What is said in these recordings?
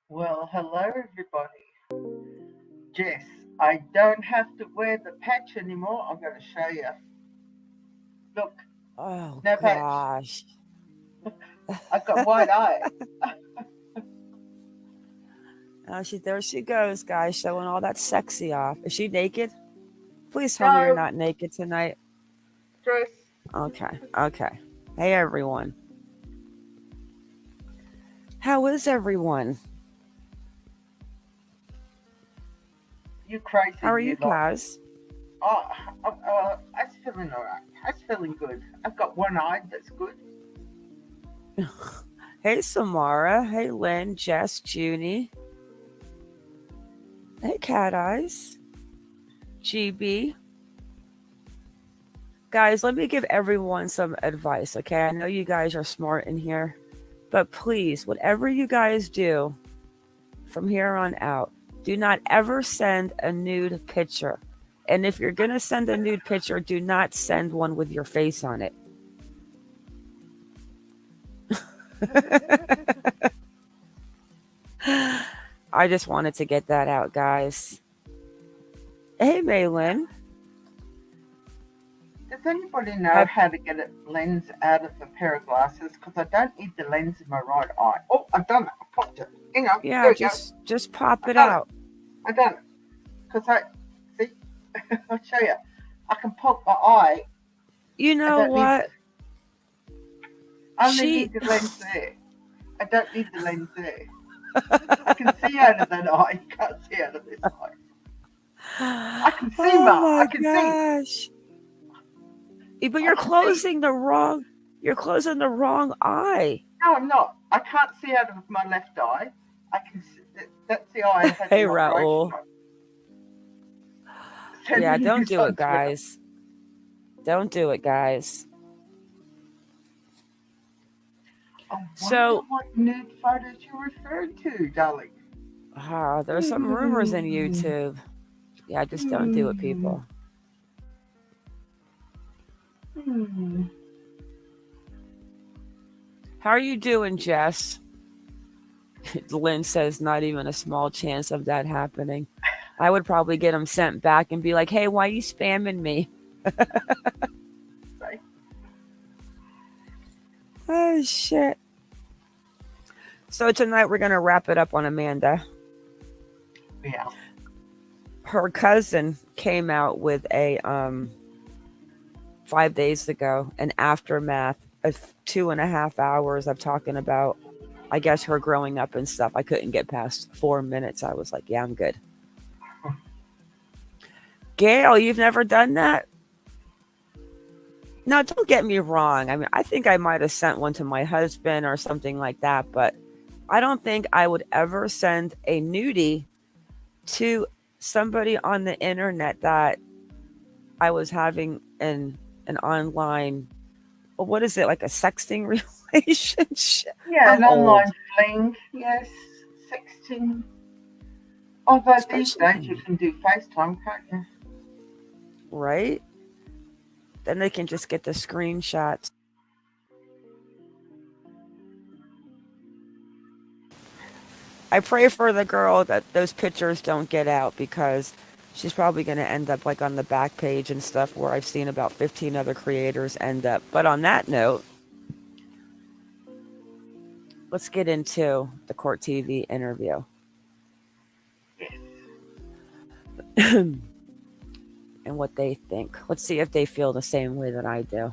Well, hello everybody. Jess, I don't have to wear the patch anymore. I'm going to show you. Look, Oh no patch. gosh. I've got white eye. There she goes, guys, showing all that sexy off. Is she naked? Please tell me you're No, not naked tonight. dress. Okay, okay. Hey everyone. How is everyone? You How crazy, are you you lot. guys? Oh, I was feeling alright. I was feeling good. I've got one eye that's good. Hey Samara. Hey Lynn, Jess, Junie. Hey Cat Eyes. GB. Guys, let me give everyone some advice, okay? I know you guys are smart in here, but please, whatever you guys do from here on out, do not ever send a nude picture. And if you're going to send a nude picture, do not send one with your face on it. I just wanted to get that out, guys. Hey, Maylin. Does anybody know Have, how to get a lens out of a pair of glasses? Because I don't need the lens in my right eye. Oh, I've done it. I popped it. Hang on. yeah, There we go. just pop I've it done it. out. I've done it. Because see, I'll show you. I can pop my eye. You I know don't need. what? I only She need the lens there. I don't need the lens there. I can see out of that eye. You can't see out of this eye. I can see, Oh Ma. I my can see. gosh. But I can see. you're closing the wrong eye. No, I'm not. I can't see out of my left eye. I can see. That's the eye I had Hey the operation Raul. on. Yeah, Sending don't this do it, on Twitter. guys. Don't do it, guys. I wonder So, what nude photos you referred to, darling. there's some rumors in Hmm. YouTube. Yeah, just don't do it, Hmm. people. Hmm. How are you doing, Jess? Lynn says not even a small chance of that happening. I would probably get him sent back and be like, hey, why are you spamming me? Right. Oh, shit. So tonight we're going to wrap it up on Amanda. Yeah. Her cousin came out with a 5 days ago an aftermath of 2.5 hours of talking about, I guess, her growing up and stuff. I couldn't get past 4 minutes. I was like, yeah, I'm good. Gail, you've never done that? Now, don't get me wrong. I mean, I think I might have sent one to my husband or something like that, but I don't think I would ever send a nudie to somebody on the internet that I was having an online, well, what is it, like a sexting relationship? Yeah, I'm an old, online fling. Yes. Sexting. Although these days you especially, can do FaceTime, can't you? right? Then they can just get the screenshots. I pray for the girl that those pictures don't get out because she's probably going to end up like on the back page and stuff where I've seen about 15 other creators end up. But on that note, let's get into the Court TV interview Yes. and what they think. Let's see if they feel the same way that I do.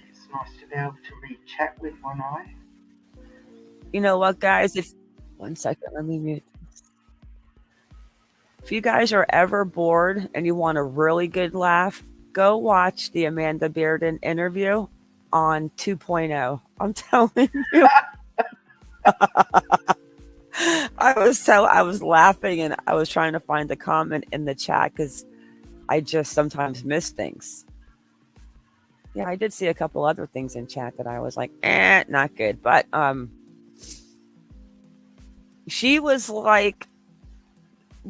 It's nice to be able to read chat with one eye. You know what, guys? If 1 second, let me mute. If you guys are ever bored and you want a really good laugh, go watch the Amanda Bearden interview on 2.0. I'm telling you. I was laughing and I was trying to find a comment in the chat because I just sometimes miss things. Yeah, I did see a couple other things in chat that I was like, not good. But she was like,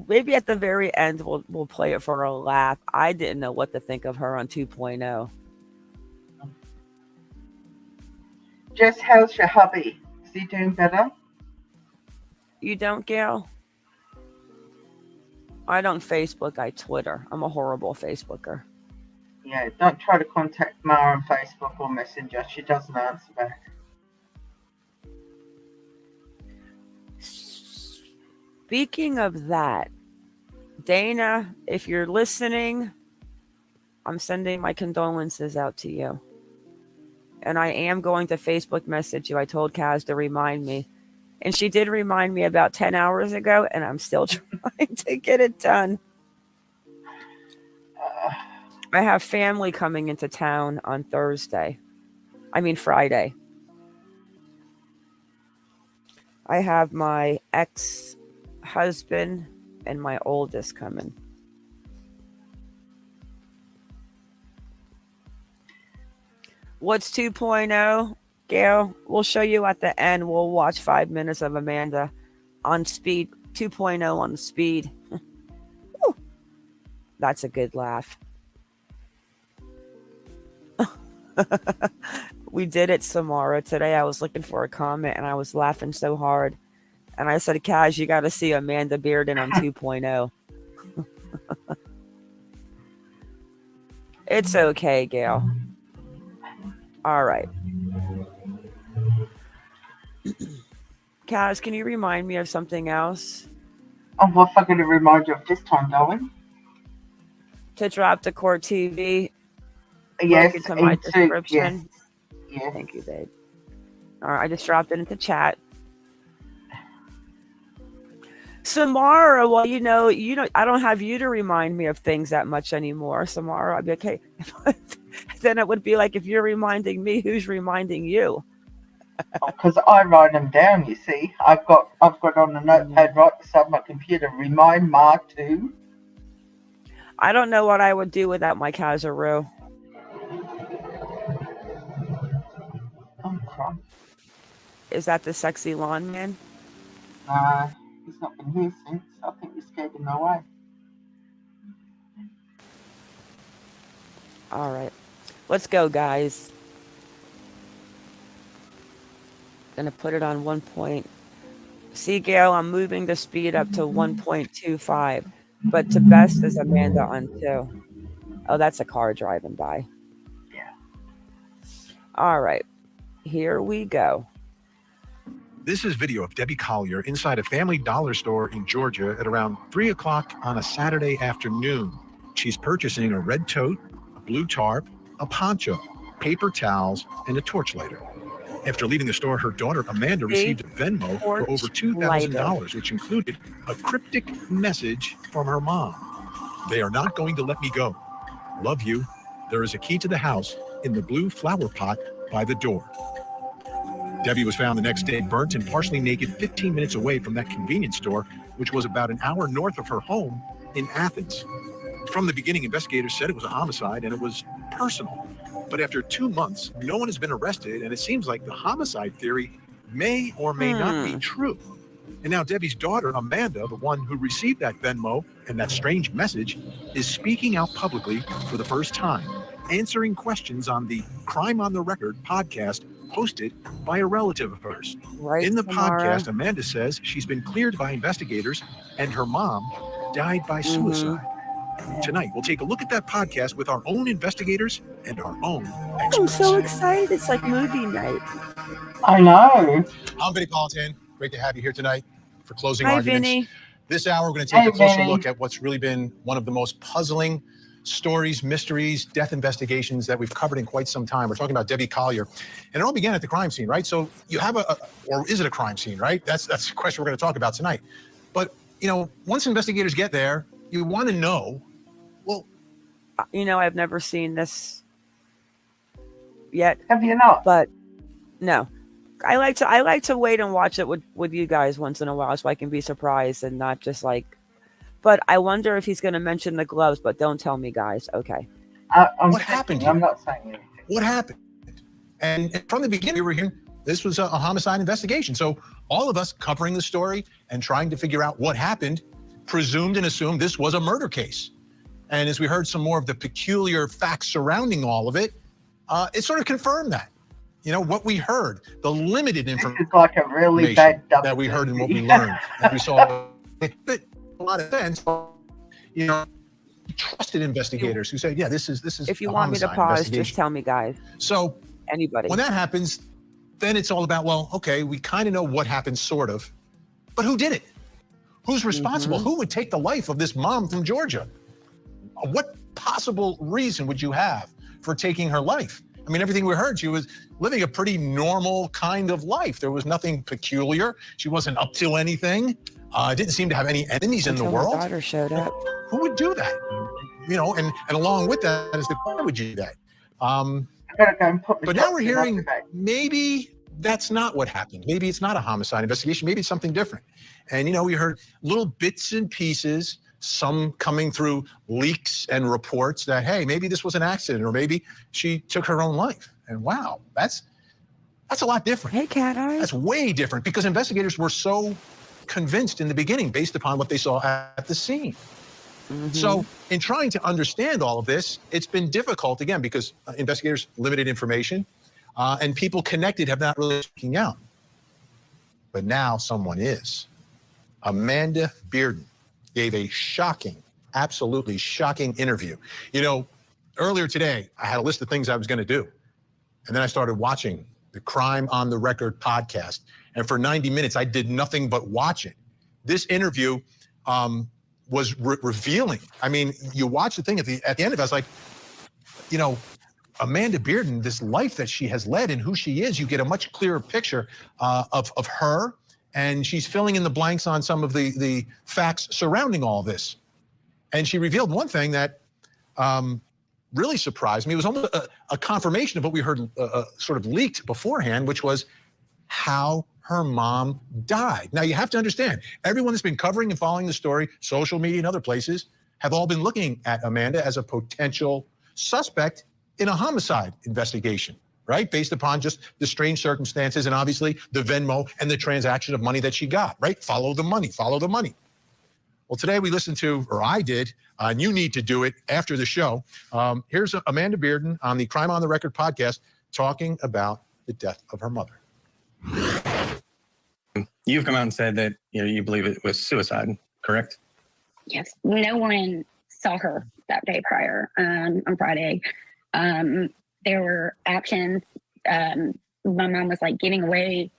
maybe at the very end we'll play it for a laugh. I didn't know what to think of her on 2.0. Jess, how's your hubby? Is he doing better? You don't, Gail? I don't Facebook, I Twitter. I'm a horrible Facebooker. Yeah, don't try to contact Ma on Facebook or Messenger. She doesn't answer back. Speaking of that, Dana, if you're listening, I'm sending my condolences out to you. And I am going to Facebook message you. I told Kaz to remind me. And she did remind me about 10 hours ago, and I'm still trying to get it done. I have family coming into town on Friday. I have my ex-husband and my oldest coming. What's 2.0, Gail? We'll show you at the end. We'll watch 5 minutes of Amanda on speed. 2.0 on speed. That's a good laugh. We did it, Samara. Today I was looking for a comment and I was laughing so hard. And I said, Kaz, you got to see Amanda Bearden on 2.0. It's okay, Gail. All right. Kaz, can you remind me of something else? Oh, what am I going to remind you of this time, darling? To drop the Court TV. Yes, into my description. Yes. Thank you, babe. All right, I just dropped it into chat. Samara, well, you know, I don't have you to remind me of things that much anymore. Samara, I'd be okay. Then it would be like, if you're reminding me, who's reminding you? Because I write them down, you see. I've got on a notepad right beside my computer, remind Ma to. I don't know what I would do without my Kazaroo. Oh, crap. Is that the sexy lawn man? Nah, he's not been here since. I think we scared him away. All right. Let's go, guys. Gonna put it on 1 point. See, Gail, I'm moving the speed up to 1.25. But to best is Amanda on 2. Oh, that's a car driving by. Yeah. All right. Here we go. This is video of Debbie Collier inside a Family Dollar store in Georgia at around 3 o'clock on a Saturday afternoon. She's purchasing a red tote, a blue tarp, a poncho, paper towels, and a torch lighter. After leaving the store, her daughter Amanda received a Venmo for over $2,000, which included a cryptic message from her mom. They are not going to let me go. Love you. There is a key to the house in the blue flower pot by the door. Debbie was found the next day burnt and partially naked 15 minutes away from that convenience store, which was about an hour north of her home in Athens. From the beginning, investigators said it was a homicide and it was personal. But after 2 months, no one has been arrested, and it seems like the homicide theory may or may not be true. And now Debbie's daughter, Amanda, the one who received that Venmo and that strange message, is speaking out publicly for the first time, answering questions on the Crime on the Record podcast hosted by a relative of hers. Right, in the Samara. podcast, Amanda says she's been cleared by investigators and her mom died by suicide. Tonight, we'll take a look at that podcast with our own investigators and our own experts. I'm so excited. It's like movie night. I know. I'm Vinny Politan. Great to have you here tonight for Closing Hi, Arguments. Vinny. This hour, we're going to take Hey, a closer Vinny. look at what's really been one of the most puzzling stories, mysteries, death investigations that we've covered in quite some time. We're talking about Debbie Collier. And it all began at the crime scene, right? So you have or is it a crime scene, right? That's the question we're going to talk about tonight. But, you know, once investigators get there, you want to know, well, You know, I've never seen this yet, Have you not? but no. I like to wait and watch it with you guys once in a while so I can be surprised and not just like. But I wonder if he's going to mention the gloves, but don't tell me, guys. Okay. What happened? I'm not saying anything. what happened? And from the beginning, we were hearing this was a homicide investigation. So all of us covering the story and trying to figure out what happened presumed and assumed this was a murder case. And as we heard some more of the peculiar facts surrounding all of it, it sort of confirmed that. what we heard, the limited information It's like a really bad that we heard and what we learned. And we saw it made a lot of sense. Trusted investigators who say, yeah, this is If you want me to pause, just tell me, guys. So anybody, when that happens, then it's all about, well, okay, we kind of know what happened, sort of, but who did it? Who's responsible? Who would take the life of this mom from Georgia? What possible reason would you have for taking her life? I mean, everything we heard, she was living a pretty normal kind of life. There was nothing peculiar. She wasn't up to anything. Didn't seem to have any enemies in the world. Her daughter showed up. Who would do that? And along with that is why would you do that? But now we're hearing maybe that's not what happened. Maybe it's not a homicide investigation. Maybe it's something different. And, we heard little bits and pieces, some coming through leaks and reports that, hey, maybe this was an accident or maybe she took her own life. And wow, that's a lot different. Hey, Cat Eye. That's way different because investigators were so convinced in the beginning based upon what they saw at the scene. So in trying to understand all of this, it's been difficult, again, because investigators limited information and people connected have not really speaking out. But now someone is. Amanda Bearden gave a shocking, absolutely shocking interview. Earlier today, I had a list of things I was going to do. And then I started watching the Crime on the Record podcast. And for 90 minutes, I did nothing but watch it. This interview was revealing. I mean, you watch the thing at the end of it, I was like, Amanda Bearden, this life that she has led and who she is, you get a much clearer picture of her. And she's filling in the blanks on some of the facts surrounding all this. And she revealed one thing that really surprised me. It was almost a confirmation of what we heard sort of leaked beforehand, which was how her mom died. Now, you have to understand, everyone that's been covering and following the story, social media and other places, have all been looking at Amanda as a potential suspect in a homicide investigation, right? Based upon just the strange circumstances and obviously the Venmo and the transaction of money that she got, right? Follow the money, follow the money. Well, today we listened to, or I did, and you need to do it after the show. Here's Amanda Bearden on the Crime on the Record podcast talking about the death of her mother. You've come out and said that you believe it was suicide, correct? Yes. No one saw her that day prior on Friday. There were actions. My mom was like giving away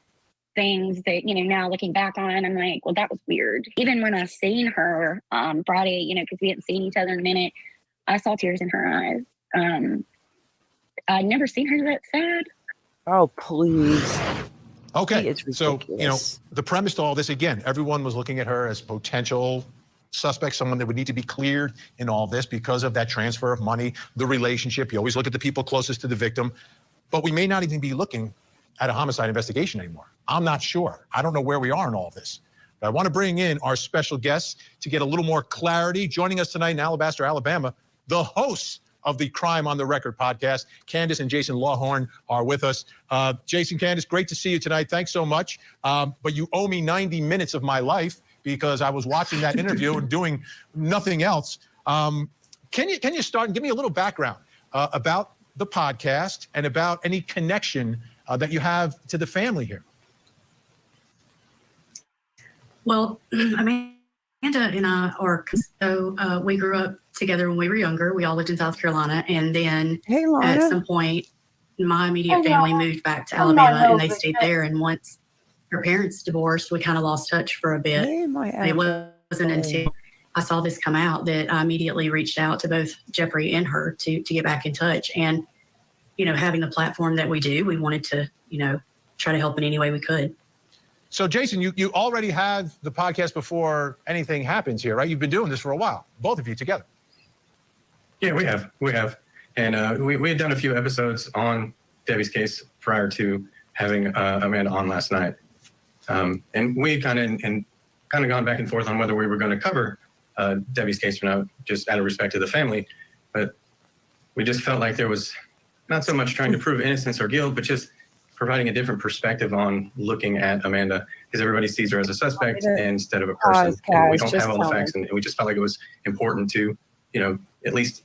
things that, now looking back on, I'm like, well, that was weird. Even when I seen her Friday, because we hadn't seen each other in a minute, I saw tears in her eyes. I'd never seen her that sad. Oh, please. Okay, so, the premise to all this, again, everyone was looking at her as potential suspect, someone that would need to be cleared in all this because of that transfer of money, the relationship. You always look at the people closest to the victim, but we may not even be looking at a homicide investigation anymore. I'm not sure. I don't know where we are in all this. But I want to bring in our special guests to get a little more clarity. Joining us tonight in Alabaster, Alabama, the hosts of the Crime on the Record podcast, Candace and Jason Lawhorn are with us. Jason, Candace, great to see you tonight. Thanks so much. But you owe me 90 minutes of my life because I was watching that interview and doing nothing else. Can you start and give me a little background about the podcast and about any connection that you have to the family here? Well, Amanda and I are, we grew up together when we were younger. We all lived in South Carolina. And then at some point, my immediate family moved back to Alabama and they stayed there. And once her parents divorced, we kind of lost touch for a bit. It wasn't until I saw this come out that I immediately reached out to both Jeffrey and her to get back in touch. And, having the platform that we do, we wanted to, try to help in any way we could. So, Jason, you already have the podcast before anything happens here, right? You've been doing this for a while, both of you together. Yeah, we have. And we had done a few episodes on Debbie's case prior to having Amanda on last night. And we kind of gone back and forth on whether we were going to cover Debbie's case or not, just out of respect to the family. But we just felt like there was not so much trying to prove innocence or guilt, but just providing a different perspective on looking at Amanda, because everybody sees her as a suspect instead of a person. And we don't have all the facts, and we just felt like it was important to, at least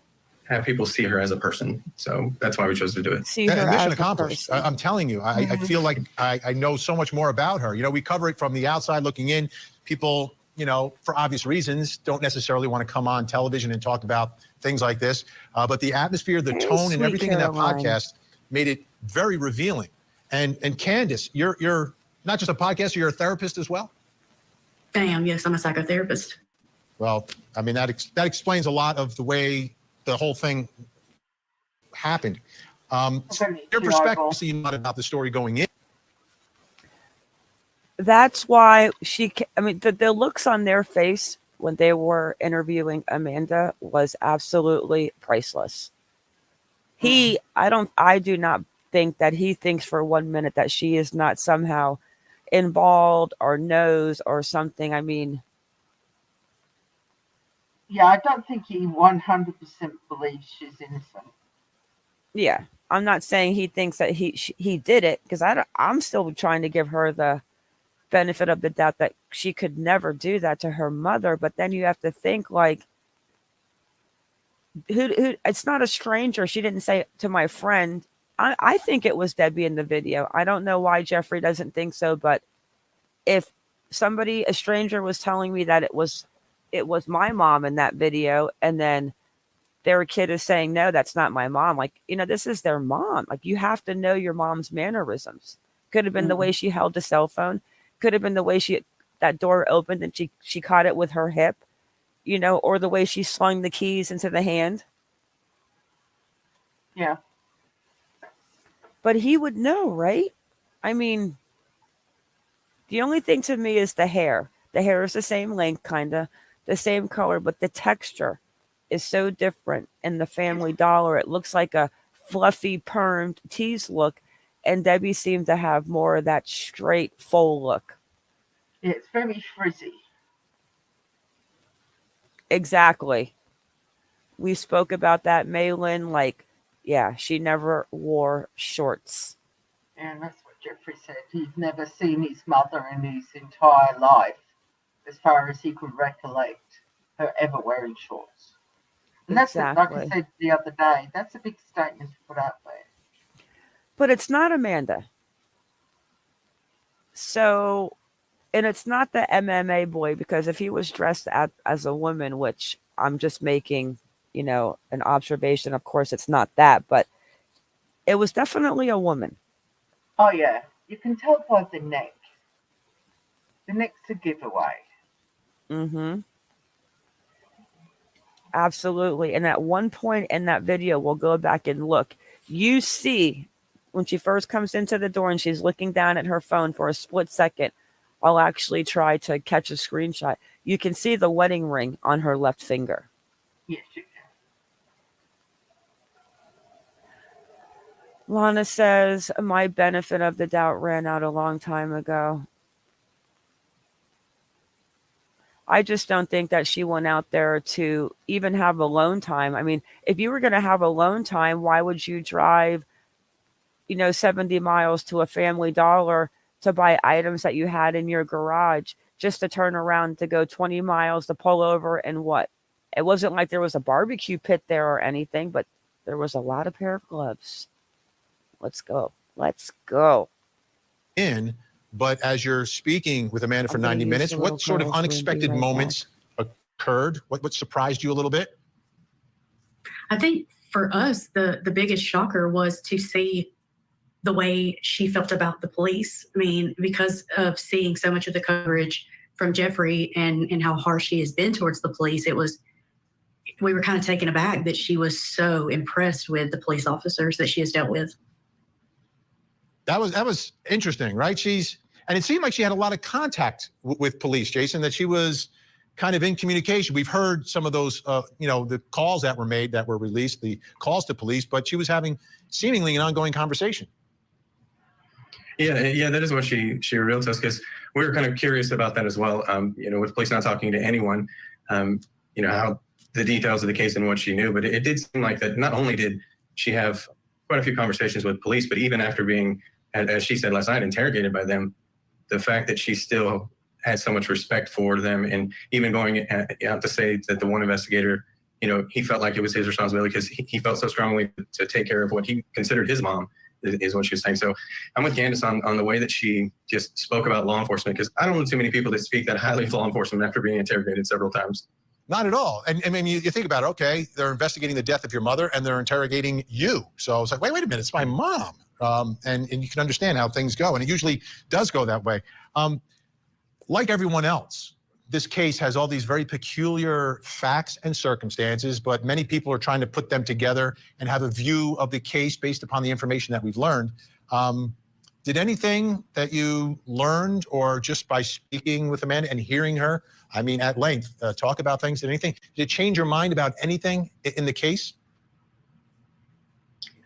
have people see her as a person. So that's why we chose to do it. See her mission as accomplished. a person. I'm telling you, I feel like I know so much more about her. You know, we cover it from the outside looking in. People, you know, for obvious reasons, don't necessarily want to come on television and talk about things like this. But the atmosphere, the tone, and everything in that podcast made it very revealing. And Candace, you're not just a podcaster, you're a therapist as well? I am, yes, I'm a psychotherapist. Well, I mean, that explains a lot of the way the whole thing happened. Your perspective, you know about the story going in. That's why the looks on their face when they were interviewing Amanda was absolutely priceless. I do not think that he thinks for 1 minute that she is not somehow involved or knows or something. I mean, yeah, I don't think he 100% believes she's innocent. Yeah, I'm not saying he thinks that he did it, because I'm still trying to give her the benefit of the doubt that she could never do that to her mother. But then you have to think, like, who it's not a stranger. She didn't say to my friend. I think it was Debbie in the video. I don't know why Jeffrey doesn't think so, but if a stranger was telling me that it was my mom in that video, and then their kid is saying, no, that's not my mom. Like, you know, this is their mom. Like, you have to know your mom's mannerisms. Could have been the way she held the cell phone. Could have been the way that door opened and she caught it with her hip, you know, or the way she slung the keys into the hand. Yeah. But he would know, right? I mean, the only thing to me is the hair. The hair is the same length, kind of, the same color, but the texture is so different in the Family Dollar. It looks like a fluffy, permed tease look, and Debbie seemed to have more of that straight, full look. Yeah, it's very frizzy. Exactly. We spoke about that, Maylin. Like, yeah, she never wore shorts. And that's what Jeffrey said. He'd never seen his mother in his entire life, as far as he could recollect her ever wearing shorts. And that's like I said the other day, that's a big statement to put out there. But it's not Amanda. So, and it's not the MMA boy, because if he was dressed as a woman, which I'm just making, you know, an observation, of course it's not that, but it was definitely a woman. Oh yeah, you can tell by the neck. The neck's a giveaway. Mm-hmm. Absolutely. And at one point in that video, we'll go back and look. You see when she first comes into the door and she's looking down at her phone for a split second. I'll actually try to catch a screenshot. You can see the wedding ring on her left finger. Yes, you can. Lana says, my benefit of the doubt ran out a long time ago. I just don't think that she went out there to even have alone time. I mean, if you were going to have alone time, why would you drive, 70 miles to a Family Dollar to buy items that you had in your garage just to turn around to go 20 miles to pull over and what? It wasn't like there was a barbecue pit there or anything, but there was a lot of pair of gloves. Let's go. But as you're speaking with Amanda for 90 minutes, what sort of unexpected moments occurred? What surprised you a little bit? I think for us, the biggest shocker was to see the way she felt about the police. I mean, because of seeing so much of the coverage from Jeffrey and how harsh he has been towards the police, we were kind of taken aback that she was so impressed with the police officers that she has dealt with. That was interesting, right? And it seemed like she had a lot of contact with police, Jason, that she was kind of in communication. We've heard some of those, the calls that were made, that were released, the calls to police, but she was having seemingly an ongoing conversation. Yeah, that is what she revealed to us, because we were kind of curious about that as well. With police not talking to anyone, how the details of the case and what she knew, but it did seem like that not only did she have quite a few conversations with police, but even after being, as she said last night, interrogated by them, the fact that she still had so much respect for them, and even going out to say that the one investigator, he felt like it was his responsibility because he felt so strongly to take care of what he considered his mom, is what she was saying. So I'm with Candace on the way that she just spoke about law enforcement, because I don't know too many people that speak that highly of law enforcement after being interrogated several times. Not at all. And I mean, you think about it, okay, they're investigating the death of your mother and they're interrogating you. So I was like, wait a minute, it's my mom. And you can understand how things go. And it usually does go that way. Like everyone else, this case has all these very peculiar facts and circumstances, but many people are trying to put them together and have a view of the case based upon the information that we've learned. Did anything that you learned, or just by speaking with Amanda and hearing her, I mean, at length, talk about things, did it change your mind about anything in the case?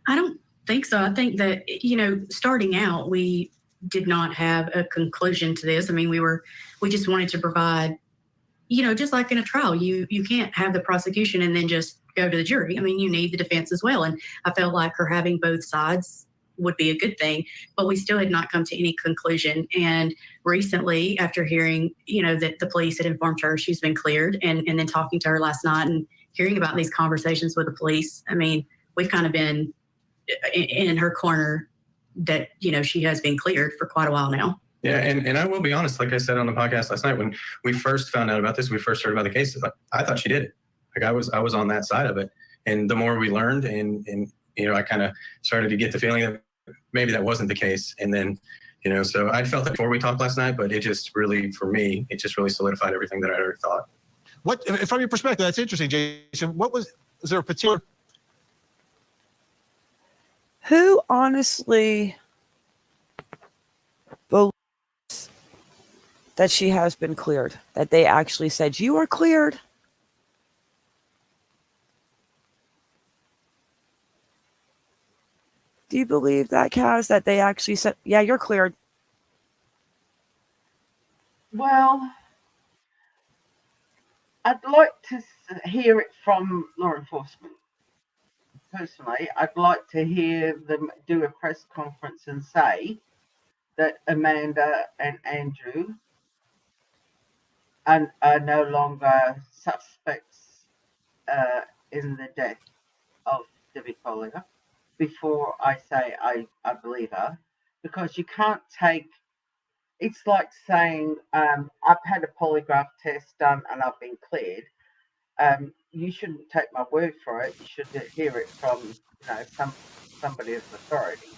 I don't think so. I think that, starting out, we did not have a conclusion to this. I mean, we just wanted to provide, just like in a trial, you can't have the prosecution and then just go to the jury. I mean, you need the defense as well. And I felt like her having both sides would be a good thing, but we still had not come to any conclusion. And recently, after hearing, that the police had informed her she's been cleared, and then talking to her last night and hearing about these conversations with the police, I mean, we've kind of been in her corner that, she has been cleared for quite a while now. Yeah, and I will be honest, like I said on the podcast last night, when we first found out about this, we first heard about the case, I thought she did it. Like I was on that side of it. And the more we learned, and I kind of started to get the feeling that maybe that wasn't the case. And then, so I felt that before we talked last night, but it just really, for me, it just really solidified everything that I already thought. What, from your perspective, that's interesting, Jason. Was there a particular... Who honestly believes that she has been cleared? That they actually said, you are cleared? Do you believe that, Kaz, that they actually said, yeah, you're cleared? Well, I'd like to hear it from law enforcement. Personally, I'd like to hear them do a press conference and say that Amanda and Andrew are no longer suspects in the death of Debbie Collier before I say I believe her, because you can't take, it's like saying I've had a polygraph test done and I've been cleared. You shouldn't take my word for it. You should hear it from, somebody of authority.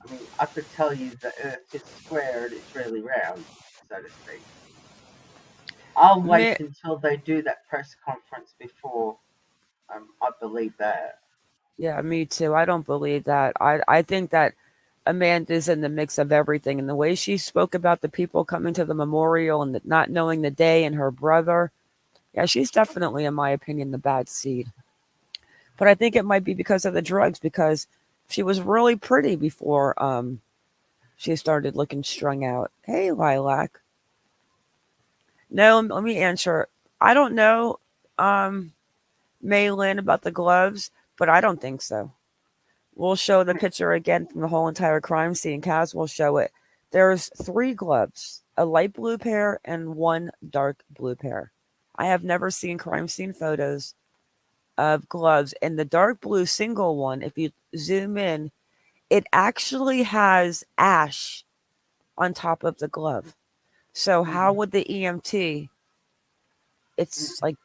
I mean, I could tell you the earth is square and it's really round, so to speak. I'll wait until they do that press conference before I believe that. Yeah, me too. I don't believe that. I think that Amanda's in the mix of everything. And the way she spoke about the people coming to the memorial and not knowing the day, and her brother, yeah, she's definitely, in my opinion, the bad seed. But I think it might be because of the drugs, because she was really pretty before she started looking strung out. Hey, Lilac. No, let me answer. I don't know, Maylin, about the gloves, but I don't think so. We'll show the picture again from the whole entire crime scene. Kaz will show it. There's 3 gloves, a light blue pair and 1 dark blue pair. I have never seen crime scene photos of gloves. And the dark blue single one, if you zoom in, it actually has ash on top of the glove. So how would the EMT, it's like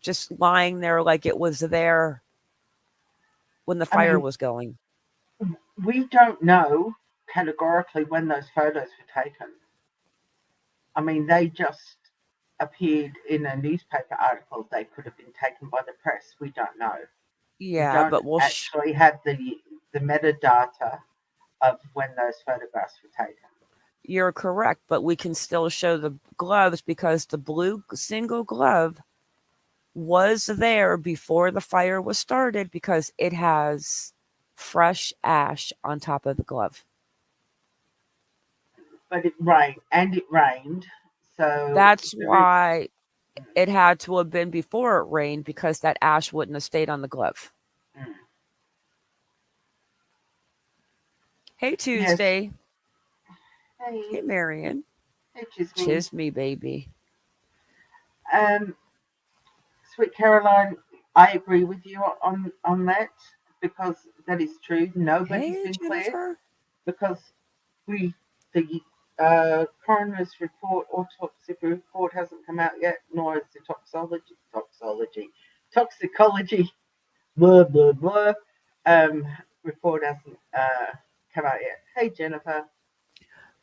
just lying there like it was there when the fire was going. We don't know categorically when those photos were taken. I mean, they just appeared in a newspaper article. They could have been taken by the press. We don't know. Yeah, we don't but we'll actually have the metadata of when those photographs were taken. You're correct, but we can still show the gloves because the blue single glove was there before the fire was started because it has fresh ash on top of the glove. But it rained, so that's why it had to have been before it rained, because that ash wouldn't have stayed on the glove. Hey, Tuesday. Yes. Hey, Marion. Hey, Chisme. Chisme, baby. Sweet Caroline, I agree with you on that, because that is true. Nobody's been Jennifer. cleared, because the coroner's report, autopsy report hasn't come out yet, nor has the toxicology blah blah blah report hasn't come out yet. Hey, Jennifer.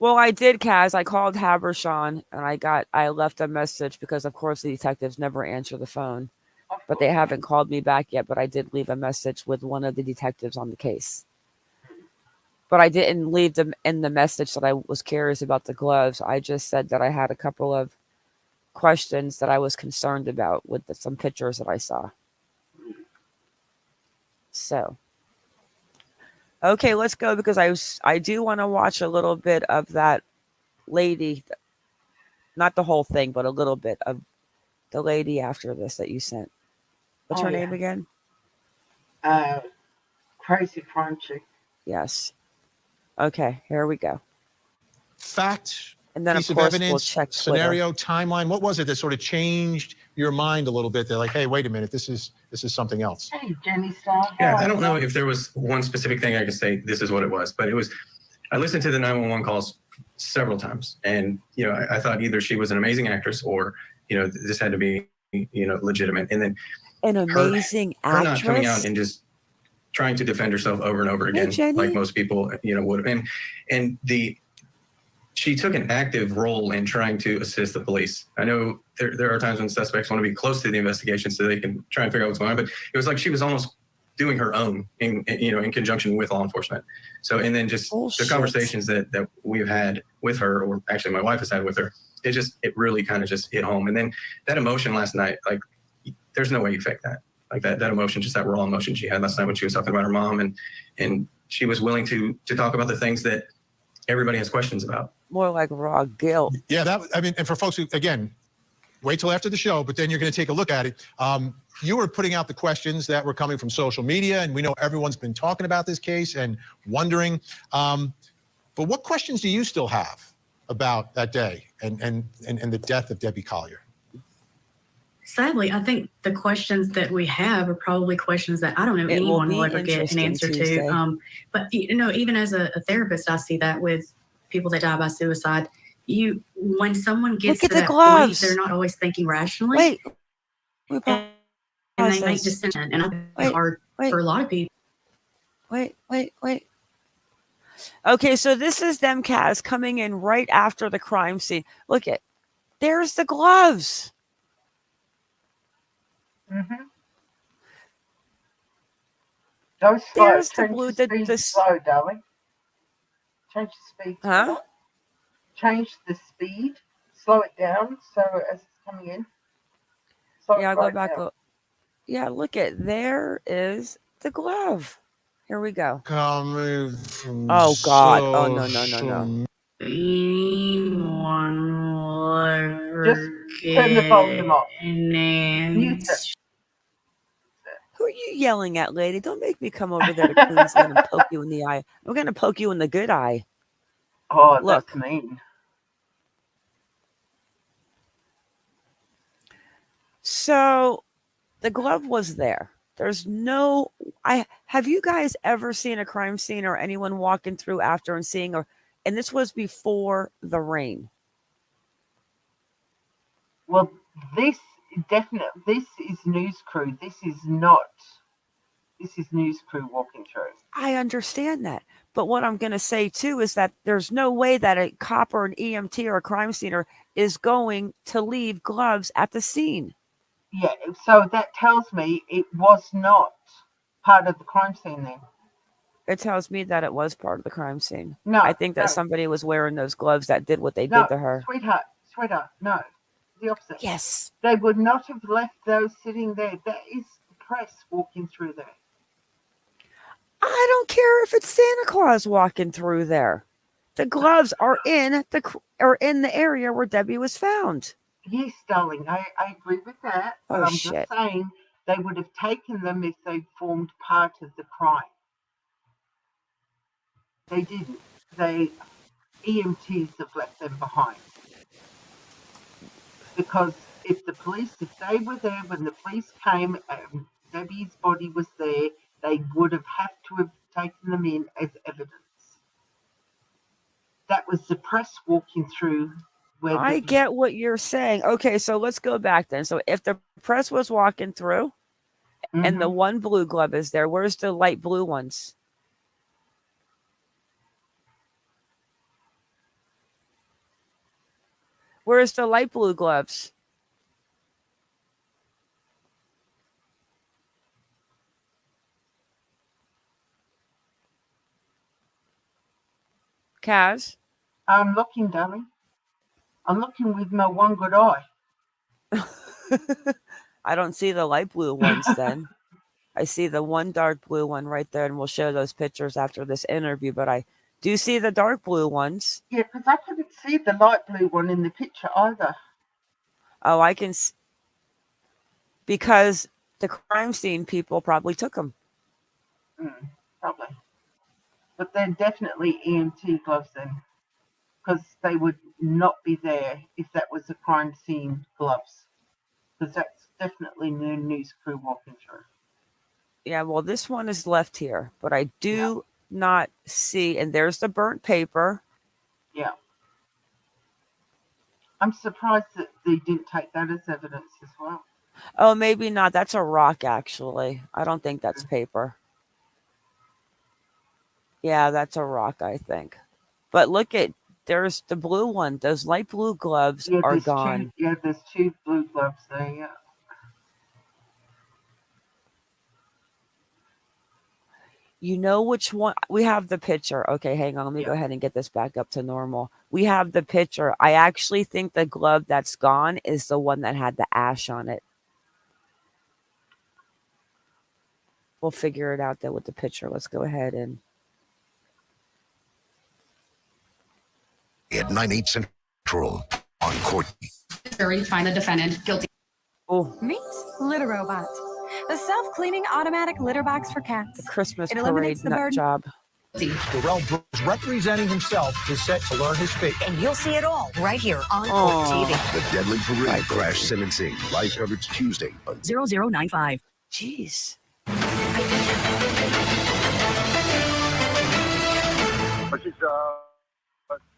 Well, I did, Kaz. I called Habersham and I left a message because, of course, the detectives never answer the phone. But they haven't called me back yet. But I did leave a message with one of the detectives on the case. But I didn't leave them in the message that I was curious about the gloves. I just said that I had a couple of questions that I was concerned about with some pictures that I saw. So, okay, let's go, because I do want to watch a little bit of that lady, not the whole thing, but a little bit of the lady after this that you sent. What's her name again? Crazy crime chick. Yes. Okay, here we go. Fact, and then piece of course of evidence, we'll check scenario, timeline. What was it that sort of changed your mind a little bit? They're like, hey, wait a minute, this is something else. Hey, Jenny Star. Yeah, I don't know if there was one specific thing I could say this is what it was, but I listened to the 911 calls several times, and I thought either she was an amazing actress or this had to be legitimate. And then an amazing actress, her not coming out and just trying to defend herself over and over again, like most people would have. And she took an active role in trying to assist the police. I know there are times when suspects want to be close to the investigation so they can try and figure out what's going on, but it was like she was almost doing her own in conjunction with law enforcement. So, and then just the conversations that we've had with her, or actually my wife has had with her, it really kind of just hit home. And then that emotion last night, like there's no way you fake that. Like that emotion, just that raw emotion she had last night when she was talking about her mom, and she was willing to talk about the things that everybody has questions about. More like raw guilt. Yeah, and for folks who, again, wait till after the show, but then you're going to take a look at it. You were putting out the questions that were coming from social media, and we know everyone's been talking about this case and wondering. But what questions do you still have about that day and the death of Debbie Collier? Sadly, I think the questions that we have are probably questions that I don't know anyone will ever get an answer to. But even as a therapist, I see that with people that die by suicide. When someone gets to that point, they're not always thinking rationally. Wait. And they make decisions. And I think it's hard for a lot of people. Wait. Okay, so this is them, Kaz, coming in right after the crime scene. Look at, there's the gloves. Mm-hmm. Go slow. There's Change the blue. the slow, darling. Change the speed. Huh? Change the speed. Slow it down so as it's coming in. I'll go back. Yeah, look at, there is the glove. Here we go. Coming from oh God! Oh no! Just turn the volume off. Who are you yelling at, lady? Don't make me come over there to Queensland and poke you in the eye. I'm going to poke you in the good eye. Oh, look. That's mean. So the glove was there. There's no, have you guys ever seen a crime scene or anyone walking through after and seeing, and this was before the rain? Well, this is news crew. This is news crew walking through. I understand that. But what I'm going to say too is that there's no way that a cop or an EMT or a crime scener is going to leave gloves at the scene. Yeah, so that tells me it was not part of the crime scene then. It tells me that it was part of the crime scene. No. I think that somebody was wearing those gloves that did what they did to her. Sweetheart, no. The opposite. Yes. They would not have left those sitting there. That is the press walking through there. I don't care if it's Santa Claus walking through there. The gloves are in the area where Debbie was found. Yes, darling, I agree with that. But I'm just saying they would have taken them if they formed part of the crime. They didn't. EMTs have left them behind. Because if they were there when the police came, Debbie's body was there, they would have to have taken them in as evidence. That was the press walking through. I get what you're saying. Okay, so let's go back then. So if the press was walking through and the one blue glove is there, where's the light blue ones? Where's the light blue gloves? Kaz? I'm looking, darling. I'm looking with my one good eye. I don't see the light blue ones then. I see the one dark blue one right there, and we'll show those pictures after this interview, but I do see the dark blue ones. Yeah, because I couldn't see the light blue one in the picture either. Oh, I can because the crime scene people probably took them. Probably. But they're definitely EMT gloves then, because they would not be there if that was a crime scene gloves, because that's definitely no news crew walking through. Yeah, well, this one is left here, but I do not see, and there's the burnt paper. Yeah. I'm surprised that they didn't take that as evidence as well. Oh, maybe not. That's a rock, actually. I don't think that's paper. Yeah, that's a rock, I think. But look there's the blue one. Those light blue gloves are gone. There's two blue gloves there, yeah. You know which one? We have the picture. Okay, hang on. Let me go ahead and get this back up to normal. We have the picture. I actually think the glove that's gone is the one that had the ash on it. We'll figure it out, though, with the picture. Let's go ahead and... At 98 Central on court. Jury find the defendant guilty. Oh. Meet Litter Robot, the self-cleaning automatic litter box for cats. The Christmas it parade nut job. Darrell Brooks, representing himself, is set to learn his fate. And you'll see it all right here on Court TV. The Deadly Parade, Crash sentencing. Live coverage Tuesday on 0095. Jeez. She's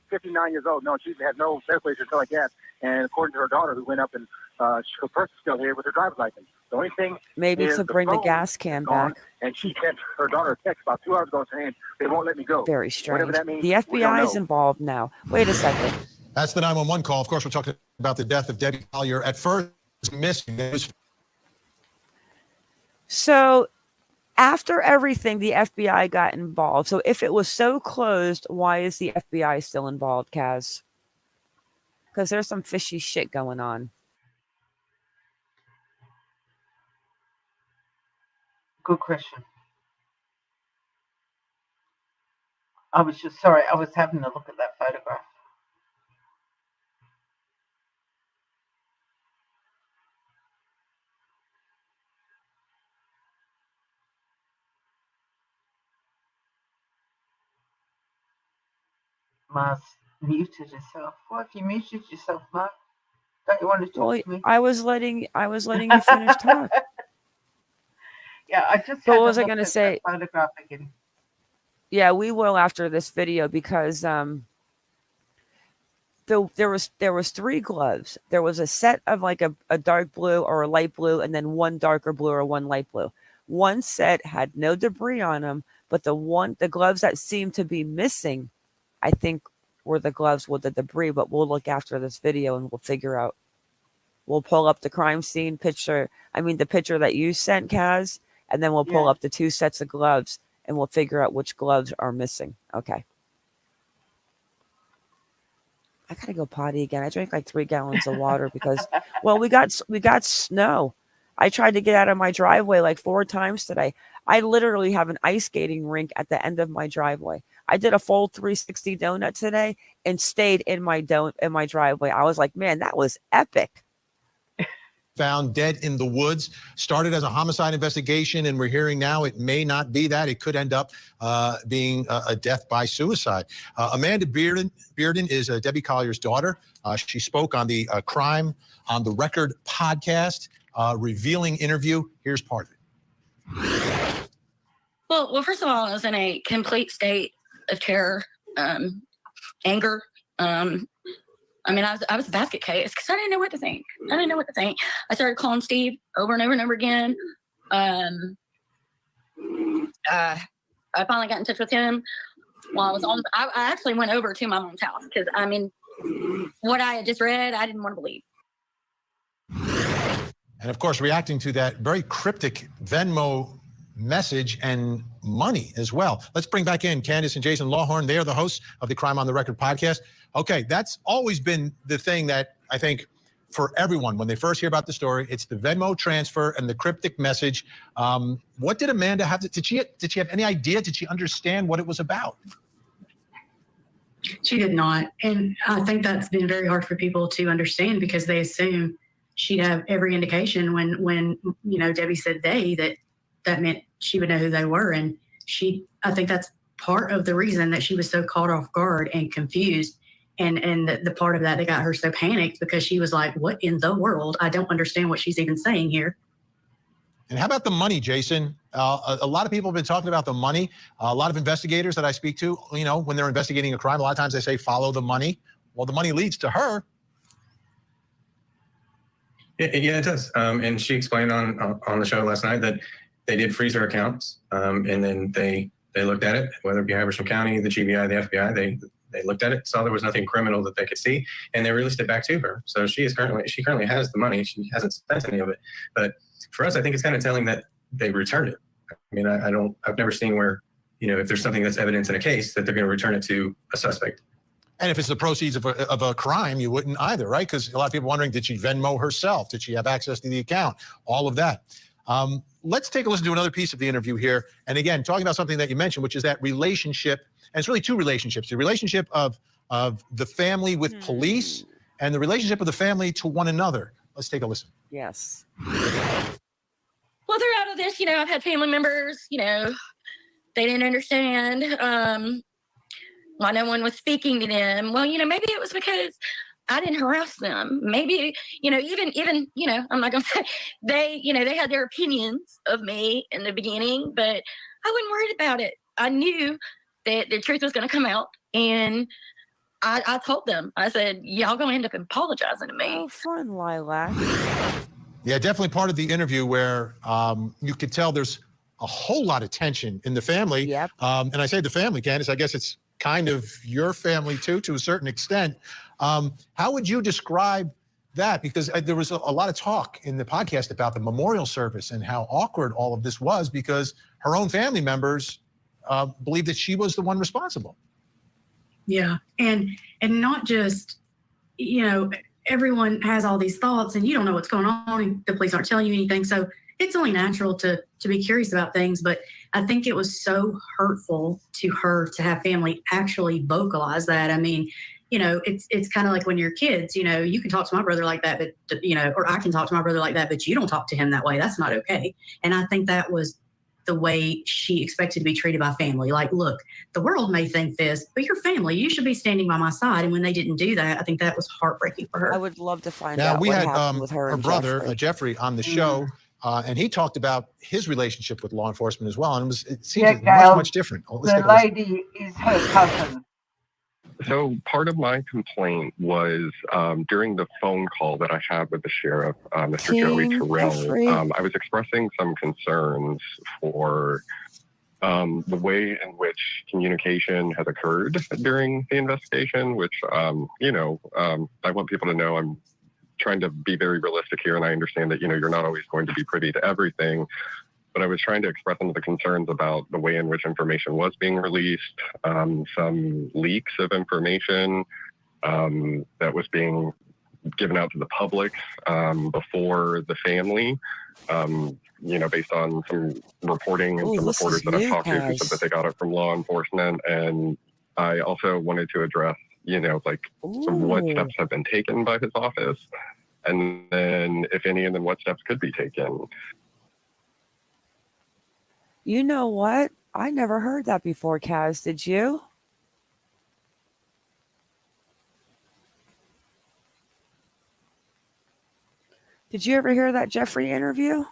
59 years old. No, she had no medical issues like that. And according to her daughter, who went up and her purse is still here with her driver's license. The only thing maybe to bring the gas can back. And she sent her daughter a text about 2 hours ago saying they won't let me go. Very strange. Whatever that means, the FBI is involved now. Wait a second. That's the 911 call. Of course, we're talking about the death of Debbie Collier. At first, missing. So after everything, the FBI got involved. So if it was so closed, why is the FBI still involved, Kaz? Because there's some fishy shit going on. Good question. I was having a look at that photograph. Mars muted herself. What have you muted yourself, Mark? Don't you want to talk to me? I was letting you finish talk. Yeah, I just. But what was I going to say? Photograph again. Yeah, we will after this video because there was 3 gloves. There was a set of like a dark blue or a light blue, and then one darker blue or one light blue. One set had no debris on them, but the gloves that seemed to be missing, I think, were the gloves with the debris. But we'll look after this video and we'll figure out. We'll pull up the crime scene picture. I mean, the picture that you sent, Kaz, and then we'll pull up the 2 sets of gloves and we'll figure out which gloves are missing. Okay. I gotta go potty again. I drank like 3 gallons of water because, well, we got snow. I tried to get out of my driveway like 4 times today. I literally have an ice skating rink at the end of my driveway. I did a full 360 donut today and stayed in my driveway. I was like, man, that was epic. Found dead in the woods. Started as a homicide investigation, and we're hearing now it may not be that. It could end up being a death by suicide. Amanda Bearden is Debbie Collier's daughter. She spoke on the Crime on the Record podcast, revealing interview. Here's part of it. Well, first of all, I was in a complete state of terror, anger. I mean, I was a basket case because I didn't know what to think. I started calling Steve over and over and over again. I finally got in touch with him while I was on. I actually went over to my mom's house because, I mean, what I had just read, I didn't want to believe. And of course, reacting to that very cryptic Venmo message and money as well. Let's bring back in Candace and Jason Lawhorn. They are the hosts of the Crime on the Record podcast. Okay, that's always been the thing that I think for everyone, when they first hear about the story, it's the Venmo transfer and the cryptic message. What did Amanda have? Did she have any idea? Did she understand what it was about? She did not. And I think that's been very hard for people to understand because they assume she'd have every indication when Debbie said that meant she would know who they were. And I think that's part of the reason that she was so caught off guard and confused. And the part of that got her so panicked because she was like, what in the world? I don't understand what she's even saying here. And how about the money, Jason? A lot of people have been talking about the money. A lot of investigators that I speak to, when they're investigating a crime, a lot of times they say, follow the money. Well, the money leads to her. Yeah, it does. And she explained on the show last night that they did freeze her accounts. And then they looked at it, whether it be Habersham County, the GBI, the FBI, they looked at it, saw there was nothing criminal that they could see, and they released it back to her. So she currently has the money. She hasn't spent any of it. But for us, I think it's kind of telling that they returned it. I mean, I've never seen where, if there's something that's evidence in a case, that they're going to return it to a suspect. And if it's the proceeds of a crime, you wouldn't either, right? Because a lot of people are wondering, did she Venmo herself? Did she have access to the account? All of that. Let's take a listen to another piece of the interview here. And again, talking about something that you mentioned, which is that relationship. And it's really two relationships. The relationship of the family with police and the relationship of the family to one another. Let's take a listen. Yes. Well, throughout of this, I've had family members, they didn't understand why no one was speaking to them. Well, maybe it was because I didn't harass them. Maybe, even, I'm not going to say they had their opinions of me in the beginning, but I wasn't worried about it. I knew that the truth was going to come out. And I told them, I said, y'all going to end up apologizing to me. Oh, fun, Lilac. Yeah, definitely part of the interview where you could tell there's a whole lot of tension in the family. Yep. And I say the family, Candace, I guess it's kind of your family too, to a certain extent. How would you describe that? Because there was a lot of talk in the podcast about the memorial service and how awkward all of this was because her own family members believed that she was the one responsible. Yeah. And not just, everyone has all these thoughts and you don't know what's going on and the police aren't telling you anything. So it's only natural to be curious about things. But I think it was so hurtful to her to have family actually vocalize that. I mean, it's kind of like when you're kids, you can talk to my brother like that, but, or I can talk to my brother like that, but you don't talk to him that way. That's not okay. And I think that was the way she expected to be treated by family. Like, look, the world may think this, but your family, you should be standing by my side. And when they didn't do that, I think that was heartbreaking for her. I would love to find now, out we what had happened with her and brother, Jeffrey, on the show, and he talked about his relationship with law enforcement as well. And it seems much different. The lady is her cousin. So part of my complaint was during the phone call that I had with the sheriff, Mr. Joey Terrell, I was expressing some concerns for the way in which communication has occurred during the investigation, which, I want people to know I'm trying to be very realistic here. And I understand that, you're not always going to be privy to everything. But I was trying to express some of the concerns about the way in which information was being released, some leaks of information that was being given out to the public before the family, based on some reporting and some reporters that I've talked to who said that they got it from law enforcement. And I also wanted to address, what steps have been taken by his office, and then if any, and then what steps could be taken. You know what? I never heard that before, Kaz. Did you? Did you ever hear that Jeffrey interview?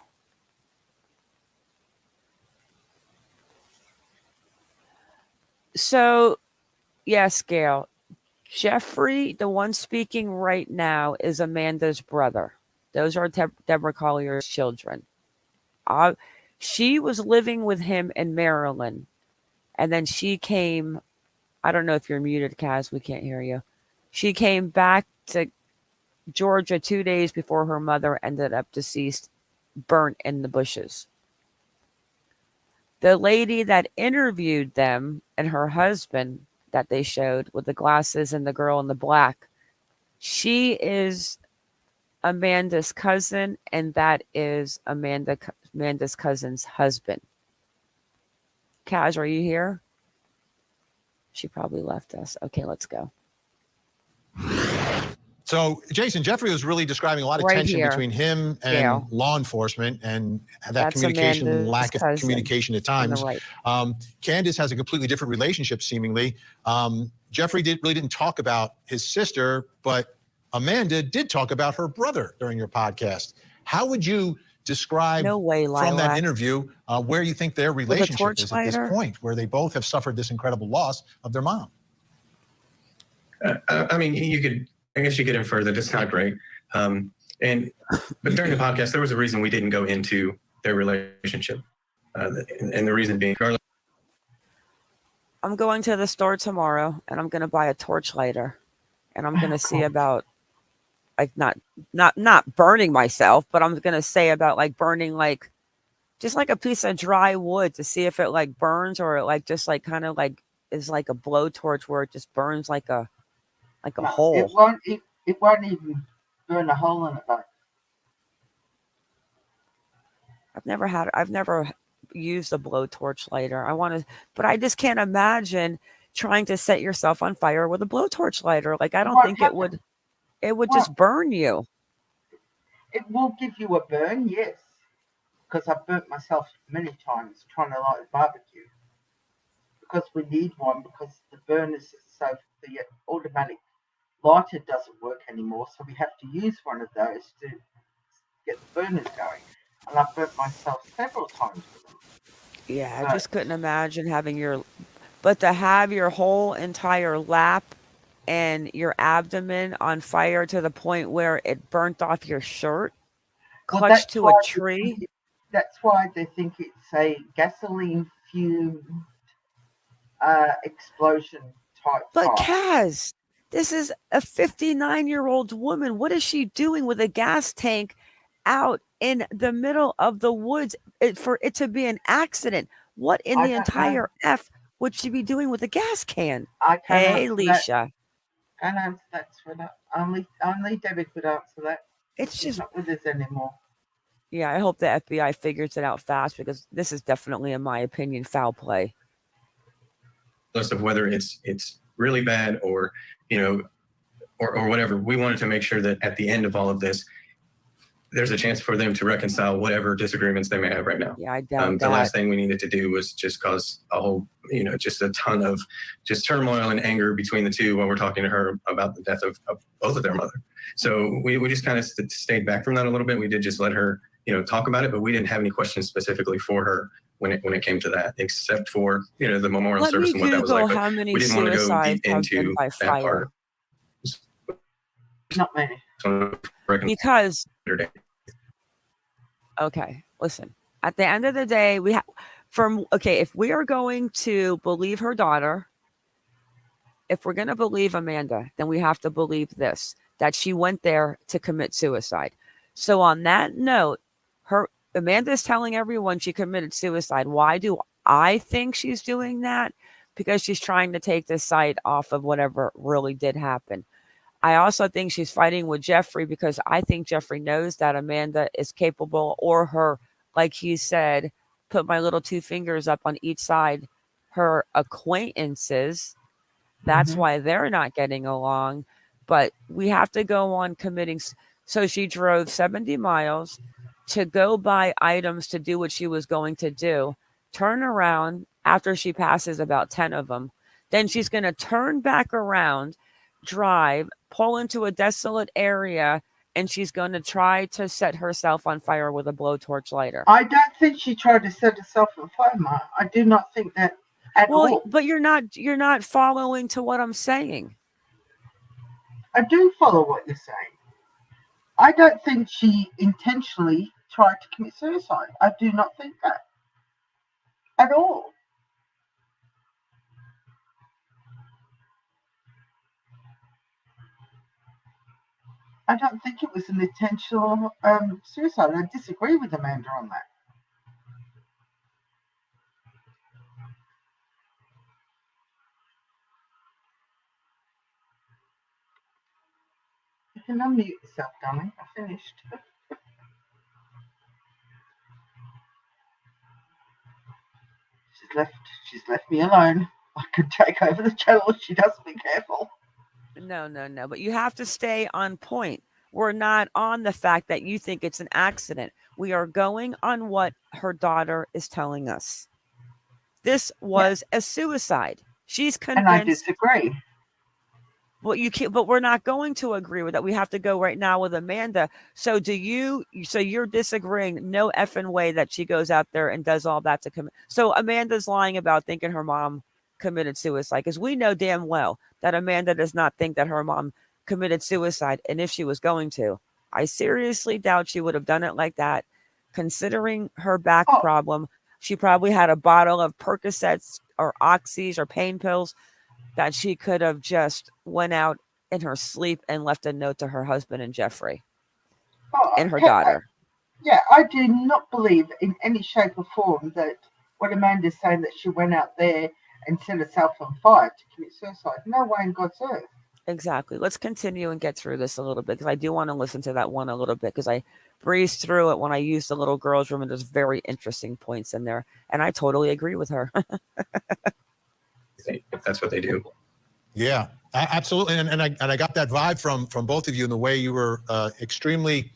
So, yes, Gail. Jeffrey, the one speaking right now, is Amanda's brother. Those are Deborah Collier's children. She was living with him in Maryland. And then she came, I don't know if you're muted, Kaz, we can't hear you. She came back to Georgia 2 days before her mother ended up deceased, burnt in the bushes. The lady that interviewed them and her husband that they showed with the glasses and the girl in the black, she is Amanda's cousin, and that is Amanda's cousin's husband. Kaz, are you here? She probably left us. Okay, let's go. So, Jason, Jeffrey was really describing a lot of tension between him and law enforcement, and that communication, lack of communication at times. Candace has a completely different relationship, seemingly. Jeffrey really didn't talk about his sister, but Amanda did talk about her brother during your podcast. How would you describe from that interview where you think their relationship is at this point, where they both have suffered this incredible loss of their mom? I mean, I guess you could infer that it's not great. But during the podcast, there was a reason we didn't go into their relationship. And the reason being, I'm going to the store tomorrow and I'm going to buy a torch lighter, and I'm going to see about like not burning myself, but I'm going to say about like burning like just like a piece of dry wood to see if it like burns, or it like just like kind of like is like a blowtorch where it just burns like a hole. It won't even burn a hole in it though. I've never used a blowtorch lighter. But I just can't imagine trying to set yourself on fire with a blowtorch lighter. Like I don't think it would just burn you. It will give you a burn, yes. Because I've burnt myself many times trying to light a barbecue. Because we need one, because the burners, so the automatic lighter doesn't work anymore, so we have to use one of those to get the burners going. And I've burnt myself several times with them. Yeah, I just couldn't imagine but to have your whole entire lap and your abdomen on fire to the point where it burnt off your shirt, clutched to a tree. That's why they think it's a gasoline fumed explosion type. But Kaz, this is a 59-year-old woman. What is she doing with a gas tank out in the middle of the woods for it to be an accident? What in the entire F would she be doing with a gas can? Hey, Leisha. Can't answer that. Only Debbie could answer that. She's not with us anymore. Yeah, I hope the FBI figures it out fast, because this is definitely, in my opinion, foul play. Of whether it's really bad or or whatever, we wanted to make sure that at the end of all of this, there's a chance for them to reconcile whatever disagreements they may have right now. Yeah, I doubt that. The last thing we needed to do was just cause a whole, just a ton of just turmoil and anger between the two when we're talking to her about the death of both of their mother. So we just kind of stayed back from that a little bit. We did just let her, talk about it, but we didn't have any questions specifically for her when it came to that, except for, the memorial service and what that was like. How many we didn't want to go deep into that fire? part. Not many. Because okay, listen. At the end of the day, if we are going to believe her daughter, if we're going to believe Amanda, then we have to believe this, that she went there to commit suicide. So on that note, Amanda's telling everyone she committed suicide. Why do I think she's doing that? Because she's trying to take the sight off of whatever really did happen. I also think she's fighting with Jeffrey because I think Jeffrey knows that Amanda is capable, or her, like he said, put my little two fingers up on each side, her acquaintances. That's why they're not getting along. But we have to go on committing. So she drove 70 miles to go buy items to do what she was going to do, turn around after she passes about 10 of them. Then she's going to turn back around, drive, pull into a desolate area, and she's going to try to set herself on fire with a blowtorch lighter. I don't think she tried to set herself on fire, Ma. I do not think that. at all. But you're not following to what I'm saying. I do follow what you're saying. I don't think she intentionally tried to commit suicide. I do not think that at all. I don't think it was an intentional suicide. I disagree with Amanda on that. You can unmute yourself, darling. I finished. She's left me alone. I could take over the channel if she doesn't be careful. No. But you have to stay on point. We're not on the fact that you think it's an accident. We are going on what her daughter is telling us. This was a suicide. She's convinced. And I disagree. Well, you can't, but we're not going to agree with that. We have to go right now with Amanda. So you're disagreeing? No effing way that she goes out there and does all that to commit. So Amanda's lying about thinking her mom committed suicide, because we know damn well that Amanda does not think that her mom committed suicide. And if she was going to, I seriously doubt she would have done it like that. Considering her back problem, she probably had a bottle of Percocets or Oxys or pain pills that she could have just went out in her sleep and left a note to her husband and Jeffrey and her daughter. I do not believe in any shape or form that what Amanda's saying, that she went out there and set herself on fire to commit suicide. No way in God's earth. Exactly. Let's continue and get through this a little bit, because I do want to listen to that one a little bit, because I breezed through it when I used the little girls' room, and there's very interesting points in there, and I totally agree with her. If that's what they do. Yeah, absolutely. And I got that vibe from both of you in the way you were extremely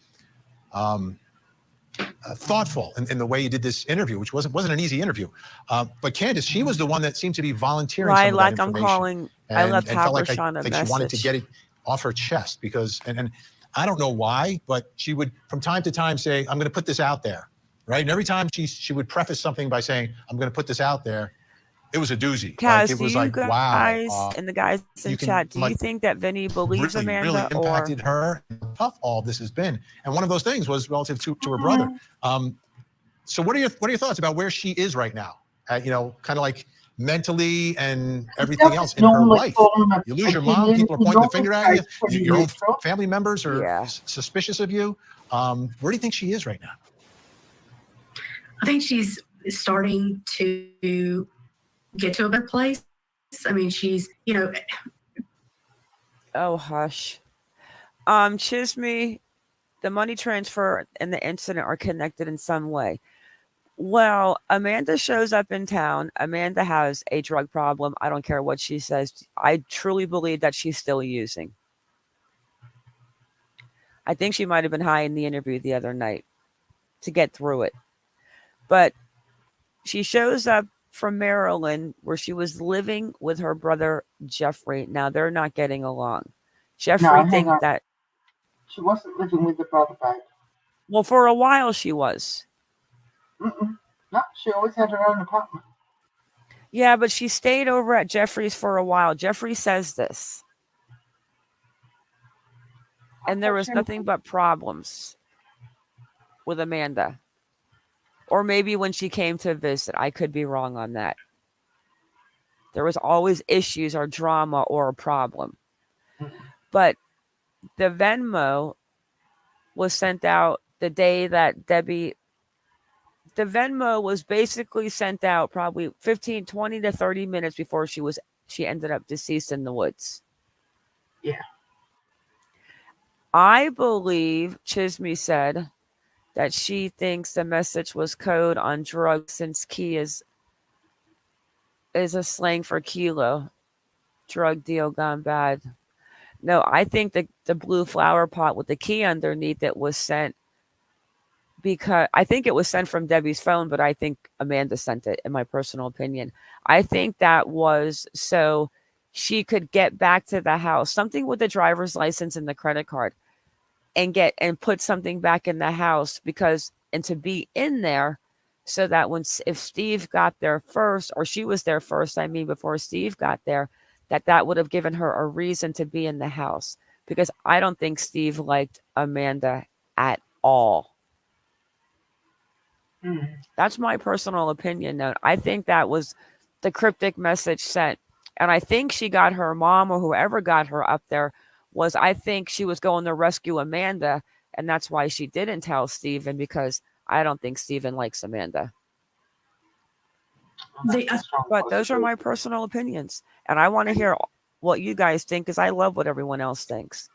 thoughtful in the way you did this interview, which wasn't an easy interview. But Candace, she was the one that seemed to be volunteering some of that information. I left Habersham a like message. she wanted to get it off her chest, because and I don't know why, but she would from time to time say, "I'm going to put this out there," right? And every time she would preface something by saying, "I'm going to put this out there," it was a doozy. Cass, it was do you like, guys wow. and the guys in chat, do you think that Vinny believes really Amanda? impacted her, how tough all of this has been. And one of those things was relative to her brother. So what are your thoughts about where she is right now? Kind of like mentally and everything else in her life. You lose your mom, people are pointing the finger at you. Your own family members are suspicious of you. Where do you think she is right now? I think she's starting to get to a better place. I mean, she's, Oh, hush. Chisme, the money transfer and the incident are connected in some way. Well, Amanda shows up in town. Amanda has a drug problem. I don't care what she says. I truly believe that she's still using. I think she might have been high in the interview the other night to get through it. But she shows up from Maryland, where she was living with her brother, Jeffrey. Now, they're not getting along. Jeffrey thinks that... She wasn't living with the brother, babe. Well, for a while she was. No, she always had her own apartment. Yeah, but she stayed over at Jeffrey's for a while. Jeffrey says this. And there was nothing but problems with Amanda. Or maybe when she came to visit. I could be wrong on that. There was always issues or drama or a problem. But the Venmo was sent out the day that Debbie... The Venmo was basically sent out probably 15, 20 to 30 minutes before she ended up deceased in the woods. Yeah. I believe Chisme said that she thinks the message was code on drugs, since key is a slang for kilo. Drug deal gone bad. No, I think the blue flower pot with the key underneath it was sent because I think it was sent from Debbie's phone, but I think Amanda sent it, in my personal opinion. I think that was so she could get back to the house, something with the driver's license and the credit card, and put something back in the house, and to be in there so that if Steve got there first, or she was there first, before Steve got there, that would have given her a reason to be in the house, because I don't think Steve liked Amanda at all. That's my personal opinion, though. I think that was the cryptic message sent. And I think she got her mom, or whoever got her up there, I think she was going to rescue Amanda. And that's why she didn't tell Steven, because I don't think Steven likes Amanda. But those are my personal opinions. And I want to hear what you guys think, because I love what everyone else thinks.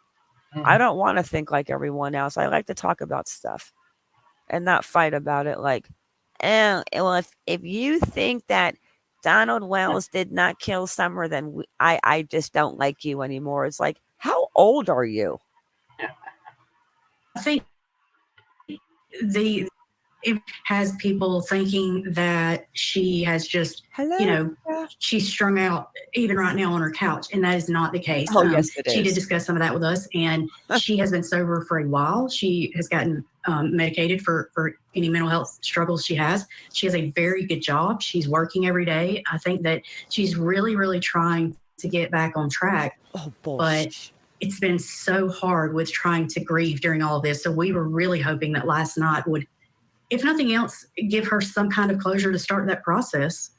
I don't want to think like everyone else. I like to talk about stuff and not fight about it like, well, if you think that Donald Wells did not kill Summer, then I just don't like you anymore. It's like, how old are you? I think it has people thinking that she has just, she's strung out even right now on her couch, and that is not the case. Oh, yes, it she is. did discuss some of that with us, and she has been sober for a while. She has gotten medicated for any mental health struggles she has. She has a very good job. She's working every day. I think that she's really, really trying to get back on track. Oh, boy. But it's been so hard with trying to grieve during all of this. So we were really hoping that last night would, if nothing else, give her some kind of closure to start that process.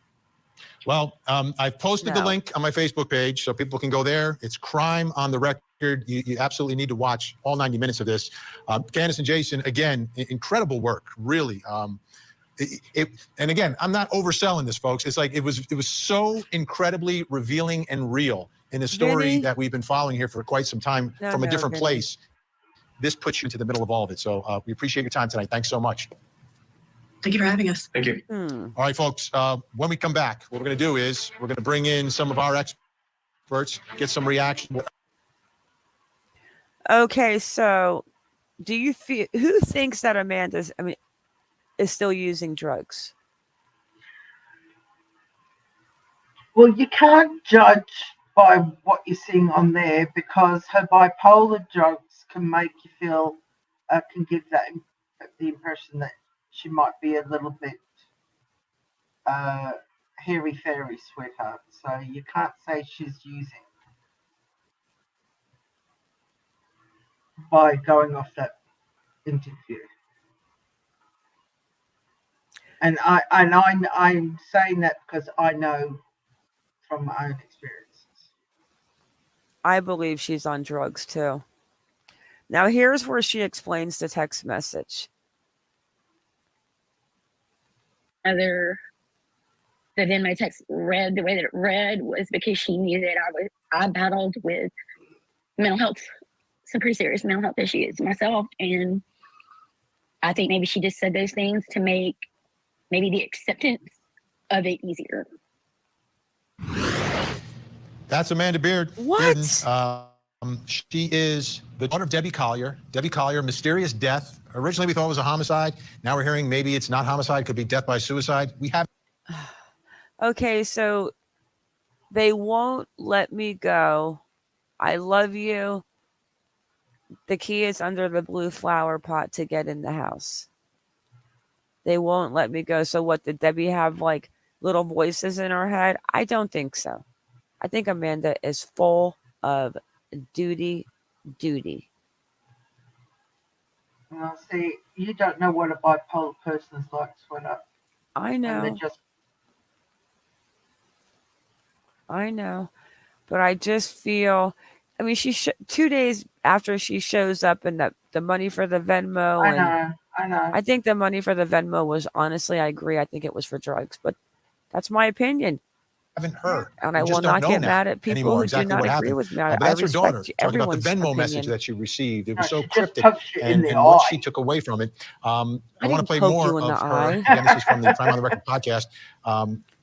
Well, I've posted the link on my Facebook page so people can go there. It's Crime on the Record. You absolutely need to watch all 90 minutes of this. Candace and Jason, again, incredible work, really. And again, I'm not overselling this, folks. It's like it was so incredibly revealing and real in a story that we've been following here for quite some time from a different place. This puts you into the middle of all of it. So we appreciate your time tonight. Thanks so much. Thank you for having us. Thank you. All right, folks, when we come back, what we're going to do is we're going to bring in some of our experts, get some reaction. Okay, so do you feel, who thinks that Amanda is still using drugs? Well, you can't judge by what you're seeing on there, because her bipolar drugs can make you feel, can give that the impression that she might be a little bit hairy-fairy, sweetheart. So you can't say she's using by going off that interview. And I'm saying that because I know from my own experiences. I believe she's on drugs too. Now here's where she explains the text message. That in my text read the way that it read was because she knew that I battled with mental health, some pretty serious mental health issues myself, and I think maybe she just said those things to make maybe the acceptance of it easier. That's Amanda Bearden. What? She is the daughter of Debbie Collier. Debbie Collier, mysterious death. Originally, we thought it was a homicide. Now we're hearing maybe it's not homicide, could be death by suicide. We have. Okay, so they won't let me go. I love you. The key is under the blue flower pot to get in the house. They won't let me go. So what, did Debbie have like little voices in her head? I don't think so. I think Amanda is full of duty. Well, see, you don't know what a bipolar person is like, sweetheart. I know. I know. But I just feel, I mean, 2 days after she shows up and the money for the Venmo. I know. I think the money for the Venmo was, honestly, I agree. I think it was for drugs, but that's my opinion. I haven't heard. And I will not get mad at people who do not agree with me. But that's her daughter talking about the Venmo message that she received. It was so cryptic and what she took away from it. I want to play more of her. Again, this is from the Crime on the Record podcast.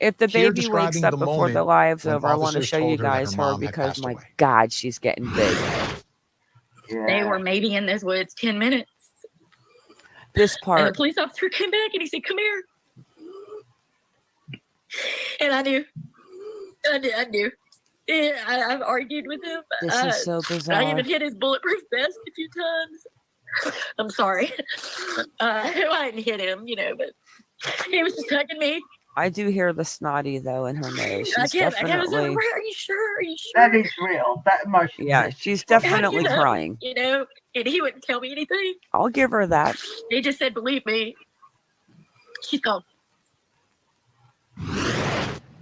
If the baby wakes up before the live's over, I want to show you guys her because, my God, she's getting big. Yeah. They were maybe in those woods 10 minutes. This part. And the police officer came back and he said, "Come here." And I knew. Yeah, I've argued with him. This is so bizarre. I even hit his bulletproof vest a few times. I'm sorry. I didn't hit him, but He was just hugging me. I do hear the snotty though in her nose. She's I was like, definitely. are you sure? Are you sure? That is real. That emotion. Yeah, she's definitely crying. You know, and he wouldn't tell me anything. I'll give her that. He just said, "Believe me, she's gone."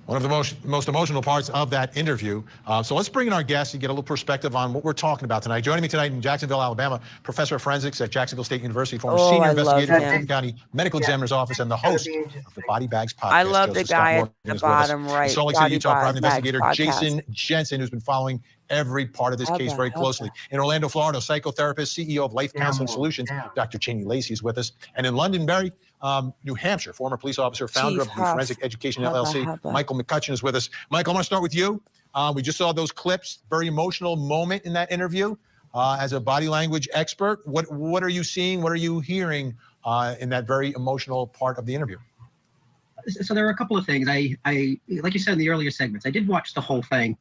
One of the most emotional parts of that interview. So let's bring in our guests and get a little perspective on what we're talking about tonight. Joining me tonight in Jacksonville, Alabama, professor of forensics at Jacksonville State University, former senior investigator for the Fulton County Medical Examiner's Office, and the host of the Body Bags podcast. I love Joseph the guy Scott at the bottom right. Salt Lake City, Utah, private investigator podcast. Jason Jensen, who's been following every part of this case very closely. In Orlando, Florida, psychotherapist, CEO of Life Counseling Solutions, Dr. Cheney Lacey is with us. And in Londonderry, New Hampshire, former police officer, founder of the Forensic Education LLC, Michael McCutcheon is with us. Michael, I want to start with you. We just saw those clips, very emotional moment in that interview. As a body language expert, what are you seeing? What are you hearing in that very emotional part of the interview? So there are a couple of things. I like you said in the earlier segments, I did watch the whole thing.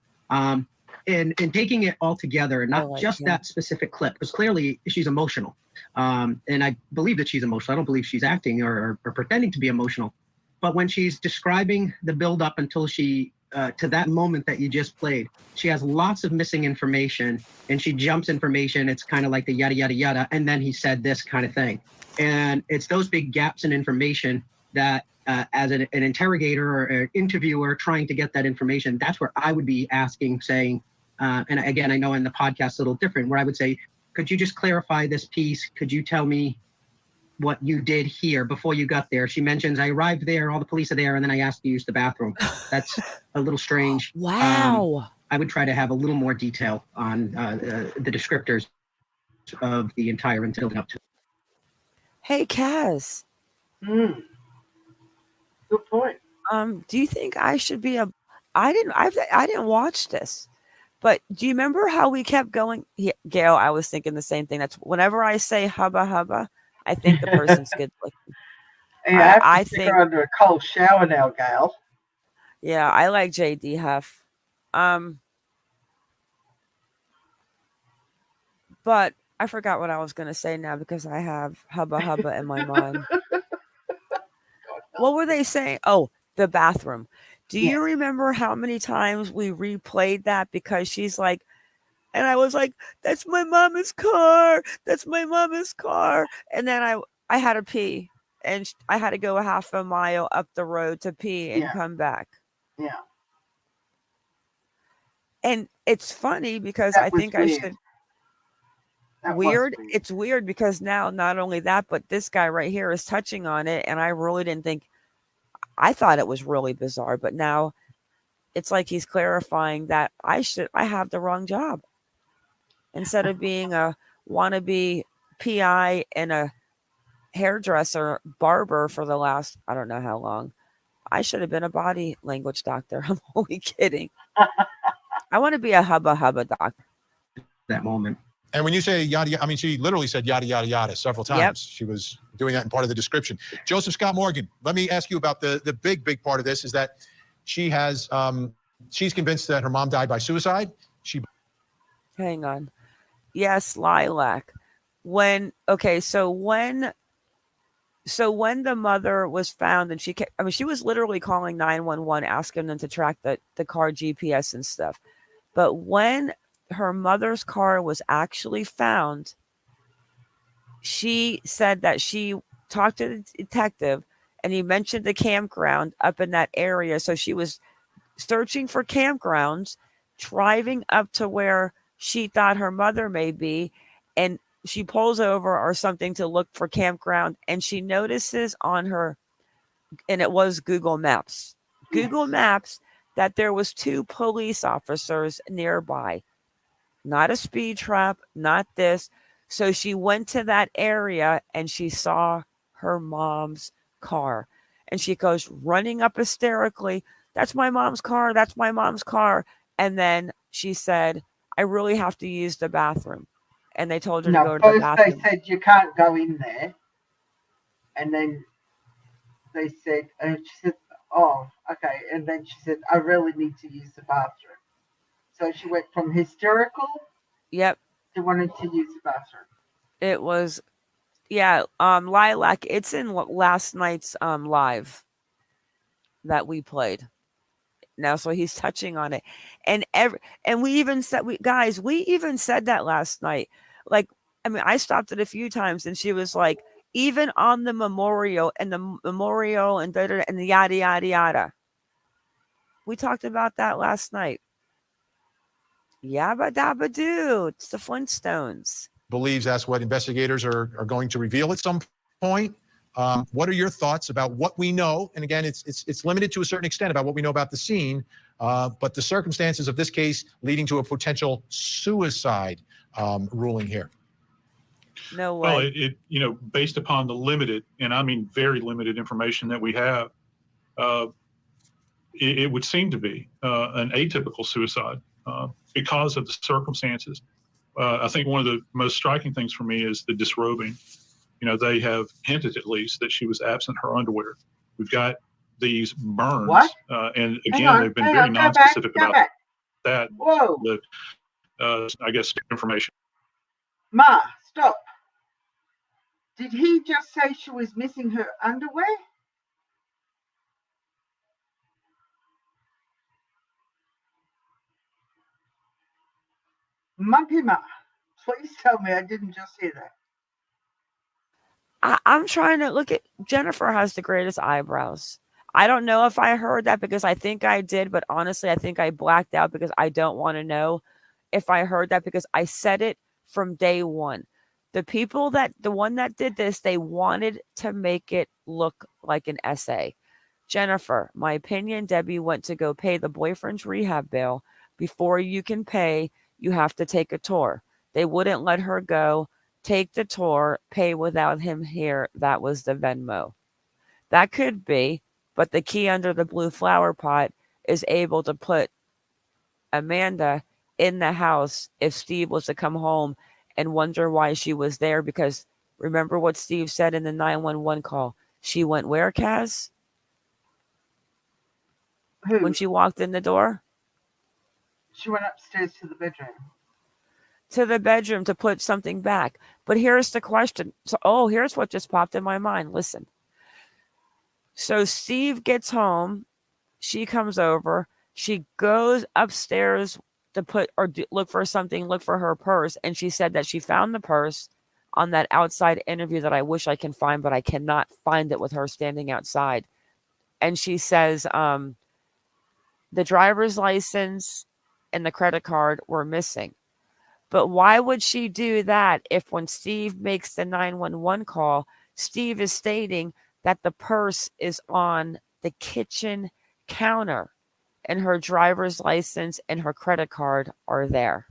And taking it all together, not just that specific clip, because clearly she's emotional. And I believe that she's emotional. I don't believe she's acting or pretending to be emotional. But when she's describing the build up until she, to that moment that you just played, she has lots of missing information and she jumps information. It's kind of like the yada, yada, yada. And then he said this kind of thing. And it's those big gaps in information that as an interrogator or an interviewer trying to get that information, that's where I would be asking, saying, and again, I know in the podcast it's a little different, where I would say, could you just clarify this piece? Could you tell me what you did here before you got there? She mentions, I arrived there, all the police are there, and then I asked to use the bathroom. That's a little strange. Wow. I would try to have a little more detail on the descriptors of the entire incident up to. Hey, Kaz. Good point. Do you think I should be I didn't watch this. But do you remember how we kept going? Yeah, Gail, I was thinking the same thing. That's whenever I say hubba hubba, I think the person's good looking. Yeah, I think her under a cold shower now, Gail. Yeah, I like J.D. Huff. But I forgot what I was going to say now because I have hubba hubba in my mind. What were they saying? Oh, the bathroom. Do you remember how many times we replayed that? Because she's like, and I was like, that's my mama's car. That's my mama's car. And then I had to pee and I had to go a half a mile up the road to pee and come back. Yeah. And it's funny because I think I should. Weird. It's weird because now not only that, but this guy right here is touching on it. And I really didn't think. I thought it was really bizarre, but now it's like he's clarifying that I have the wrong job. Instead of being a wannabe PI and a hairdresser, barber for the last, I don't know how long, I should have been a body language doctor. I'm only kidding. I want to be a hubba hubba doctor. That moment. And when you say yada, yada, I mean, she literally said yada, yada, yada several times. Yep. She was doing that in part of the description. Joseph Scott Morgan, let me ask you about the big part of this is that she has, she's convinced that her mom died by suicide. Hang on. Yes, Lilac. When the mother was found and she was literally calling 911, asking them to track the car GPS and stuff. But when her mother's car was actually found, she said that she talked to the detective and he mentioned the campground up in that area. So she was searching for campgrounds, driving up to where she thought her mother may be, and she pulls over or something to look for campground, and she notices on her, and it was Google Maps, that there was 2 police officers nearby. Not a speed trap, not this. So she went to that area and she saw her mom's car. And she goes running up hysterically, that's my mom's car, that's my mom's car. And then she said, I really have to use the bathroom. And they told her to go to the bathroom. They said, you can't go in there. And then they said, and she said, oh, okay. And then she said, I really need to use the bathroom. So she went from hysterical to wanting to use the bathroom. It was Yeah, Lilac, it's in last night's live that we played. Now, so he's touching on it. And we even said we even said that last night. Like, I mean, I stopped it a few times and she was like, even on the memorial and the yada yada yada. We talked about that last night. Yabba dabba doo. It's the Flintstones. Believes that's what investigators are going to reveal at some point. What are your thoughts about what we know? And again, it's limited to a certain extent about what we know about the scene, but the circumstances of this case leading to a potential suicide ruling here. No way. Well, based upon the limited, and I mean very limited information that we have, it would seem to be an atypical suicide because of the circumstances. I think one of the most striking things for me is the disrobing. They have hinted at least that she was absent her underwear. We've got these burns, and again, they've been very non-specific about that. Whoa! I guess information. Ma, stop. Did he just say she was missing her underwear? MonkieMar, please tell me I didn't just hear that. I'm trying to look at Jennifer has the greatest eyebrows. I don't know if I heard that because I think I did, but honestly, I think I blacked out because I don't want to know if I heard that because I said it from day one. The one that did this, they wanted to make it look like an essay. Jennifer, my opinion, Debbie went to go pay the boyfriend's rehab bill. Before you can pay, you have to take a tour. They wouldn't let her go. Take the tour, pay without him here. That was the Venmo. That could be, but the key under the blue flower pot is able to put Amanda in the house if Steve was to come home and wonder why she was there. Because remember what Steve said in the 911 call. She went where, Kaz? Who? When she walked in the door? She went upstairs to the bedroom. To the bedroom to put something back. But here's the question. So, here's what just popped in my mind. Listen. So Steve gets home. She comes over. She goes upstairs to look for something, look for her purse. And she said that she found the purse on that outside interview that I wish I can find, but I cannot find it with her standing outside. And she says the driver's license and the credit card were missing. But why would she do that if when Steve makes the 911 call, Steve is stating that the purse is on the kitchen counter and her driver's license and her credit card are there?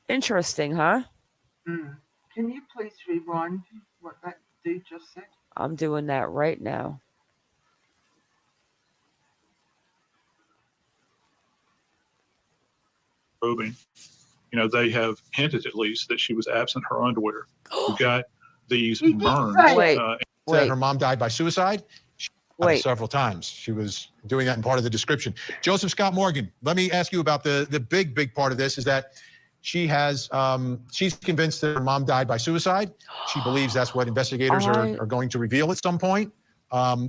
Interesting, huh? Can you please rewind what that dude just said? I'm doing that right now. They have hinted at least that she was absent her underwear. We've got these burns. Said her mom died by suicide. Several times. She was doing that in part of the description. Joseph Scott Morgan, let me ask you about the big part of this is that she has, she's convinced that her mom died by suicide. She believes that's what investigators are going to reveal at some point.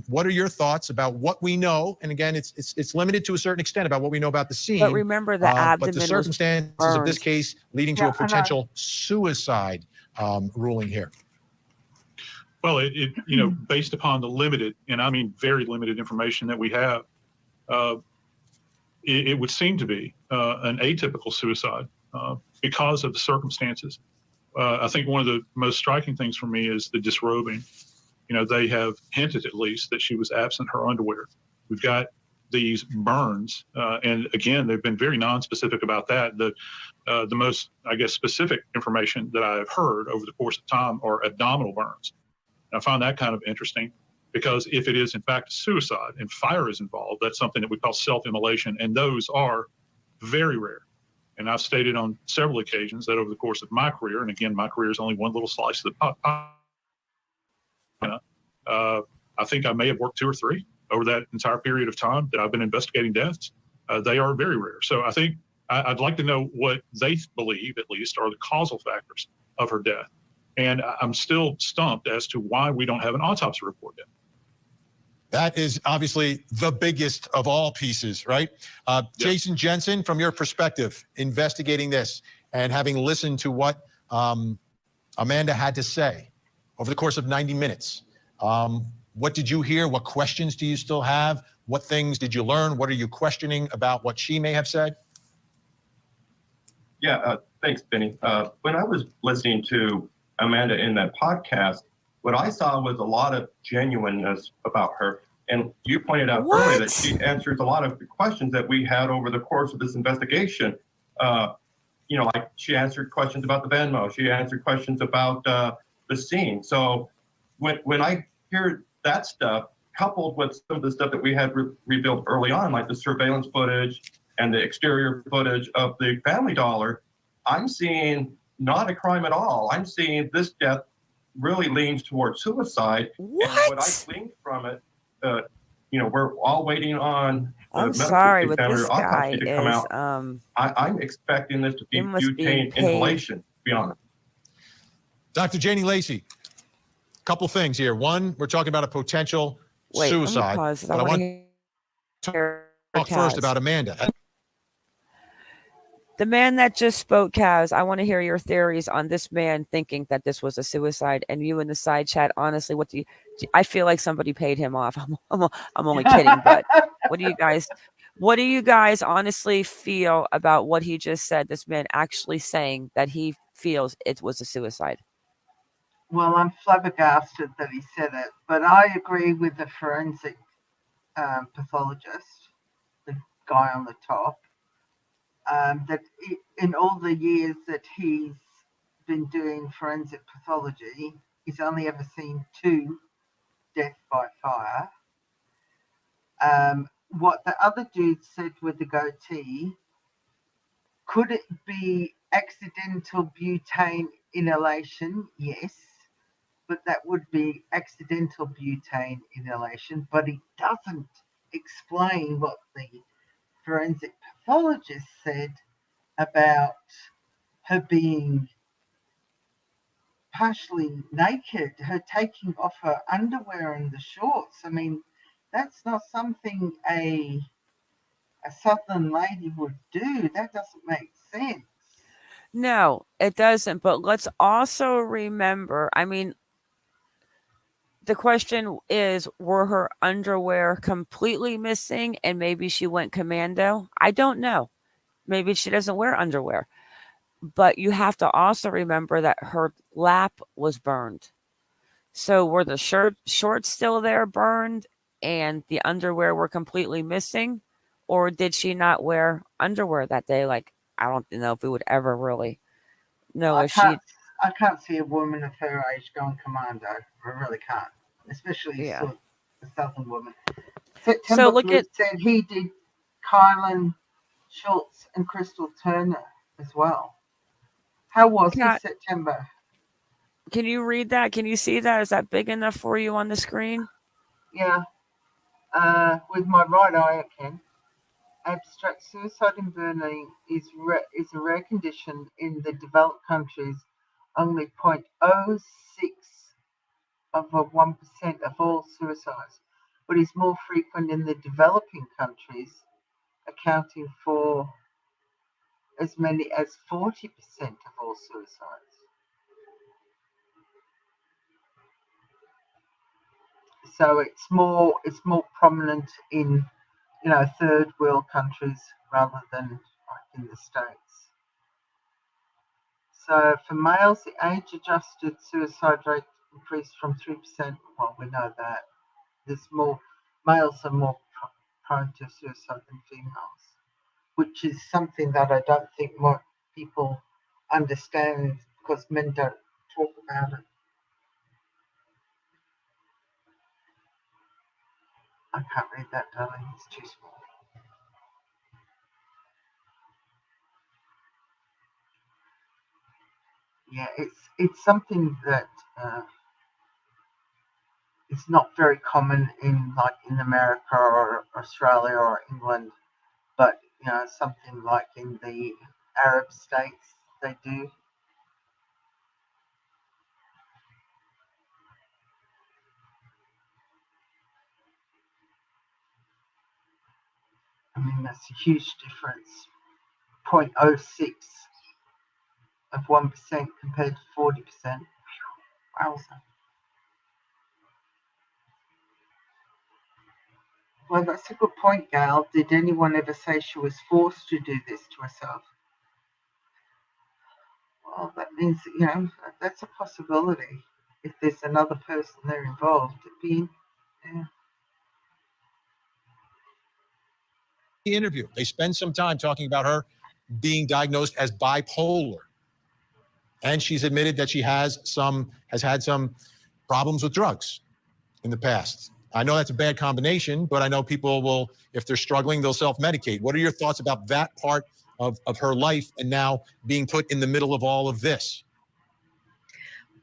What are your thoughts about what we know? And again, it's limited to a certain extent about what we know about the scene. But remember the abdomen. But the circumstances of this case leading to a potential suicide ruling here. Well, based upon the limited, and I mean very limited information that we have, it would seem to be an atypical suicide because of the circumstances. I think one of the most striking things for me is the disrobing. They have hinted at least that she was absent her underwear. We've got these burns, and again, they've been very non-specific about that. The most, I guess, specific information that I have heard over the course of time are abdominal burns. And I find that kind of interesting because if it is in fact suicide and fire is involved, that's something that we call self-immolation, and those are very rare. And I've stated on several occasions that over the course of my career, and again, my career is only one little slice of the pie. I think I may have worked 2 or 3 over that entire period of time that I've been investigating deaths. They are very rare. So I think I'd like to know what they believe, at least, are the causal factors of her death. And I'm still stumped as to why we don't have an autopsy report yet. That is obviously the biggest of all pieces, right? Jason Jensen, from your perspective, investigating this and having listened to what Amanda had to say over the course of 90 minutes, what did you hear? What questions do you still have? What things did you learn? What are you questioning about what she may have said? Yeah, thanks, Benny. When I was listening to Amanda in that podcast, what I saw was a lot of genuineness about her. And you pointed out earlier that she answers a lot of the questions that we had over the course of this investigation. Like she answered questions about the Venmo. She answered questions about the scene. So when I hear that stuff, coupled with some of the stuff that we had revealed early on, like the surveillance footage and the exterior footage of the Family Dollar, I'm seeing not a crime at all. I'm seeing this death really leans towards suicide. What? And what I gleaned from it, we're all waiting on the I'm medical sorry, but examiner this autopsy guy to come is out. I'm expecting this to be butane inhalation, to be honest. Dr. Janie Lacey, a couple things here. One, we're talking about a potential suicide. Let me pause. But I want to talk first about Amanda. The man that just spoke, Kaz, I want to hear your theories on this man thinking that this was a suicide. And you in the side chat, honestly, what do you? I feel like somebody paid him off. I'm only kidding, but what do you guys honestly feel about what he just said? This man actually saying that he feels it was a suicide. Well, I'm flabbergasted that he said it, but I agree with the forensic pathologist, the guy on the top. That in all the years that he's been doing forensic pathology, he's only ever seen 2 deaths by fire. What the other dude said with the goatee, could it be accidental butane inhalation? Yes, but that would be accidental butane inhalation, but he doesn't explain what the forensic pathologist said about her being partially naked, her taking off her underwear and the shorts. I mean, that's not something a Southern lady would do. That doesn't make sense. No, it doesn't. But let's also remember, I mean, the question is, were her underwear completely missing and maybe she went commando? I don't know. Maybe she doesn't wear underwear. But you have to also remember that her lap was burned. So were the shorts still there burned and the underwear were completely missing? Or did she not wear underwear that day? Like, I don't know if we would ever really know if she... I can't see a woman of her age going commando. I really can't. Especially a Southern woman. September said he did Kylan Schultz and Crystal Turner as well. How was his September? Can you read that? Can you see that? Is that big enough for you on the screen? Yeah. With my right eye, I can. Abstract suicide and burning is a rare condition in the developed countries. Only 0.06 of 1% of all suicides, but is more frequent in the developing countries, accounting for as many as 40% of all suicides. So it's more prominent in third world countries rather than like in the States. So for males, the age-adjusted suicide rate increased from 3%. Well, we know that. Males are more prone to suicide than females, which is something that I don't think more people understand because men don't talk about it. I can't read that, darling. It's too small. Yeah, it's something that it's not very common in America or Australia or England, but something like in the Arab states they do. mean, that's a huge difference. 0.06 of 1% compared to 40%. Wowza. Well, that's a good point, Gail. Did anyone ever say she was forced to do this to herself? Well, that means, that's a possibility. If there's another person there involved, The interview, they spend some time talking about her being diagnosed as bipolar. And she's admitted that she has had some problems with drugs in the past. I know that's a bad combination, but I know people will, if they're struggling, they'll self-medicate. What are your thoughts about that part of her life and now being put in the middle of all of this?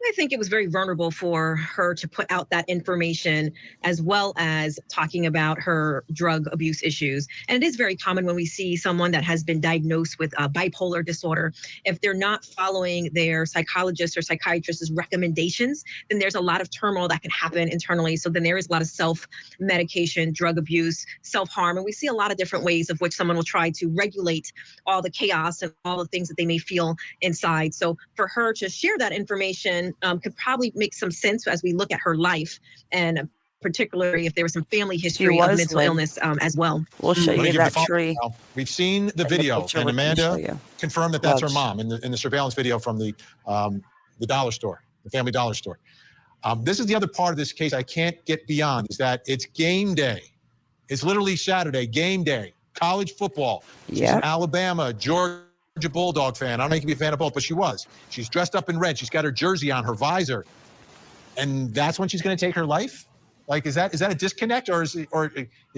I think it was very vulnerable for her to put out that information, as well as talking about her drug abuse issues. And it is very common when we see someone that has been diagnosed with bipolar disorder, if they're not following their psychologist or psychiatrist's recommendations, then there's a lot of turmoil that can happen internally. So then there is a lot of self-medication, drug abuse, self-harm. And we see a lot of different ways of which someone will try to regulate all the chaos and all the things that they may feel inside. So for her to share that information could probably make some sense as we look at her life, and particularly if there was some family history of mental illness as well. We'll show you that tree. We've seen the video, and Amanda confirmed that that's her mom in the surveillance video from the dollar store, the family dollar store. This is the other part of this case I can't get beyond, is that it's game day. It's literally Saturday, game day, college football. She's in Alabama, Georgia Bulldog fan. I don't know if you can be a fan of both, but she was. She's dressed up in red. She's got her jersey on, her visor. And that's when she's going to take her life? Like, is that a disconnect, or is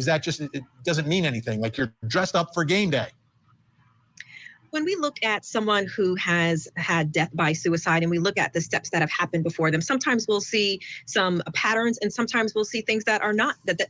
that just, it doesn't mean anything? Like, you're dressed up for game day. When we look at someone who has had death by suicide and we look at the steps that have happened before them, sometimes we'll see some patterns and sometimes we'll see things that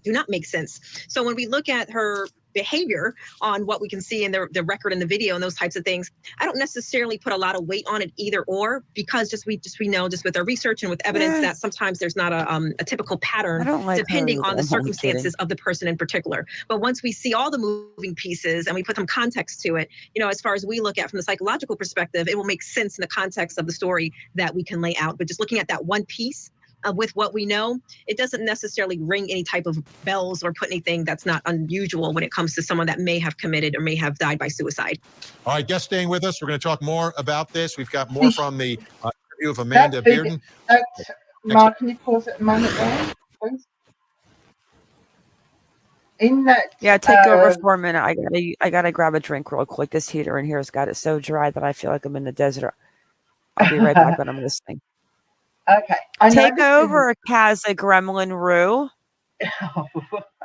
do not make sense. So when we look at her behavior on what we can see in the record and the video and those types of things, I don't necessarily put a lot of weight on it either or, because we know just with our research and with evidence that sometimes there's not a typical pattern depending on the circumstances of the person in particular. But once we see all the moving pieces and we put some context to it, as far as we look at from the psychological perspective, it will make sense in the context of the story that we can lay out. But just looking at that one piece, with what we know, it doesn't necessarily ring any type of bells or put anything that's not unusual when it comes to someone that may have committed or may have died by suicide. All right, guests staying with us. We're going to talk more about this. We've got more from the interview of Amanda Bearden. Mark, can you pause it a moment there, please? In that, take over for a minute. I gotta grab a drink real quick. This heater in here has got it so dry that I feel like I'm in the desert. I'll be right back when I'm listening. Okay. Take over, Kaza Gremlin Roo.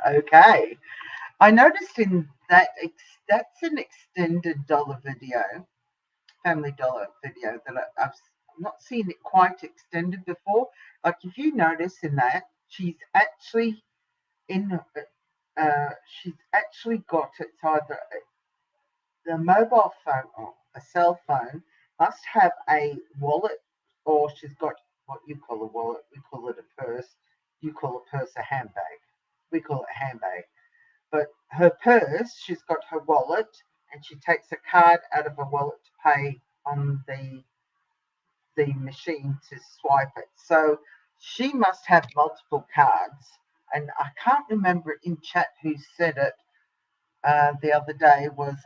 Okay. I noticed in that's an extended dollar video, family dollar video, that I've not seen it quite extended before. Like, if you notice in that, she's actually got, it's either the mobile phone or a cell phone must have a wallet, or she's got what you call a wallet. We call it a purse. You call a purse a handbag. We call it a handbag. But her purse, she's got her wallet, and she takes a card out of her wallet to pay on the machine to swipe it. So she must have multiple cards. And I can't remember in chat who said it the other day, was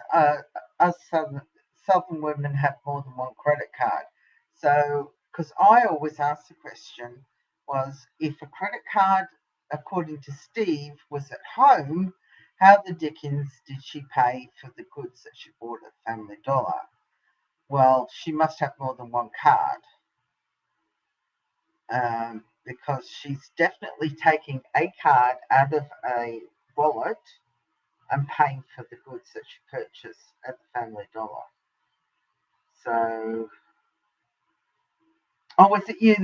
us Southern women have more than one credit card. So, because I always ask the question, was if a credit card, according to Steve, was at home, how the dickens did she pay for the goods that she bought at Family Dollar? Well, she must have more than one card, because she's definitely taking a card out of a wallet and paying for the goods that she purchased at the Family Dollar. So, was it you?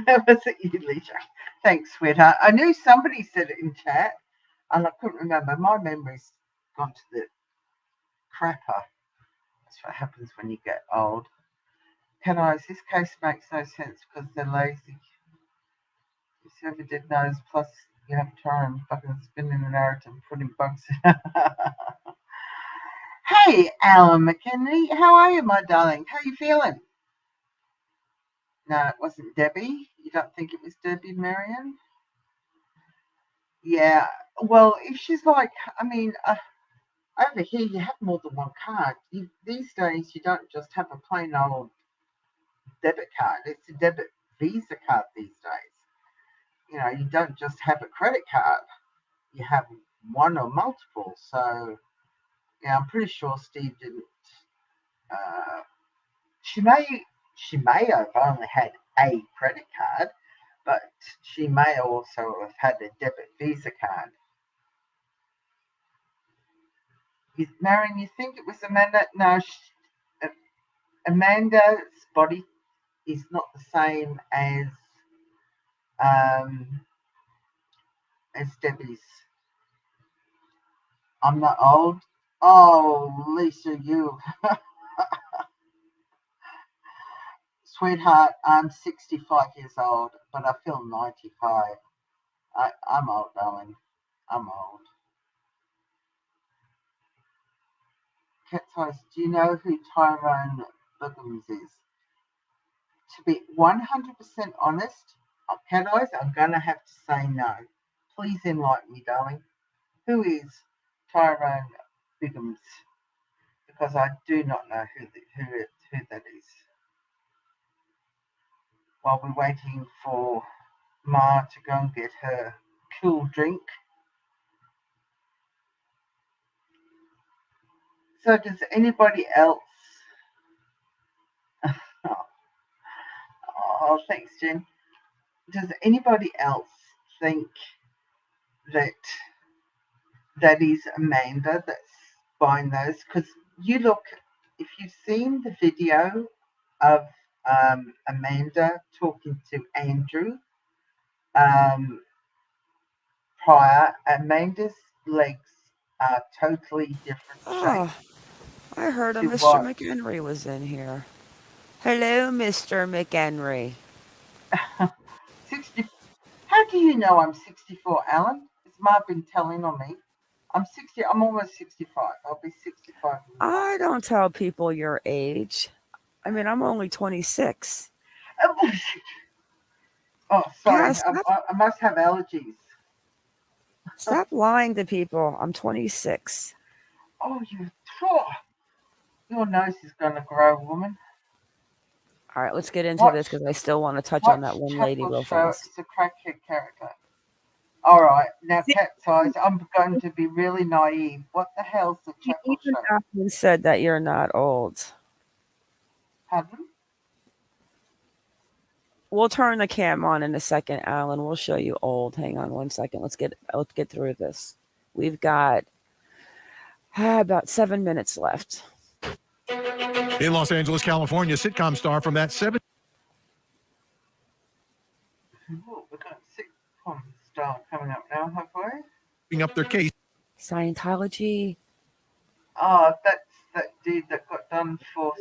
Was it you, Lisa? Thanks, sweetheart. I knew somebody said it in chat, and I couldn't remember. My memory's gone to the crapper. That's what happens when you get old. This case makes no sense because they're lazy. Whoever did knows, plus you have time fucking spinning the narrative and putting bugs in. Hey, Alan McHenry, how are you, my darling? How are you feeling? No, it wasn't Debbie. You don't think it was Debbie, Marion? Yeah. Well, if she's like, over here you have more than one card. These days you don't just have a plain old debit card. It's a debit Visa card these days. You know, you don't just have a credit card. You have one or multiple. So, yeah, I'm pretty sure Steve didn't. She may have only had a credit card, but she may also have had a debit Visa card. Marion, you think it was Amanda? No, Amanda's body is not the same as Debbie's. I'm not old. Oh, Lisa, you. Sweetheart, I'm 65 years old, but I feel 95. I'm old, darling. I'm old. Cat's Eyes, do you know who Tyrone Biggums is? To be 100% honest, Cat Eyes, I'm going to have to say no. Please enlighten me, darling. Who is Tyrone Biggums? Because I do not know who that is. While we're waiting for Ma to go and get her cool drink. So does anybody else... Oh, thanks, Jen. Does anybody else think that is Amanda that's buying those? Because you look, if you've seen the video of Amanda talking to Andrew prior, Amanda's legs are totally different shape. I heard Mr. McHenry was in here. Hello, Mr. McHenry. 60. How do you know I'm 64, Alan? Has Ma been telling on me? I'm 60. I'm almost 65. I'll be 65. I don't tell people your age. I mean, I'm only 26. Oh, sorry. Yeah, I must have allergies. Stop lying to people. I'm 26. Oh, your nose is going to grow, woman. All right, let's get into this because I still want to touch on that one lady real fast. It's a crackhead character. All right, now Cat's Eyes, I'm going to be really naive. What the hell's the Chapel Show? You said that you're not old. Pardon? We'll turn the cam on in a second, Alan. We'll show you old. Hang on 1 second. Let's get through this. We've got about 7 minutes left. In Los Angeles, California, sitcom star from that 7. Oh, we've got sitcom star coming up now, have we? Up their case. Scientology. Oh, that's that dude that got done for.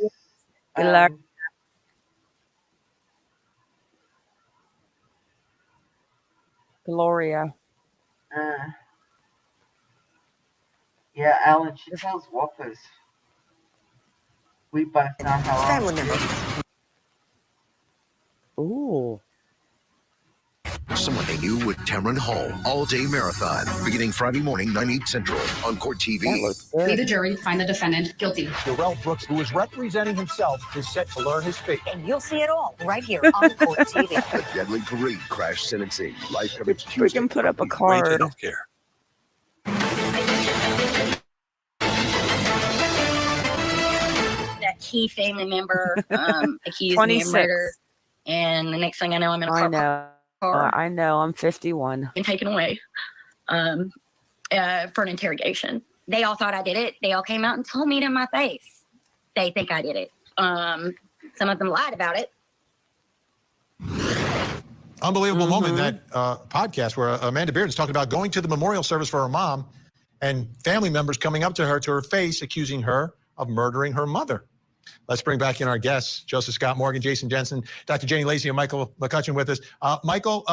Gloria. Yeah, Alan, she tells whoppers. We both know how. Family member. Ooh. Someone They Knew with Tamron Hall. All-day marathon. Beginning Friday morning, 9/8 Central on Court TV. We, the jury, find the defendant guilty. Darrell Brooks, who is representing himself, is set to learn his fate. And you'll see it all right here on Court TV. The Deadly Parade Crash Sentencing. Live coverage Tuesday. We can put up a card. That key family member accused me of murder, and the next thing I know, I'm in a car. I know. I'm 51. Been taken away for an interrogation. They all thought I did it. They all came out and told me to my face. They think I did it. Some of them lied about it. Unbelievable moment in that podcast where Amanda Bearden's talking about going to the memorial service for her mom and family members coming up to her face, accusing her of murdering her mother. Let's bring back in our guests, Joseph Scott Morgan, Jason Jensen, Dr. Jenny Lacey, and Michael McCutcheon with us. Michael,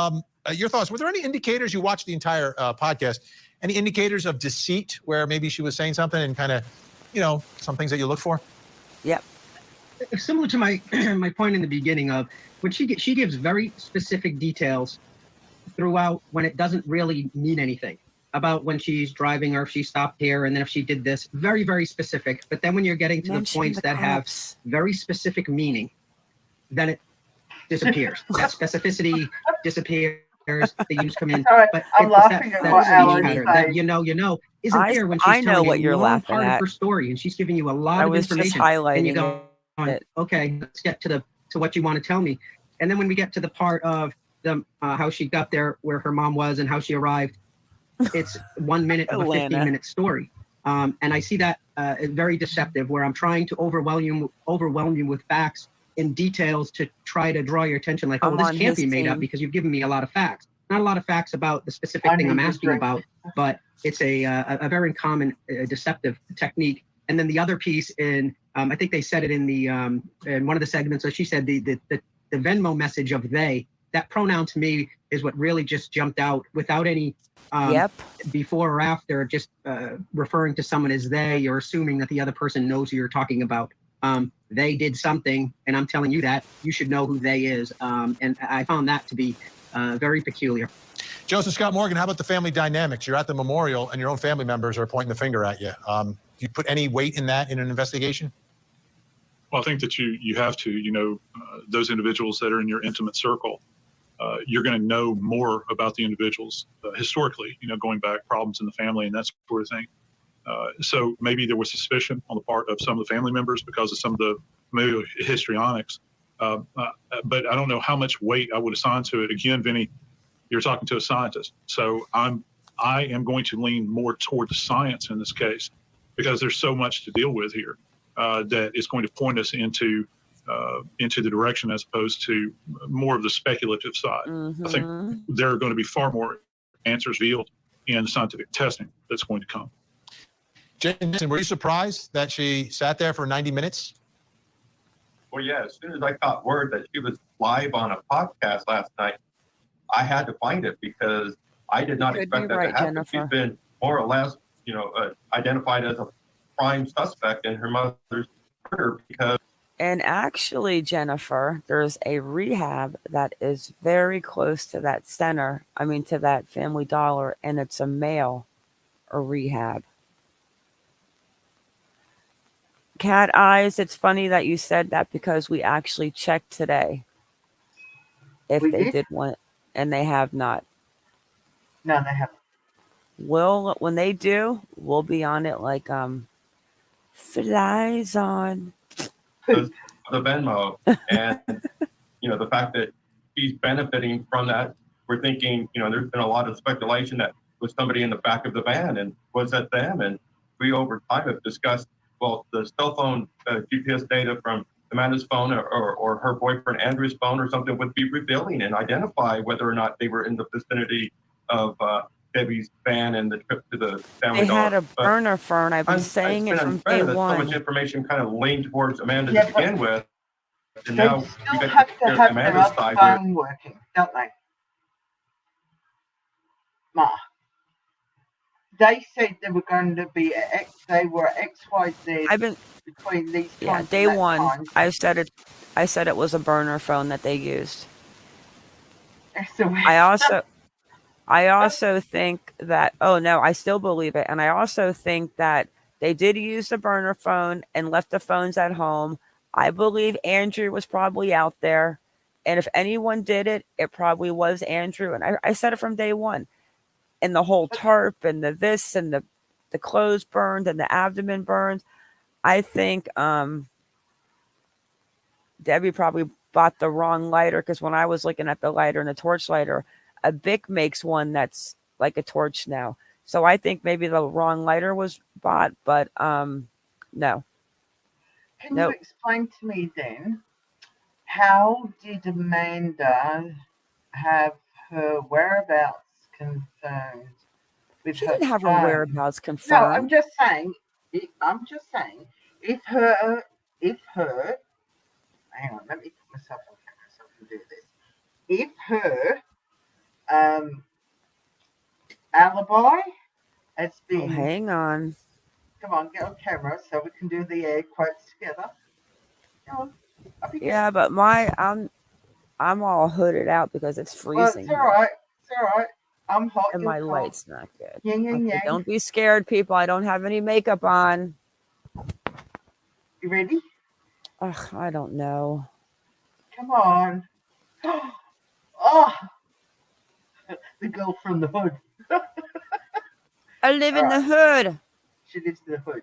your thoughts. Were there any indicators, you watched the entire podcast, any indicators of deceit where maybe she was saying something and kind of some things that you look for? Yep. Similar to my my point in the beginning of when she gives very specific details throughout when it doesn't really mean anything about when she's driving or if she stopped here and then if she did this, very, very specific. But then when you're getting to the points that have very specific meaning, then it disappears. That specificity disappears. The use come in. Sorry, but I'm laughing at what Alan's saying. that isn't there when she's telling what you're a long laughing part at. of her story and she's giving you a lot of information. Just highlighting and you go, okay, let's get to what you want to tell me. And then when we get to the part of the how she got there, where her mom was, and how she arrived, it's 1 minute of a 15-minute story. And I see that very deceptive, where I'm trying to overwhelm you with facts and details to try to draw your attention. Like, oh, this can't be made up because you've given me a lot of facts. Not a lot of facts about the specific thing I'm asking about, but it's a very common deceptive technique. And then the other piece I think they said it in the in one of the segments. So she said the Venmo message of they. That pronoun to me is what really just jumped out without any before or after, just referring to someone as they. You're assuming that the other person knows who you're talking about. They did something, and I'm telling you that you should know who they is. And I found that to be very peculiar. Joseph Scott Morgan, how about the family dynamics? You're at the memorial and your own family members are pointing the finger at you. Do you put any weight in that in an investigation? Well, I think that you have to, those individuals that are in your intimate circle, you're going to know more about the individuals historically, going back problems in the family and that sort of thing. So maybe there was suspicion on the part of some of the family members because of some of the familial histrionics. But I don't know how much weight I would assign to it. Again, Vinny, you're talking to a scientist. So I am going to lean more toward the science in this case because there's so much to deal with here that it's going to point us into the direction as opposed to more of the speculative side. I think there are going to be far more answers revealed in scientific testing that's going to come. Jason, were you surprised that she sat there for 90 minutes? Well, yeah, as soon as I got word that she was live on a podcast last night, I had to find it because I did not expect that to happen. Jennifer. She's been more or less, identified as a prime suspect in her mother's murder because. And actually, Jennifer, there's a rehab that is very close to that to that Family Dollar, and it's a male rehab. Cat Eyes, it's funny that you said that because we actually checked today if they did one, and they have not. No, they haven't. When they do, we'll be on it like flies on. The Venmo and the fact that she's benefiting from that. We're thinking, there's been a lot of speculation that was somebody in the back of the van, and was that them? And we over time have discussed, well, the cell phone GPS data from Amanda's phone or her boyfriend Andrew's phone or something would be revealing and identify whether or not they were in the vicinity of Debbie's van and the trip to the Family Dollar. They had a burner phone. I've been saying it from day one. So much information kind of leaned towards Amanda to begin with, and they now still you have got to have Amanda's their other side phone working, don't they? Ma, they said they were going to be they were XYZ between these times. Yeah, day one. Time. I said it was a burner phone that they used. I also think that, I still believe it. And I also think that they did use the burner phone and left the phones at home. I believe Andrew was probably out there. And if anyone did it, it probably was Andrew. And I said it from day one. And the whole tarp and the this and the clothes burned and the abdomen burned. I think Debbie probably bought the wrong lighter because when I was looking at the lighter and the torch lighter, a Bic makes one that's like a torch now. So I think maybe the wrong lighter was bought, but no. Can you explain to me then, how did Amanda have her whereabouts confirmed? She didn't have her whereabouts confirmed. No, I'm just saying, if her, hang on, let me put myself on camera so I can do this. If her alibi has been hang on. Come on, get on camera so we can do the air quotes together. Come on. Yeah, but I'm all hooded out because it's freezing. Well, it's all right. It's all right. I'm hot. And my light's not good. Yang, yang, yang. Don't be scared, people. I don't have any makeup on. You ready? Ugh, I don't know. Come on. Oh, the girl from the hood. I live in the hood. She lives in the hood.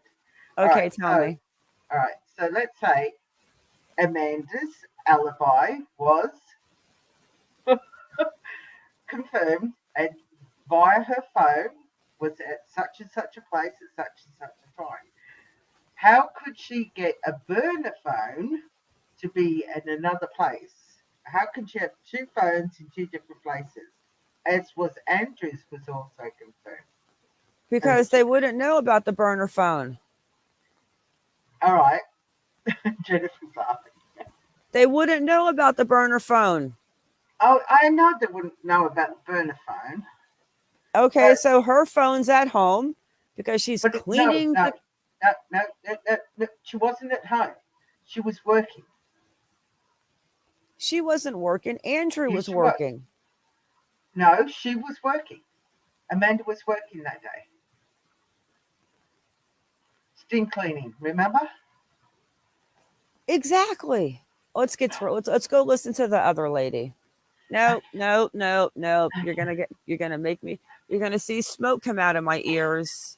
Okay, tell me. All right. So let's say Amanda's alibi was confirmed and via her phone was at such and such a place at such and such a time. How could she get a burner phone to be in another place? How can she have two phones in two different places? As was Andrew's was also confirmed. Because they wouldn't know about the burner phone. All right. Jennifer's laughing. They wouldn't know about the burner phone. Oh, I know they wouldn't know about the burner phone. Okay, so her phone's at home because she's cleaning. No, she wasn't at home. She was working. She wasn't working. Andrew was working. No, she was working. Amanda was working that day. Steam cleaning, remember? Exactly. Let's go listen to the other lady. No. You're gonna see smoke come out of my ears.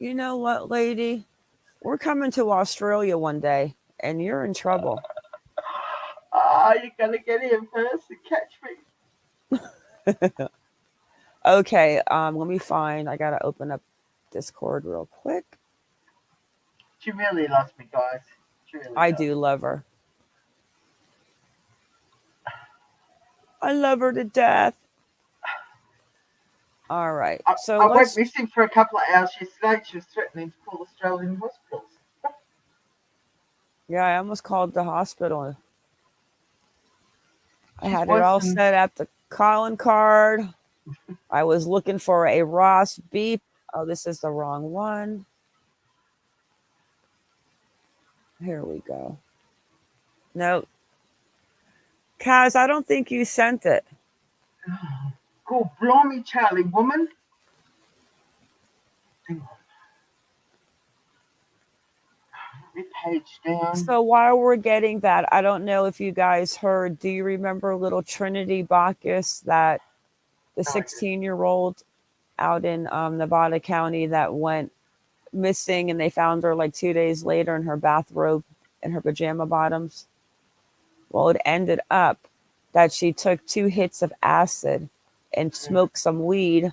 You know what, lady? We're coming to Australia one day, and you're in trouble. You're gonna get in first and catch me. Okay, let me find. I gotta open up Discord real quick. She really loves me, guys. I do love her. I love her to death. All right. So I went missing for a couple of hours yesterday. She was threatening to call Australian hospitals. Yeah, I almost called the hospital. I had it all set up, the calling card. I was looking for a Ross beef. Oh, this is the wrong one. Here we go. No. Kaz, I don't think you sent it. Go blimey, Charlie, woman. Page down. So while we're getting that, I don't know if you guys heard, do you remember little Trinity Bacchus, that the 16-year-old out in Nevada County that went missing, and they found her like 2 days later in her bathrobe and her pajama bottoms? Well, it ended up that she took 2 hits of acid and smoked some weed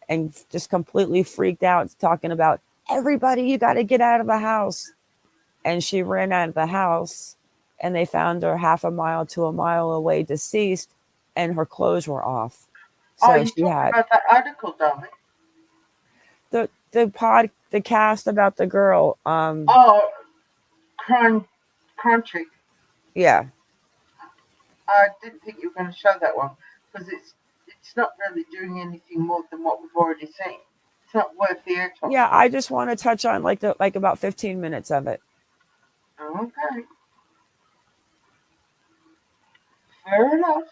and just completely freaked out, talking about, everybody, you got to get out of the house. And she ran out of the house, and they found her half a mile to a mile away, deceased, and her clothes were off. So you she had about that article, darling. the cast about the girl. Crime Trick. Yeah. I didn't think you were going to show that one because it's not really doing anything more than what we've already seen. It's not worth the airtime. Yeah, I just want to touch on like about 15 minutes of it. Okay. Fair enough.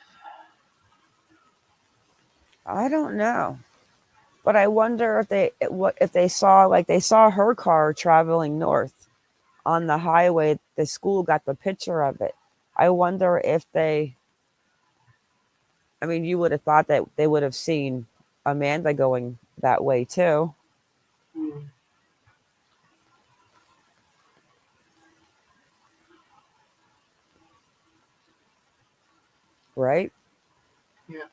I don't know, but I wonder if they saw her car traveling north on the highway. The school got the picture of it. I wonder if you would have thought that they would have seen Amanda going that way too. Right? Yeah.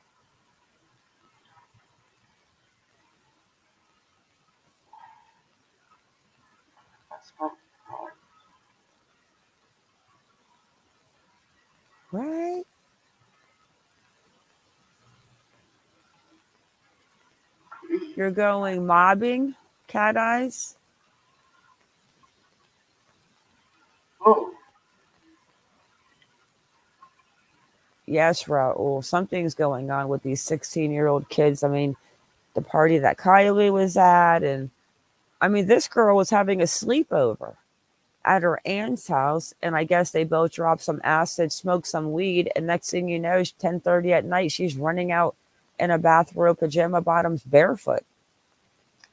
Right? You're going mobbing, Cat Eyes? Oh. Yes, Raul. Something's going on with these 16-year-old kids. I mean, the party that Kylie was at. And I mean, this girl was having a sleepover at her aunt's house, and I guess they both dropped some acid, smoked some weed, and next thing you know, 10:30 at night, she's running out in a bathrobe, pajama bottoms, barefoot,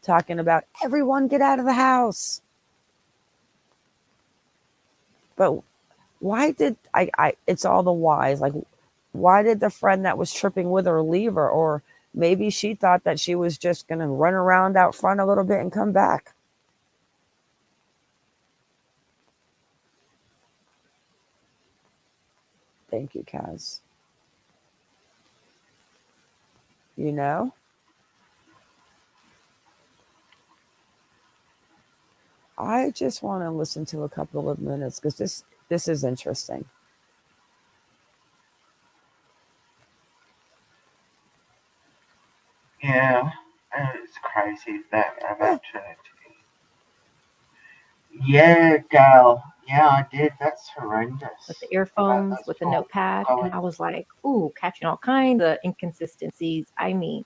talking about everyone get out of the house. But why did I it's all the whys. Like, why did the friend that was tripping with her leave her? Or maybe she thought that she was just going to run around out front a little bit and come back. Thank you, Kaz. You know? I just want to listen to a couple of minutes because this is interesting. Yeah, it's crazy that about Trinity. Yeah, gal. Yeah, I did. That's horrendous. With the earphones, with the notepad, and I was like, ooh, catching all kinds of inconsistencies. I mean,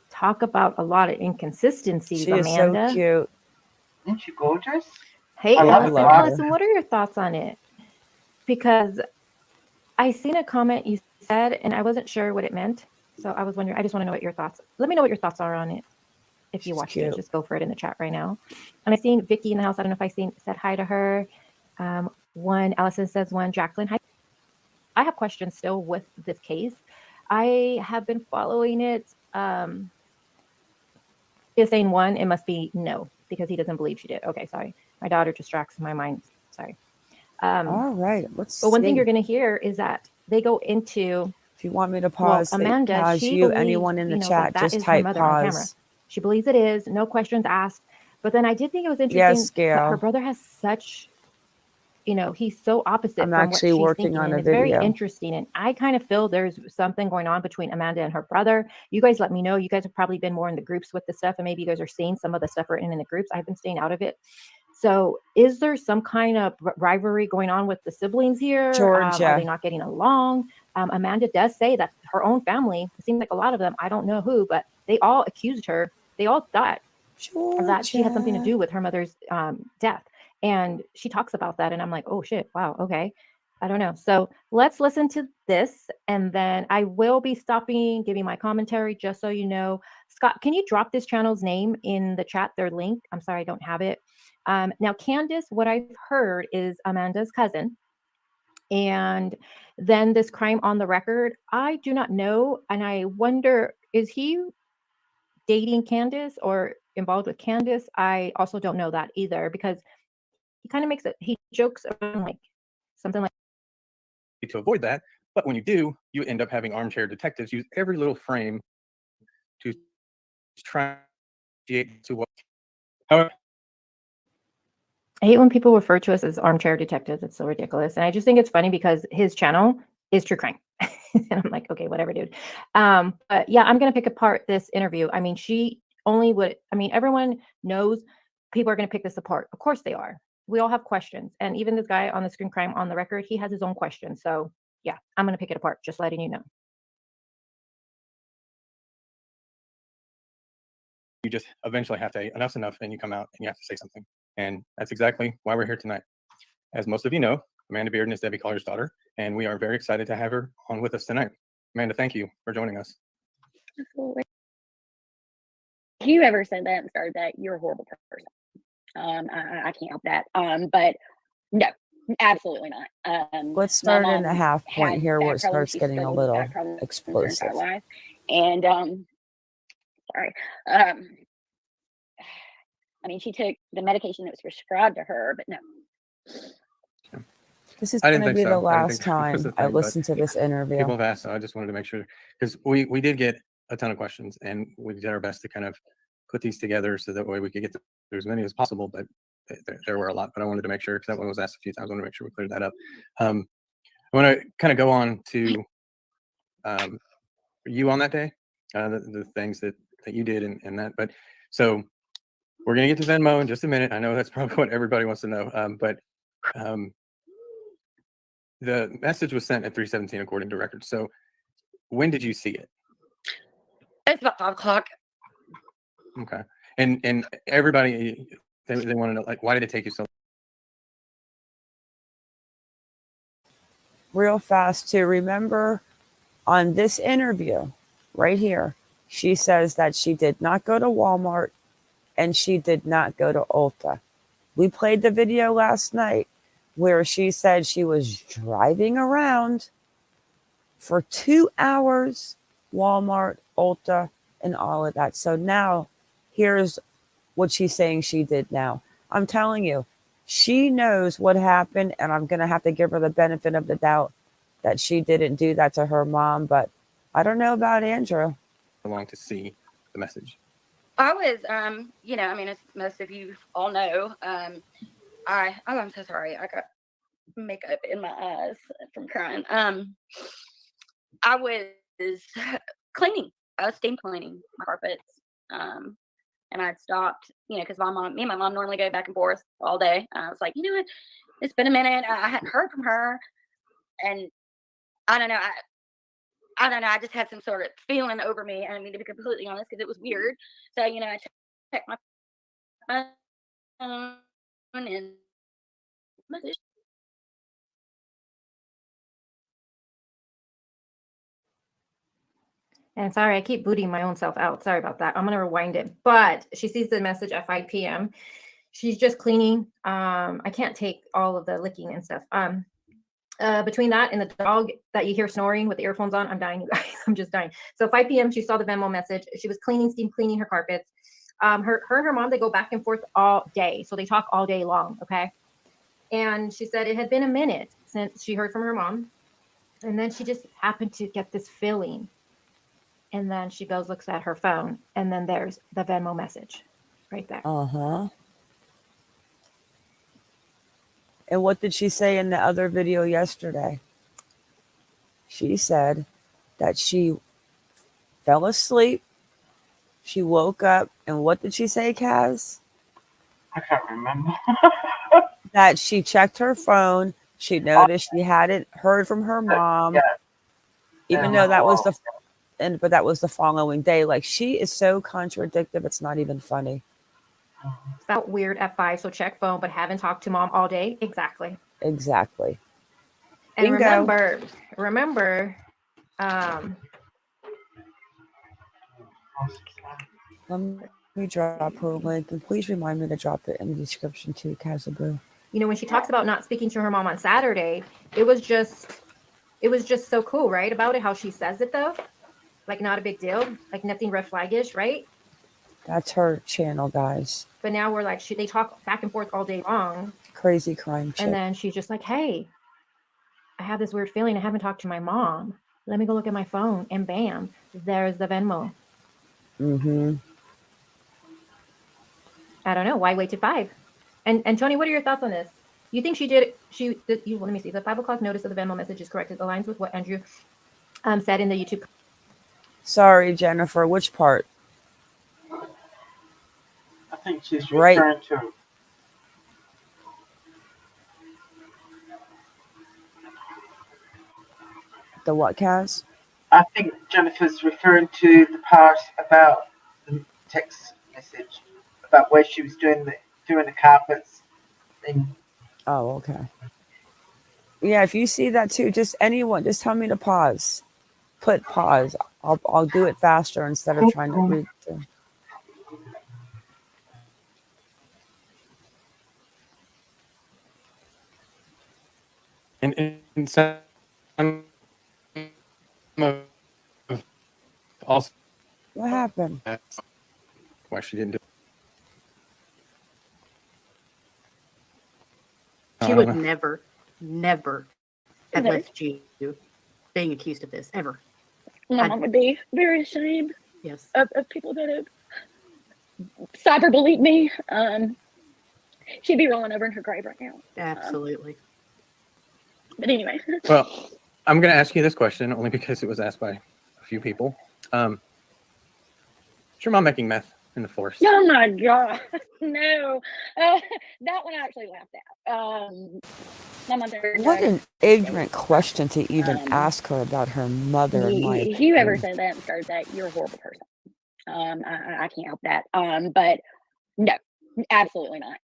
talk about a lot of inconsistencies, She Amanda. is so cute. Isn't she gorgeous? Hey, I love Allison, her. Allison, what are your thoughts on it? Because I seen a comment you said, and I wasn't sure what it meant. So I was wondering, I just want to know what your thoughts, let me know what your thoughts are on it. If you watched it, just go for it in the chat right now. And I seen Vicky in the house. I don't know if I said hi to her. One, Allison says one, Jacqueline, hi. I have questions still with this case. I have been following it. Is saying one, it must be no, because he doesn't believe she did. Okay, sorry. My daughter distracts my mind. Sorry. All right. But one thing you're going to hear is that they go into. If you want me to pause, Amanda, pause she you, believes, anyone in the chat, that just is her type mother on camera. pause. She believes it is, no questions asked. But then I did think it was interesting that her brother has such, he's so opposite I'm from what actually she's working thinking. on And a it's very video. interesting. And I kind of feel there's something going on between Amanda and her brother. You guys let me know. You guys have probably been more in the groups with the stuff, and maybe you guys are seeing some of the stuff written in the groups. I've been staying out of it. So is there some kind of rivalry going on with the siblings here? Georgia. Are they not getting along? Amanda does say that her own family, it seems like a lot of them, I don't know who, but they all accused her. They all thought that she had something to do with her mother's death. And she talks about that. And I'm like, oh, shit. Wow. Okay. I don't know. So let's listen to this. And then I will be stopping, giving my commentary, just so you know. Scott, can you drop this channel's name in the chat, their link? I'm sorry, I don't have it. Now, Candace, what I've heard is Amanda's cousin. And then this crime on the record, I do not know. And I wonder, is he dating Candace or involved with Candace? I also don't know that either, because he kind of makes it, he jokes around like something like. To avoid that, but when you do, you end up having armchair detectives use every little frame to try to what. However, I hate when people refer to us as armchair detectives. It's so ridiculous. And I just think it's funny because his channel is true crime. And I'm like, okay, whatever, dude. But yeah, I'm going to pick apart this interview. I mean, everyone knows people are going to pick this apart. Of course they are. We all have questions. And even this guy on the screen crime on the record, he has his own questions. So yeah, I'm going to pick it apart, just letting you know. you just eventually have to, enough's enough, and you come out and you have to say something. And that's exactly why we're here tonight. As most of you know, Amanda Bearden is Debbie Collier's daughter, and we are very excited to have her on with us tonight. Amanda, thank you for joining us. Absolutely. If you ever said that and started that, you're a horrible person. I can't help that. But no, absolutely not. Let's start in a half point here where it starts getting a little explosive. Life. And sorry. I mean, she took the medication that was prescribed to her, but no. This is going to be the last time I listen to this interview. People have asked, so I just wanted to make sure, because we did get a ton of questions, and we did our best to kind of put these together so that way we could get through as many as possible, but there were a lot. But I wanted to make sure, because that one was asked a few times, I want to make sure we cleared that up. I want to kind of go on to you on that day, the things that you did and that. But so we're going to get to Venmo in just a minute. I know that's probably what everybody wants to know, but the message was sent at 3:17 according to records. So when did you see it? It's about 5 o'clock. Okay. And everybody, they want to know, like, why did it take you so long? Real fast to remember on this interview right here, she says that she did not go to Walmart and she did not go to Ulta. We played the video last night where she said she was driving around for 2 hours, Walmart, Ulta, and all of that. So now here's what she's saying she did now. I'm telling you, she knows what happened, and I'm going to have to give her the benefit of the doubt that she didn't do that to her mom, but I don't know about Andrew. Long to see the message. I was, as most of you all know, I'm so sorry. I got makeup in my eyes from crying. I was cleaning. I was steam cleaning my carpets. And I'd stopped, because me and my mom normally go back and forth all day. I was like, you know what? It's been a minute. I hadn't heard from her. And I don't know. I don't know. I just had some sort of feeling over me. I mean, to be completely honest, because it was weird. So, I checked my phone and message. And sorry, I keep booting my own self out. Sorry about that. I'm going to rewind it. But she sees the message at 5 p.m. She's just cleaning. I can't take all of the licking and stuff. Between that and the dog that you hear snoring with the earphones on, I'm dying, you guys. I'm just dying. So 5 p.m., she saw the Venmo message. She was steam cleaning her carpets. Her and her mom, they go back and forth all day. So they talk all day long, okay? And she said it had been a minute since she heard from her mom. And then she just happened to get this feeling. And then she goes, looks at her phone, and then there's the Venmo message right there. Uh-huh. And what did she say in the other video yesterday? She said that she fell asleep. She woke up, and what did she say, Kaz? I can't remember. That she checked her phone. She noticed she hadn't heard from her mom, even though that was but that was the following day. Like, she is so contradictory. It's not even funny. Felt weird at 5, so check phone, but haven't talked to mom all day. Exactly. And Bingo. remember, let me drop her link, and please remind me to drop it in the description too, Kazaboo. When she talks about not speaking to her mom on Saturday, it was just so cool, right? About it, how she says it though. Like, not a big deal, like nothing red flaggish, right? That's her channel, guys. But now we're like, they talk back and forth all day long. Crazy crime chick. And then she's just like, hey, I have this weird feeling. I haven't talked to my mom. Let me go look at my phone. And bam, there's the Venmo. Mm-hmm. I don't know. Why wait to 5? And Tony, what are your thoughts on this? You think let me see. The 5 o'clock notice of the Venmo message is correct. It aligns with what Andrew said in the YouTube. Sorry, Jennifer. Which part? I think she's referring to. The what, Kaz? I think Jennifer's referring to the part about the text message about where she was doing the carpets thing. Oh, okay. Yeah, if you see that too, just tell me to pause. Put pause. I'll do it faster instead of trying to read through. And some also, what happened? Why she didn't do it. She would never have left you being accused of this, ever. My mom would be very ashamed. Yes. Of people that have cyberbullied me. She'd be rolling over in her grave right now. Absolutely. But anyway. Well, I'm going to ask you this question only because it was asked by a few people. Is your mom making meth in the forest? Oh my God. No. That one I actually laughed at. My mother. What an ignorant question to even ask her about her mother. If you ever said that and started that, you're a horrible person. I can't help that. But no, absolutely not.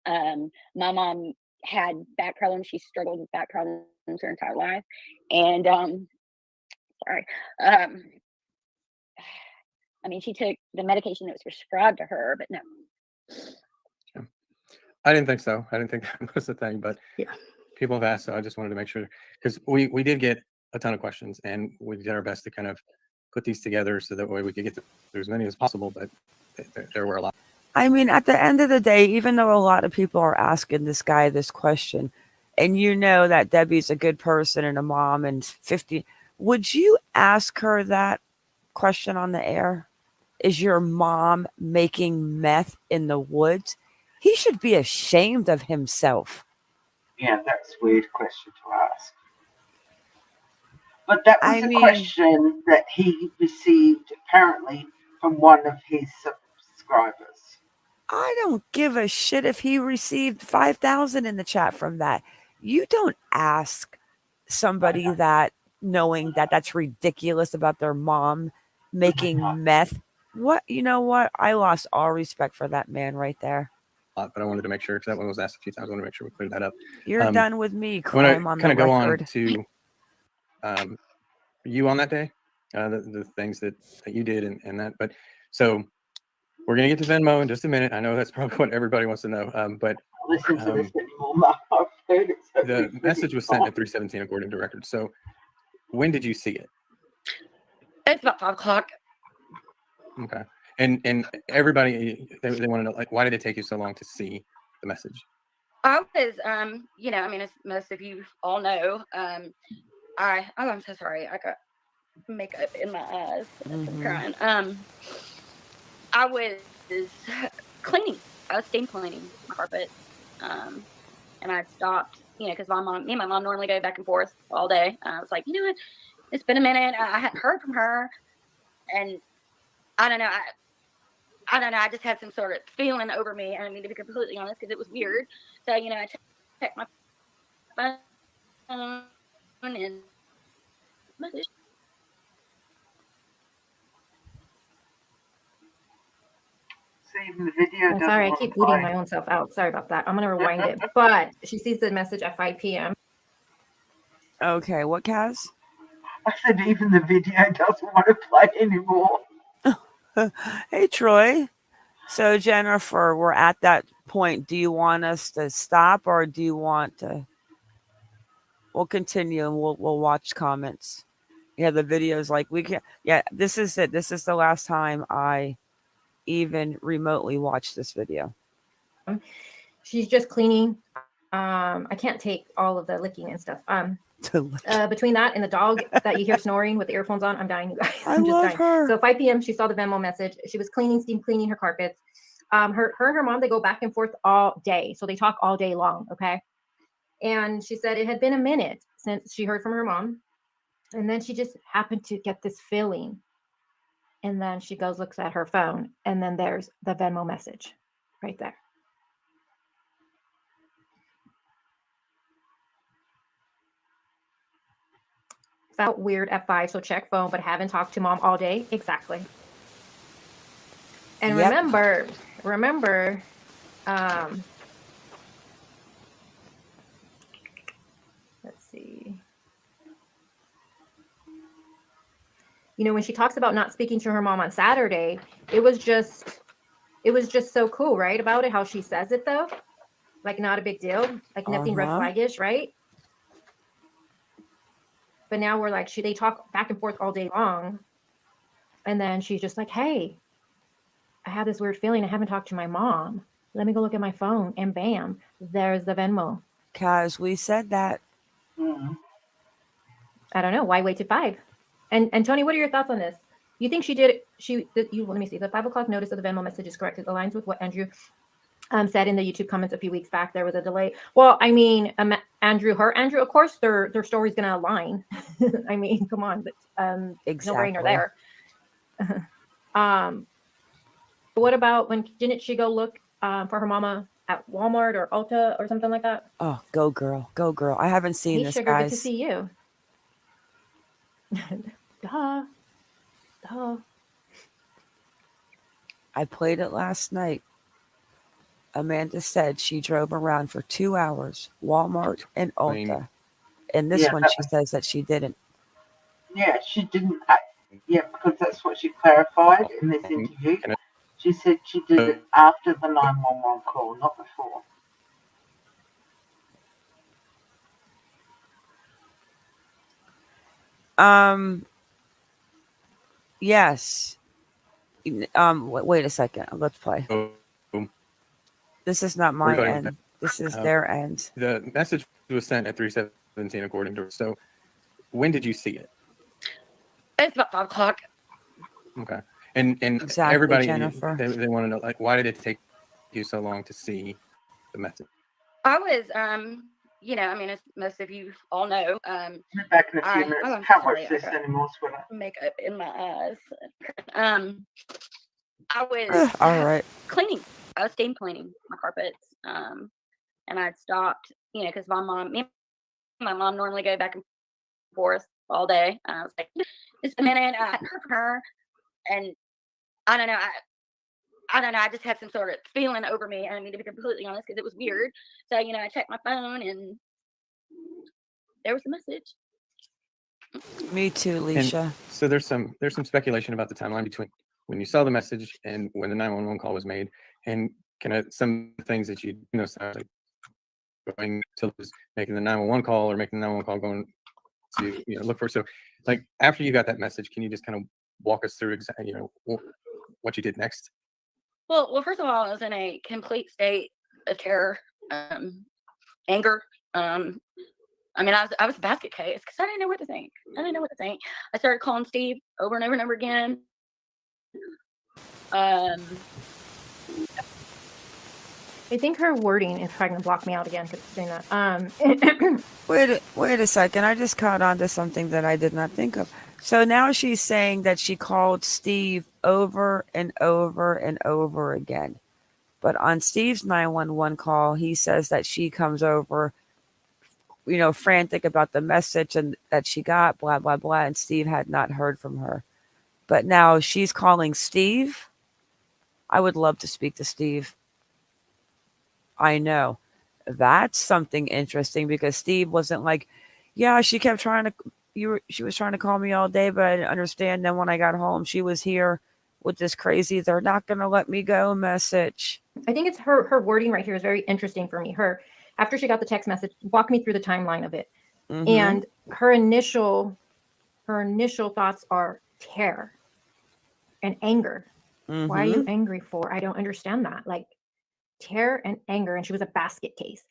My mom had back problems. She struggled with back problems her entire life. And sorry. I mean, she took the medication that was prescribed to her, but no. I didn't think so. I didn't think that was the thing, but people have asked, so I just wanted to make sure, because we did get a ton of questions, and we did our best to kind of put these together so that way we could get through as many as possible, but there were a lot. I mean, at the end of the day, even though a lot of people are asking this guy this question, and you know that Debbie's a good person and a mom and 50, would you ask her that question on the air? Is your mom making meth in the woods? He should be ashamed of himself. Yeah, that's a weird question to ask. But that was a question that he received apparently from one of his subscribers. I don't give a shit if he received 5,000 in the chat from that. You don't ask somebody that knowing that that's ridiculous about their mom making meth. What, you know what? I lost all respect for that man right there. But I wanted to make sure, because that one was asked a few times. I want to make sure we cleared that up. You're done with me, crime on the record. Kind of go on to you on that day, the things that you did and that. But so we're going to get to Venmo in just a minute. I know that's probably what everybody wants to know. But listen to this anymore. The message was sent at 3:17 according to records. So when did you see it? It's about 5 o'clock. Okay. And everybody, they want to know, like, why did it take you so long to see the message? I was, you know, I mean, as most of you all know, I'm so sorry. I got makeup in my eyes from crying. I was cleaning. I was steam cleaning carpet. And I stopped, you know, because me and my mom normally go back and forth all day. I was like, you know what? It's been a minute. I hadn't heard from her. And I don't know. I don't know. I just had some sort of feeling over me. I mean, to be completely honest, because it was weird. So, you know, I checked my phone and message. Even the video. I'm sorry, I keep bleeding my own self out. Sorry about that. I'm going to rewind it. But she sees the message at 5 p.m. Okay, what, Kaz? I said even the video doesn't want to play anymore. Hey, Troy. So, Jennifer, we're at that point. Do you want us to stop, or do you want to? We'll continue and we'll watch comments. Yeah, the videos, like we can. Yeah, this is it. This is the last time I even remotely watch this video. She's just cleaning. I can't take all of the licking and stuff. Between that and the dog that you hear snoring with the earphones on, I'm dying, you guys. I'm just dying. Her. So 5 p.m. she saw the Venmo message. She was steam cleaning her carpets. Her and her mom, they go back and forth all day. So they talk all day long. Okay. And she said it had been a minute since she heard from her mom. And then she just happened to get this feeling. And then she goes, looks at her phone, and then there's the Venmo message right there. Felt weird at 5, so check phone, but haven't talked to mom all day. Exactly. And remember, let's see. You know, when she talks about not speaking to her mom on Saturday, it was just so cool, right? About it, how she says it though, like not a big deal, like nothing red flaggish, right? But now we're like, they talk back and forth all day long, and then she's just like, "Hey, I have this weird feeling. I haven't talked to my mom. Let me go look at my phone," and bam, there's the Venmo. Cause we said that. I don't know why wait till 5. And Tony, what are your thoughts on this? You think she did? Let me see. The 5 o'clock notice of the Venmo message is correct. It aligns with what Andrew said in the YouTube comments a few weeks back. There was a delay. Well, I mean, Andrew, of course, their story's going to align. I mean, come on, but exactly. No brainer there. What about didn't she go look for her mama at Walmart or Ulta or something like that? Oh, go girl. I haven't seen this, Sugar, guys. good to see you. Duh. I played it last night. Amanda said she drove around for 2 hours, Walmart and Ulta. And this one, she says that she didn't. Yeah, she didn't. Yeah, because that's what she clarified in this interview. She said she did it after the 911 call, not before. Yes. Wait a second. Let's play. This is not my end. This is their end. The message was sent at 3:17, according to her. So, when did you see it? It's about 5 o'clock. Okay, and exactly, everybody Jennifer. They want to know, like, why did it take you so long to see the message? I was, I mean, as most of you all know, back in a few minutes. Can't watch this anymore, sweetheart. Makeup in my eyes. I was all right. cleaning. I was steam cleaning my carpets. And I'd stopped, because me and my mom normally go back and forth all day. I was like, just a minute. I hadn't heard from her, and I don't know. I just had some sort of feeling over me. I mean, to be completely honest, because it was weird. So, I checked my phone, and there was a message. Me too, Leisha. And so there's some speculation about the timeline between when you saw the message and when the 911 call was made, and kind of some things that sound like going to making the 911 call or making the 911 call going to look for. So, like, after you got that message, can you just kind of walk us through exactly what you did next? Well, first of all, I was in a complete state of terror, anger. I mean, I was a basket case because I didn't know what to think. I started calling Steve over and over and over again. I think her wording is trying to block me out again for saying that. Wait a second. I just caught on to something that I did not think of. So now she's saying that she called Steve over and over and over again. But on Steve's 911 call, he says that she comes over, frantic about the message and that she got, blah, blah, blah. And Steve had not heard from her. But now she's calling Steve. I would love to speak to Steve. I know. That's something interesting because Steve wasn't like, yeah, she kept trying to, she was trying to call me all day, but I didn't understand. Then when I got home, she was here with this crazy, they're not going to let me go message. I think it's her wording right here is very interesting for me. After she got the text message, walk me through the timeline of it. Mm-hmm. And her initial thoughts are terror and anger. Mm-hmm. Why are you angry for? I don't understand that. Like, terror and anger, and she was a basket case.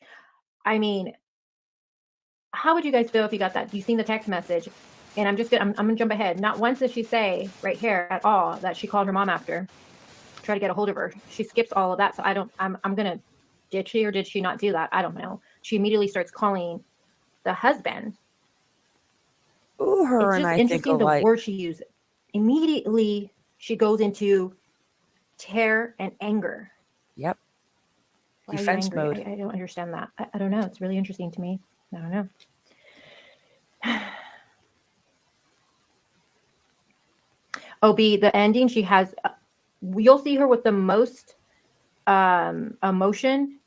I mean, how would you guys feel if you got that? You seen the text message, and I'm gonna jump ahead. Not once does she say right here at all that she called her mom after, try to get a hold of her. She skips all of that. So I'm gonna, did she or did she not do that? I don't know. She immediately starts calling the husband. Ooh, her it's and just I interesting think the alike. word she used. Immediately she goes into terror and anger. Yep. Why Defense are you angry? mode. I don't understand that. I don't know. It's really interesting to me. I don't know. The ending, she has, you'll see her with the most emotion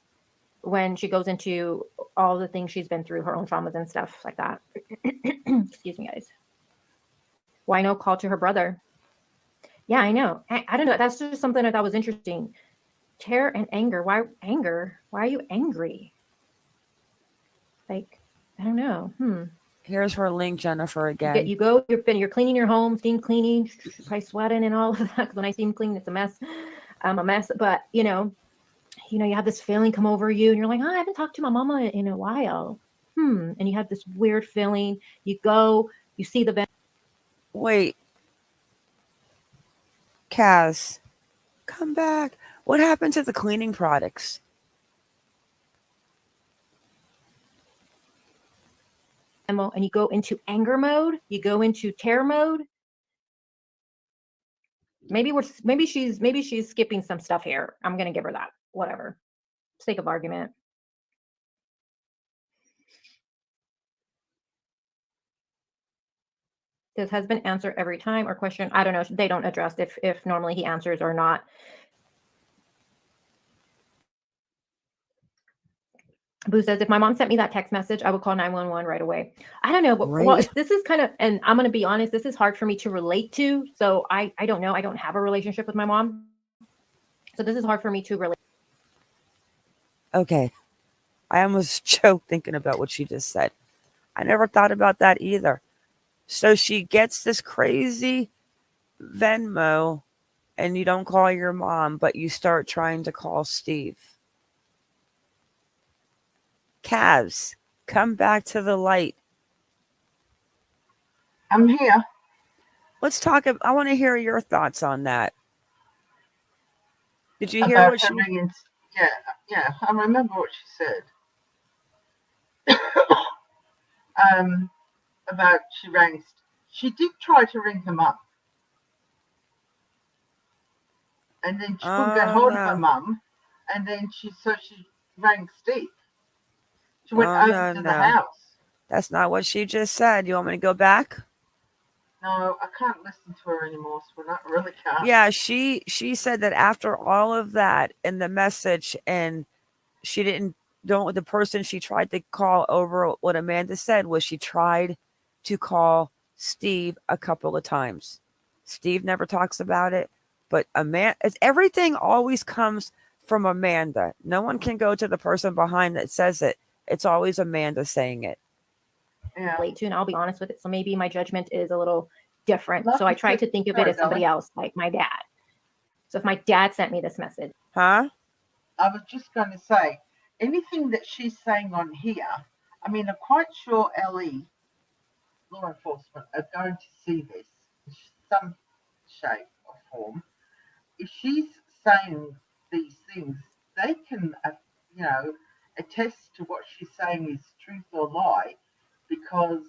when she goes into all the things she's been through, her own traumas and stuff like that. Excuse me, guys. Why no call to her brother? Yeah, I know. I don't know. That's just something I thought was interesting. Terror and anger. Why anger? Why are you angry? Like, I don't know. Here's her link, Jennifer, again. You're cleaning your home, steam cleaning, probably sweating and all of that. When I steam clean, it's a mess. I'm a mess. But you have this feeling come over you, and you're like, I haven't talked to my mama in a while. And you have this weird feeling. You go, you see the. Wait, Kaz, come back. What happened to the cleaning products? And you go into anger mode. You go into terror mode. Maybe she's skipping some stuff here. I'm gonna give her that. Whatever, sake of argument. Does husband answer every time or question? I don't know. They don't address if normally he answers or not. Boo says, if my mom sent me that text message, I would call 911 right away. I don't know, but Right. well, this is kind of, and I'm going to be honest, this is hard for me to relate to. So I don't know. I don't have a relationship with my mom. So this is hard for me to relate. Okay. I almost choked thinking about what she just said. I never thought about that either. So she gets this crazy Venmo and you don't call your mom, but you start trying to call Steve. Kaz, come back to the light. I'm here. Let's talk. I want to hear your thoughts on that. Did you hear About what her she... ringing? Yeah, I remember what she said. About she did try to ring him up. And then she couldn't get hold of her mum. And then she rang Steve. She went over to the house. That's not what she just said. You want me to go back? No, I can't listen to her anymore, so I really can't. Yeah, she said that after all of that in the message, and she the person she tried to call over, what Amanda said was she tried to call Steve a couple of times. Steve never talks about it, but everything always comes from Amanda. No one can go to the person behind that says it. It's always Amanda saying it. Yeah. Late too, and I'll be honest with it. So maybe my judgment is a little different. So I try to think of it as somebody else, like my dad. So if my dad sent me this message. Huh? I was just going to say, anything that she's saying on here, I mean, I'm quite sure LE, law enforcement, are going to see this in some shape or form. If she's saying these things, they can, attest to what she's saying is truth or lie, because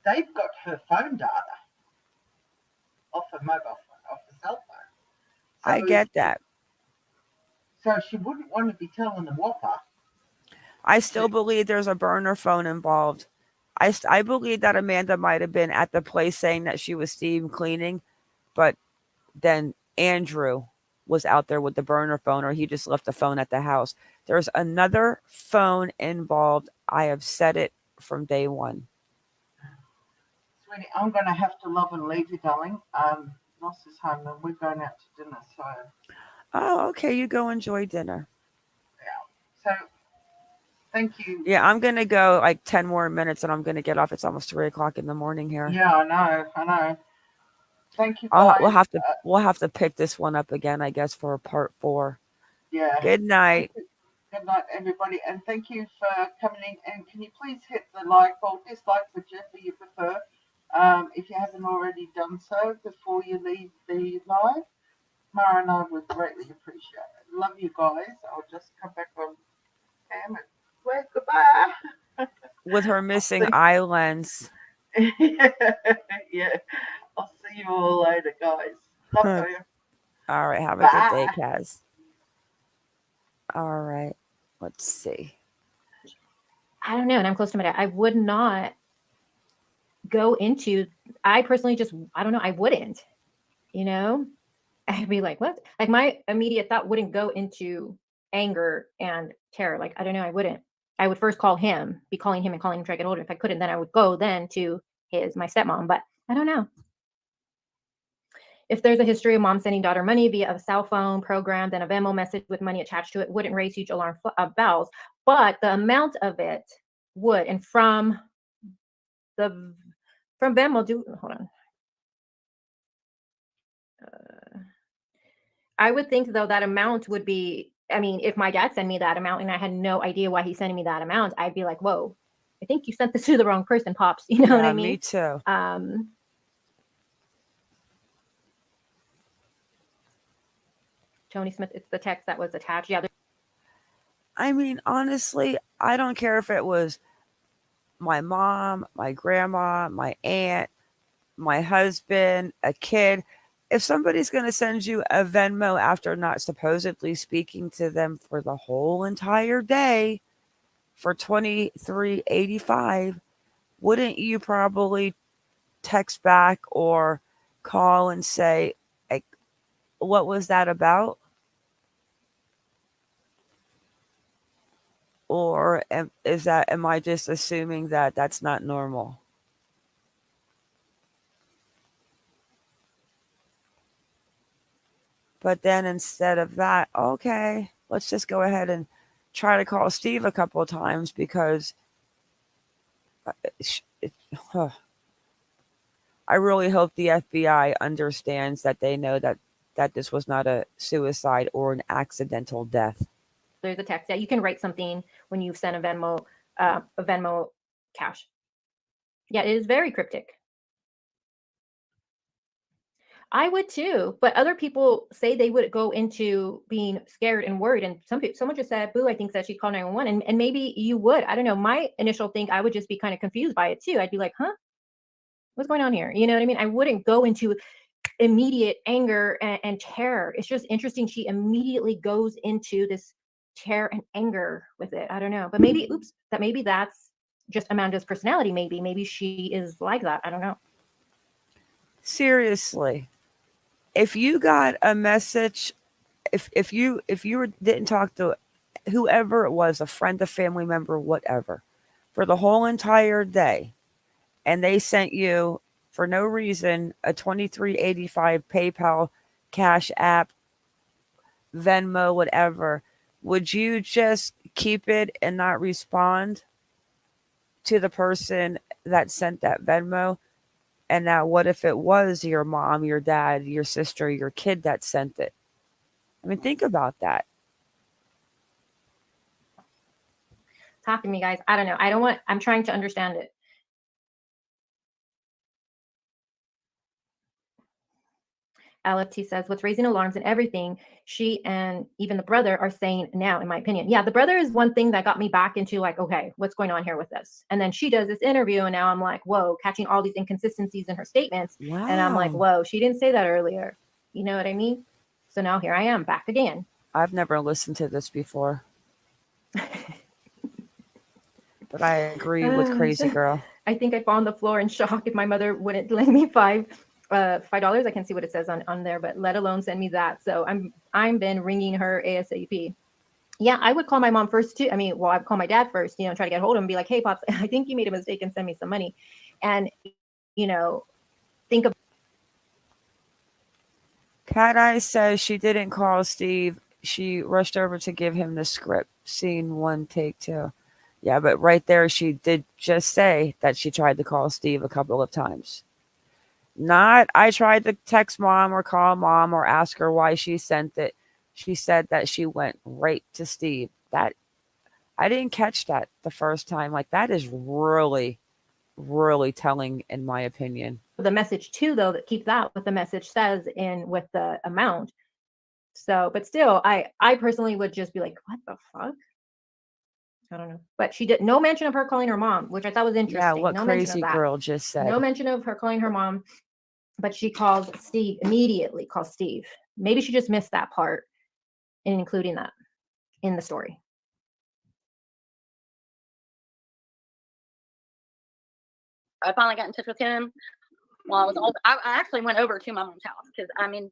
they've got her phone data off her mobile phone, off the cell phone. So I get that. So she wouldn't want to be telling the whopper. I still believe there's a burner phone involved. I believe that Amanda might have been at the place saying that she was steam cleaning, but then Andrew was out there with the burner phone, or he just left the phone at the house. There's another phone involved. I have said it from day one. Sweetie, I'm going to have to love and leave you, darling. Ross is home and we're going out to dinner, so... Oh, okay. You go enjoy dinner. Yeah. So, thank you. Yeah, I'm going to go like 10 more minutes and I'm going to get off. It's almost 3 o'clock in the morning here. Yeah, I know. Thank you, guys. We'll have to pick this one up again, I guess, for part 4. Yeah. Good night. Good night, everybody. And thank you for coming in. And can you please hit the like or dislike, whichever you prefer, if you haven't already done so before you leave the live. Mara and I would greatly appreciate it. Love you guys. I'll just come back on cam and wave goodbye. With her missing eye lens. Yeah. I'll see you all later, guys. Love you. All right. Have a good day, Kaz. All right. Let's see. I don't know. And I'm close to my dad. I would not go into, I personally I don't know. I wouldn't, I'd be like, what? Like my immediate thought wouldn't go into anger and terror. Like, I don't know. I wouldn't. I would first call him, be calling him and calling him, try to get older. If I couldn't, then I would go then to my stepmom. But I don't know. If there's a history of mom sending daughter money via a cell phone program, then a Venmo message with money attached to it wouldn't raise huge alarm bells, but the amount of it would. And from Venmo, hold on. I would think though that amount would be, I mean, if my dad sent me that amount and I had no idea why he's sending me that amount, I'd be like, whoa, I think you sent this to the wrong person, Pops. You know what I mean? Me too. Tony Smith, it's the text that was attached. Yeah. I mean, honestly, I don't care if it was my mom, my grandma, my aunt, my husband, a kid. If somebody's going to send you a Venmo after not supposedly speaking to them for the whole entire day for $23.85, wouldn't you probably text back or call and say, what was that about? Or am I just assuming that that's not normal? But then instead of that, okay, let's just go ahead and try to call Steve a couple of times because I really hope the FBI understands that they know that this was not a suicide or an accidental death. There's a text. Yeah, you can write something when you send a Venmo cash. Yeah, it is very cryptic. I would too, but other people say they would go into being scared and worried. And someone just said, "Boo," I think said she'd call 911, and maybe you would. I don't know. My initial thing, I would just be kind of confused by it too. I'd be like, "Huh, what's going on here?" You know what I mean? I wouldn't go into immediate anger and terror. It's just interesting. She immediately goes into this terror and anger with it. I don't know, but maybe that's just Amanda's personality. Maybe she is like that. I don't know. Seriously, if you got a message, if you didn't talk to whoever it was, a friend, a family member, whatever, for the whole entire day, and they sent you for no reason a $23.85 PayPal, Cash App, Venmo, whatever, would you just keep it and not respond to the person that sent that Venmo? And now what if it was your mom, your dad, your sister, your kid that sent it? I mean, think about that. Talk to me, guys. I don't know. I'm trying to understand it. LFT says, what's raising alarms and everything she and even the brother are saying now, in my opinion. Yeah, the brother is one thing that got me back into like, okay, what's going on here with this? And then she does this interview and now I'm like, whoa, catching all these inconsistencies in her statements. Wow. And I'm like, whoa, she didn't say that earlier. You know what I mean? So now here I am back again. I've never listened to this before. But I agree with Crazy Girl. I think I'd fall on the floor in shock if my mother wouldn't lend me $5. I can see what it says on there, but let alone send me that. So I'm been ringing her ASAP. Yeah, I would call my mom first too. I mean, well, I'd call my dad first, try to get hold of him and be like, hey, Pops, I think you made a mistake and send me some money. And, think of. Cat Eye says she didn't call Steve. She rushed over to give him the script. Scene 1, take 2. Yeah, but right there, she did just say that she tried to call Steve a couple of times. Not, I tried to text mom or call mom or ask her why she sent it. She said that she went right to Steve. That I didn't catch that the first time. Like, that is really, really telling, in my opinion. The message too, though, that keep that what the message says in with the amount. So, but still, I personally would just be like, what the fuck? I don't know. But she did no mention of her calling her mom, which I thought was interesting. Yeah, what no Crazy Girl just said. No mention of her calling her mom, but she calls Steve, immediately calls Steve. Maybe she just missed that part in including that in the story. I finally got in touch with him while I was old. I actually went over to my mom's house because, I mean,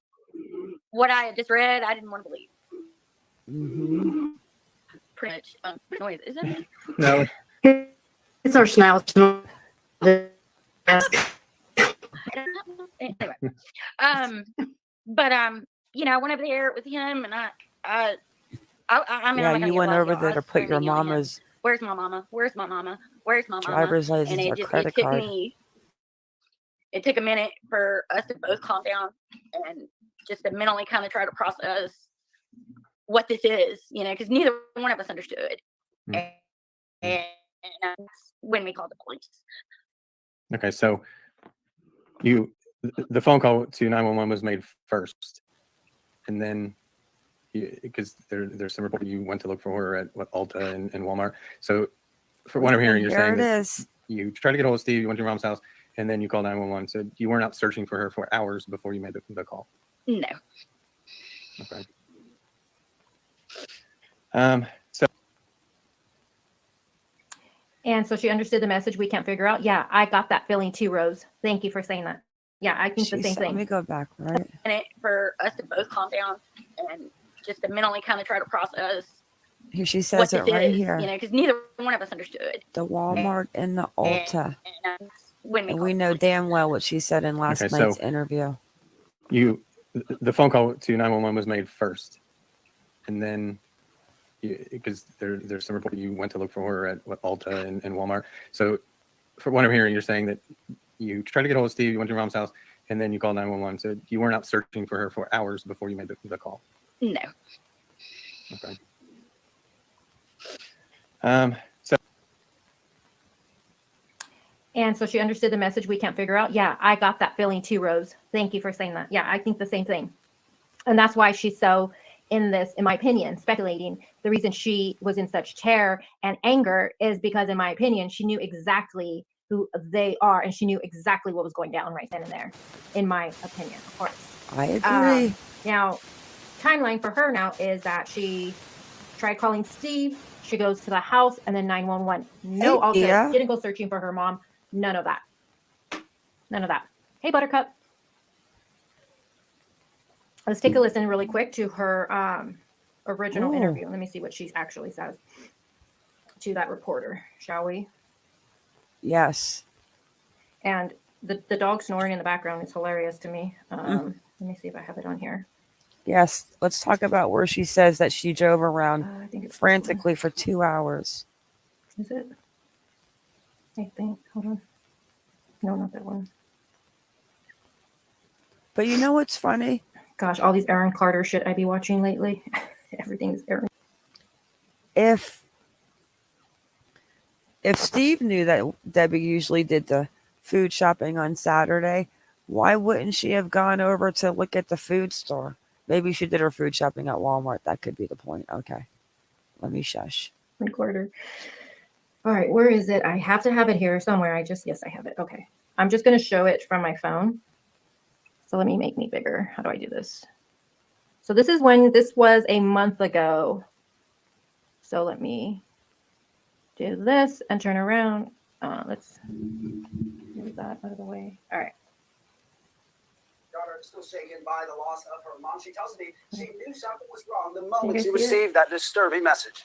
what I had just read, I didn't want to believe. Mm-hmm. Pretty much noise, is it? No. It's our snout. Anyway, but I went over there with him, and I mean, yeah, you went over there to put your mama's. Where's my mama? Where's my mama? Where's my mama? Driver's license or credit card. It took a minute for us to both calm down and just to mentally kind of try to process what this is, because neither one of us understood. Mm. And that's when we called the police. Okay, so the phone call to 911 was made first, and then because there's some report you went to look for her at Ulta and Walmart. So for what I'm hearing, you're saying that you tried to get a hold of Steve, you went to your mom's house, and then you called 911. So you weren't out searching for her for hours before you made the call? No. Okay. And so she understood the message we can't figure out. Yeah, I got that feeling too, Rose. Thank you for saying that. Yeah, I think the same thing. Let me go back, right? And for us to both calm down and just to mentally kind of try to process Here she says what it this right is, here. you know, because neither one of us understood. The Walmart and the Ulta. When And we know damn well what she said in last night's interview. The phone call to 911 was made first, and then because there's some report that you went to look for her at Ulta and Walmart. So, for what I'm hearing, you're saying that you tried to get hold of Steve, you went to your mom's house, and then you called 911. So you weren't out searching for her for hours before you made the call. No. Okay. And so she understood the message we can't figure out. Yeah, I got that feeling too, Rose. Thank you for saying that. Yeah, I think the same thing. And that's why she's so in this, in my opinion, speculating. The reason she was in such terror and anger is because, in my opinion, she knew exactly who they are and she knew exactly what was going down right then and there, in my opinion, of course. I agree. Now, timeline for her now is that she tried calling Steve. She goes to the house and then 911. No, all good. Didn't go searching for her mom. None of that. None of that. Hey, Buttercup. Let's take a listen really quick to her original interview. Let me see what she actually says to that reporter, shall we? Yes. And the dog snoring in the background is hilarious to me. Let me see if I have it on here. Yes. Let's talk about where she says that she drove around frantically for 2 hours. Is it? I think. Hold on. No, not that one. But you know what's funny? Gosh, all these Aaron Carter shit I be watching lately. Everything is Aaron. If Steve knew that Debbie usually did the food shopping on Saturday, why wouldn't she have gone over to look at the food store? Maybe she did her food shopping at Walmart. That could be the point. Okay. Let me shush. Recorder. All right, where is it? I have to have it here somewhere. Yes, I have it. Okay. I'm just going to show it from my phone. So let me make me bigger. How do I do this? So this was a month ago. So let me do this and turn around. Let's move that out of the way. All right. Daughter is still shaken by the loss of her mom. She tells me she knew something was wrong the moment she received that disturbing message.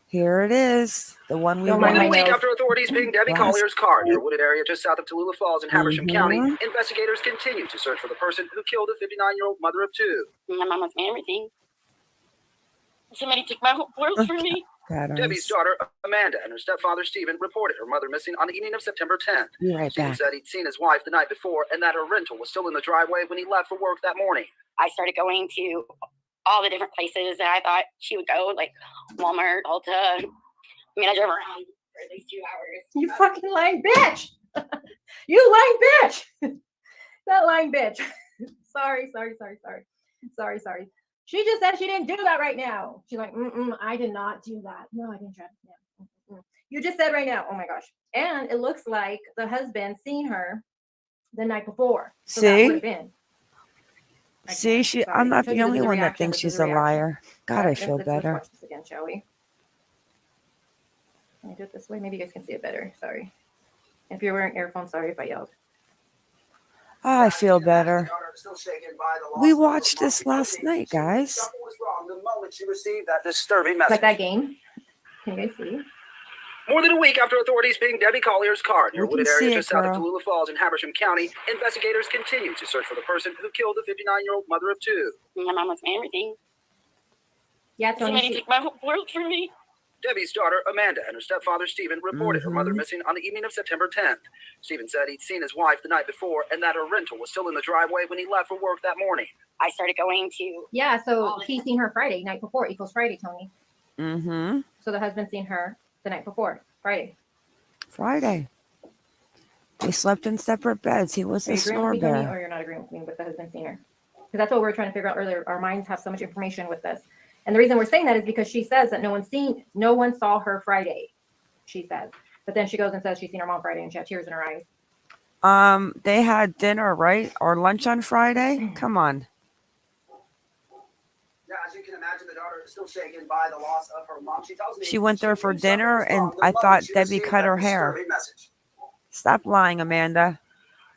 Here it is. The one we More than a week after authorities pinged Debbie Collier's car near a wooded area just south of Tallulah Falls in Habersham County, investigators continue to search for the person who killed a 59-year-old mother of two. My mom was everything. Somebody took my whole world from me. Debbie's daughter, Amanda, and her stepfather, Stephen, reported her mother missing on the evening of September 10th. Be right Stephen back. said he'd seen his wife the night before and that her rental was still in the driveway when he left for work that morning. I started going to all the different places that I thought she would go, like Walmart, Ulta. I mean, I drove around for at least 2 hours. You fucking lying bitch. You lying bitch. That lying bitch. Sorry. She just said she didn't do that right now. She's like, I did not do that. No, I didn't try. No. You just said right now. Oh my gosh. And it looks like the husband seen her the night before. So that would have been. See, I'm not the only one that thinks she's a liar. God, I feel better. Let's watch this again, shall we? Can I do it this way? Maybe you guys can see it better. Sorry. If you're wearing earphones, sorry if I yelled. Oh, I feel better. We watched this last night, guys. The moment she received that disturbing message. Like that game? Can you guys see? More than a week after authorities pinged Debbie Collier's car near a wooded area just south of girl. Tallulah Falls in Habersham County, investigators continue to search for the person who killed the 59-year-old mother of two. My mom was everything. Yeah, somebody took my whole world from me. Debbie's daughter, Amanda, and her stepfather, Stephen, reported her mother missing on the evening of September 10th. Stephen said he'd seen his wife the night before and that her rental was still in the driveway when he left for work that morning. I started going to... Yeah, so he seen her Friday, night before, equals Friday, Tony. Mm-hmm. So the husband seen her the night before, Friday. They slept in separate beds. He was a snore Or bear. you're not agreeing with me with the husband seen her? Because that's what we were trying to figure out earlier. Our minds have so much information with this. And the reason we're saying that is because she says that no one saw her Friday, she says. But then she goes and says she's seen her mom Friday and she had tears in her eyes. They had dinner, right? Or lunch on Friday? Come on. Yeah, as you can imagine, the daughter is still shaken by the loss of her mom. She tells me She went there for dinner and I thought Debbie cut her hair. Stop lying, Amanda.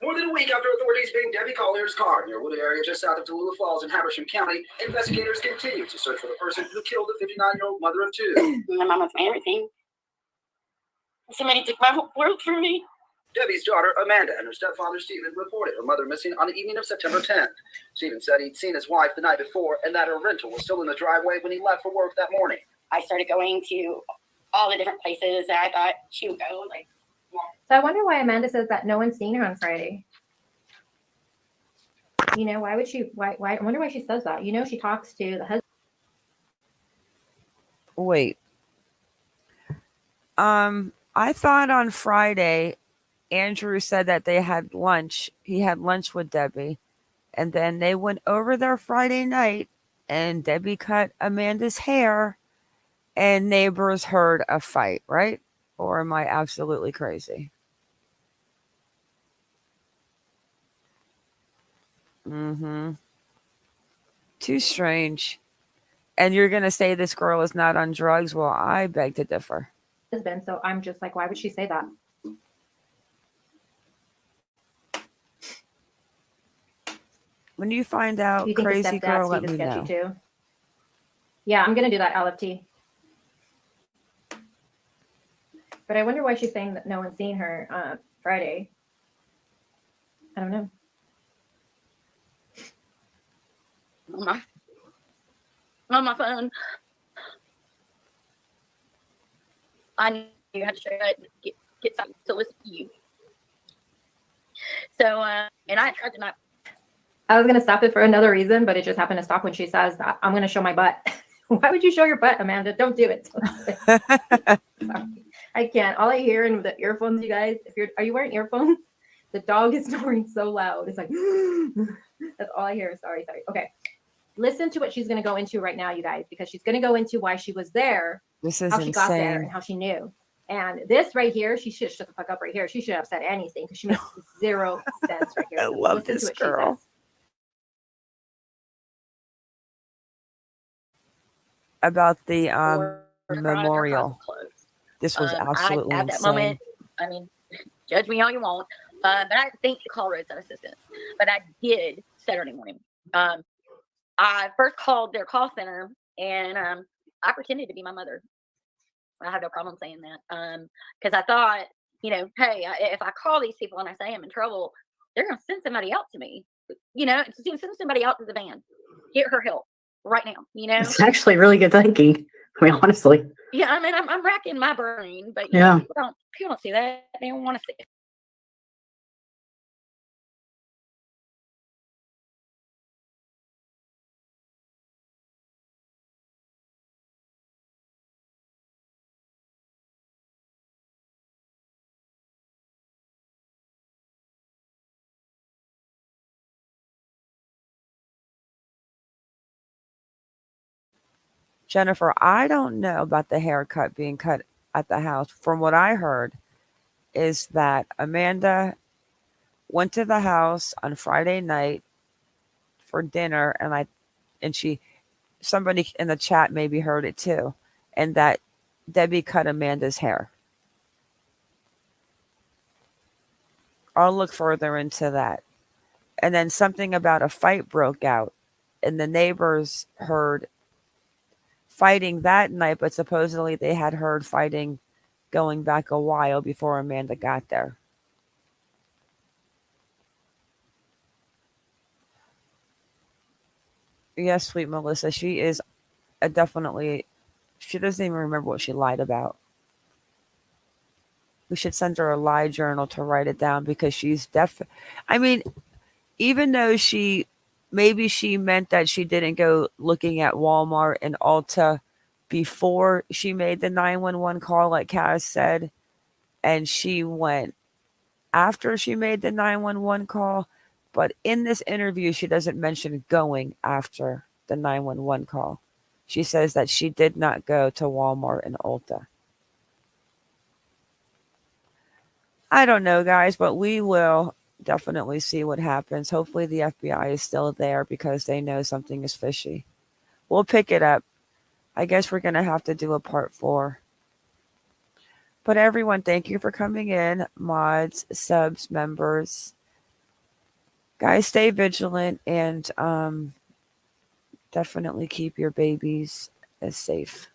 More than a week after authorities pinged Debbie Collier's car near Wood area just south of Tallulah Falls in Habersham County, investigators continue to search for the person who killed the 59-year-old mother of two. My mama's my everything. Somebody took my whole world from me. Debbie's daughter, Amanda, and her stepfather, Stephen, reported her mother missing on the evening of September 10th. Stephen said he'd seen his wife the night before and that her rental was still in the driveway when he left for work that morning. I started going to all the different places that I thought she would go. So I wonder why Amanda says that no one's seen her on Friday. You know, why would she? Why? I wonder why she says that. You know, she talks to the husband. Wait. I thought on Friday, Andrew said that they had lunch. He had lunch with Debbie, and then they went over there Friday night, and Debbie cut Amanda's hair, and neighbors heard a fight, right? Or am I absolutely crazy? Too strange. And you're going to say this girl is not on drugs? Well, I beg to differ. So I'm just like, why would she say that? When you find out, you think crazy girl, let me sketchy know. Too? Yeah, I'm going to do that LFT. But I wonder why she's saying that no one's seen her Friday. I don't know. On my phone. I knew you had to show that get something to listen to you. So, and I tried to not. I was going to stop it for another reason, but it just happened to stop when she says that I'm going to show my butt. Why would you show your butt, Amanda? Don't do it. Sorry. I can't. All I hear in the earphones, you guys, are you wearing earphones? The dog is snoring so loud. It's like, that's all I hear. Sorry. Okay. Listen to what she's going to go into right now, you guys, because she's going to go into why she was there, this is how she got there, insane. and how she knew. And this right here, she should shut the fuck up right here. She should have said anything because she makes zero sense right here. I love Listen this to what girl. she says. About the memorial. This was absolutely at that insane. moment, I mean, judge me all you want, but I think the call road's an assistant. But I did Saturday morning. I first called their call center, and I pretended to be my mother. I have no problem saying that, because I thought, you know, hey, if I call these people and I say I'm in trouble, they're going to send somebody out to me. You know, send somebody out to the van, get her help right now. You know, it's actually really good thinking. I mean, honestly. Yeah, I mean, I'm racking my brain, but yeah, know, people don't see that. They don't want to see it. Jennifer, I don't know about the haircut being cut at the house. From what I heard is that Amanda went to the house on Friday night for dinner, and somebody in the chat maybe heard it too, and that Debbie cut Amanda's hair. I'll look further into that. And then something about a fight broke out, and the neighbors heard fighting that night, but supposedly they had heard fighting going back a while before Amanda got there. Yes, sweet Melissa, she is definitely, she doesn't even remember what she lied about. We should send her a lie journal to write it down, because she's I mean, even though maybe she meant that she didn't go looking at Walmart and Ulta before she made the 911 call, like Kaz said, and she went after she made the 911 call. But in this interview, she doesn't mention going after the 911 call. She says that she did not go to Walmart and Ulta. I don't know, guys, but we will definitely see what happens. Hopefully the FBI is still there, because they know something is fishy. We'll pick it up. I guess we're going to have to do a part 4. But everyone, thank you for coming in. Mods, subs, members. Guys, stay vigilant and definitely keep your babies as safe.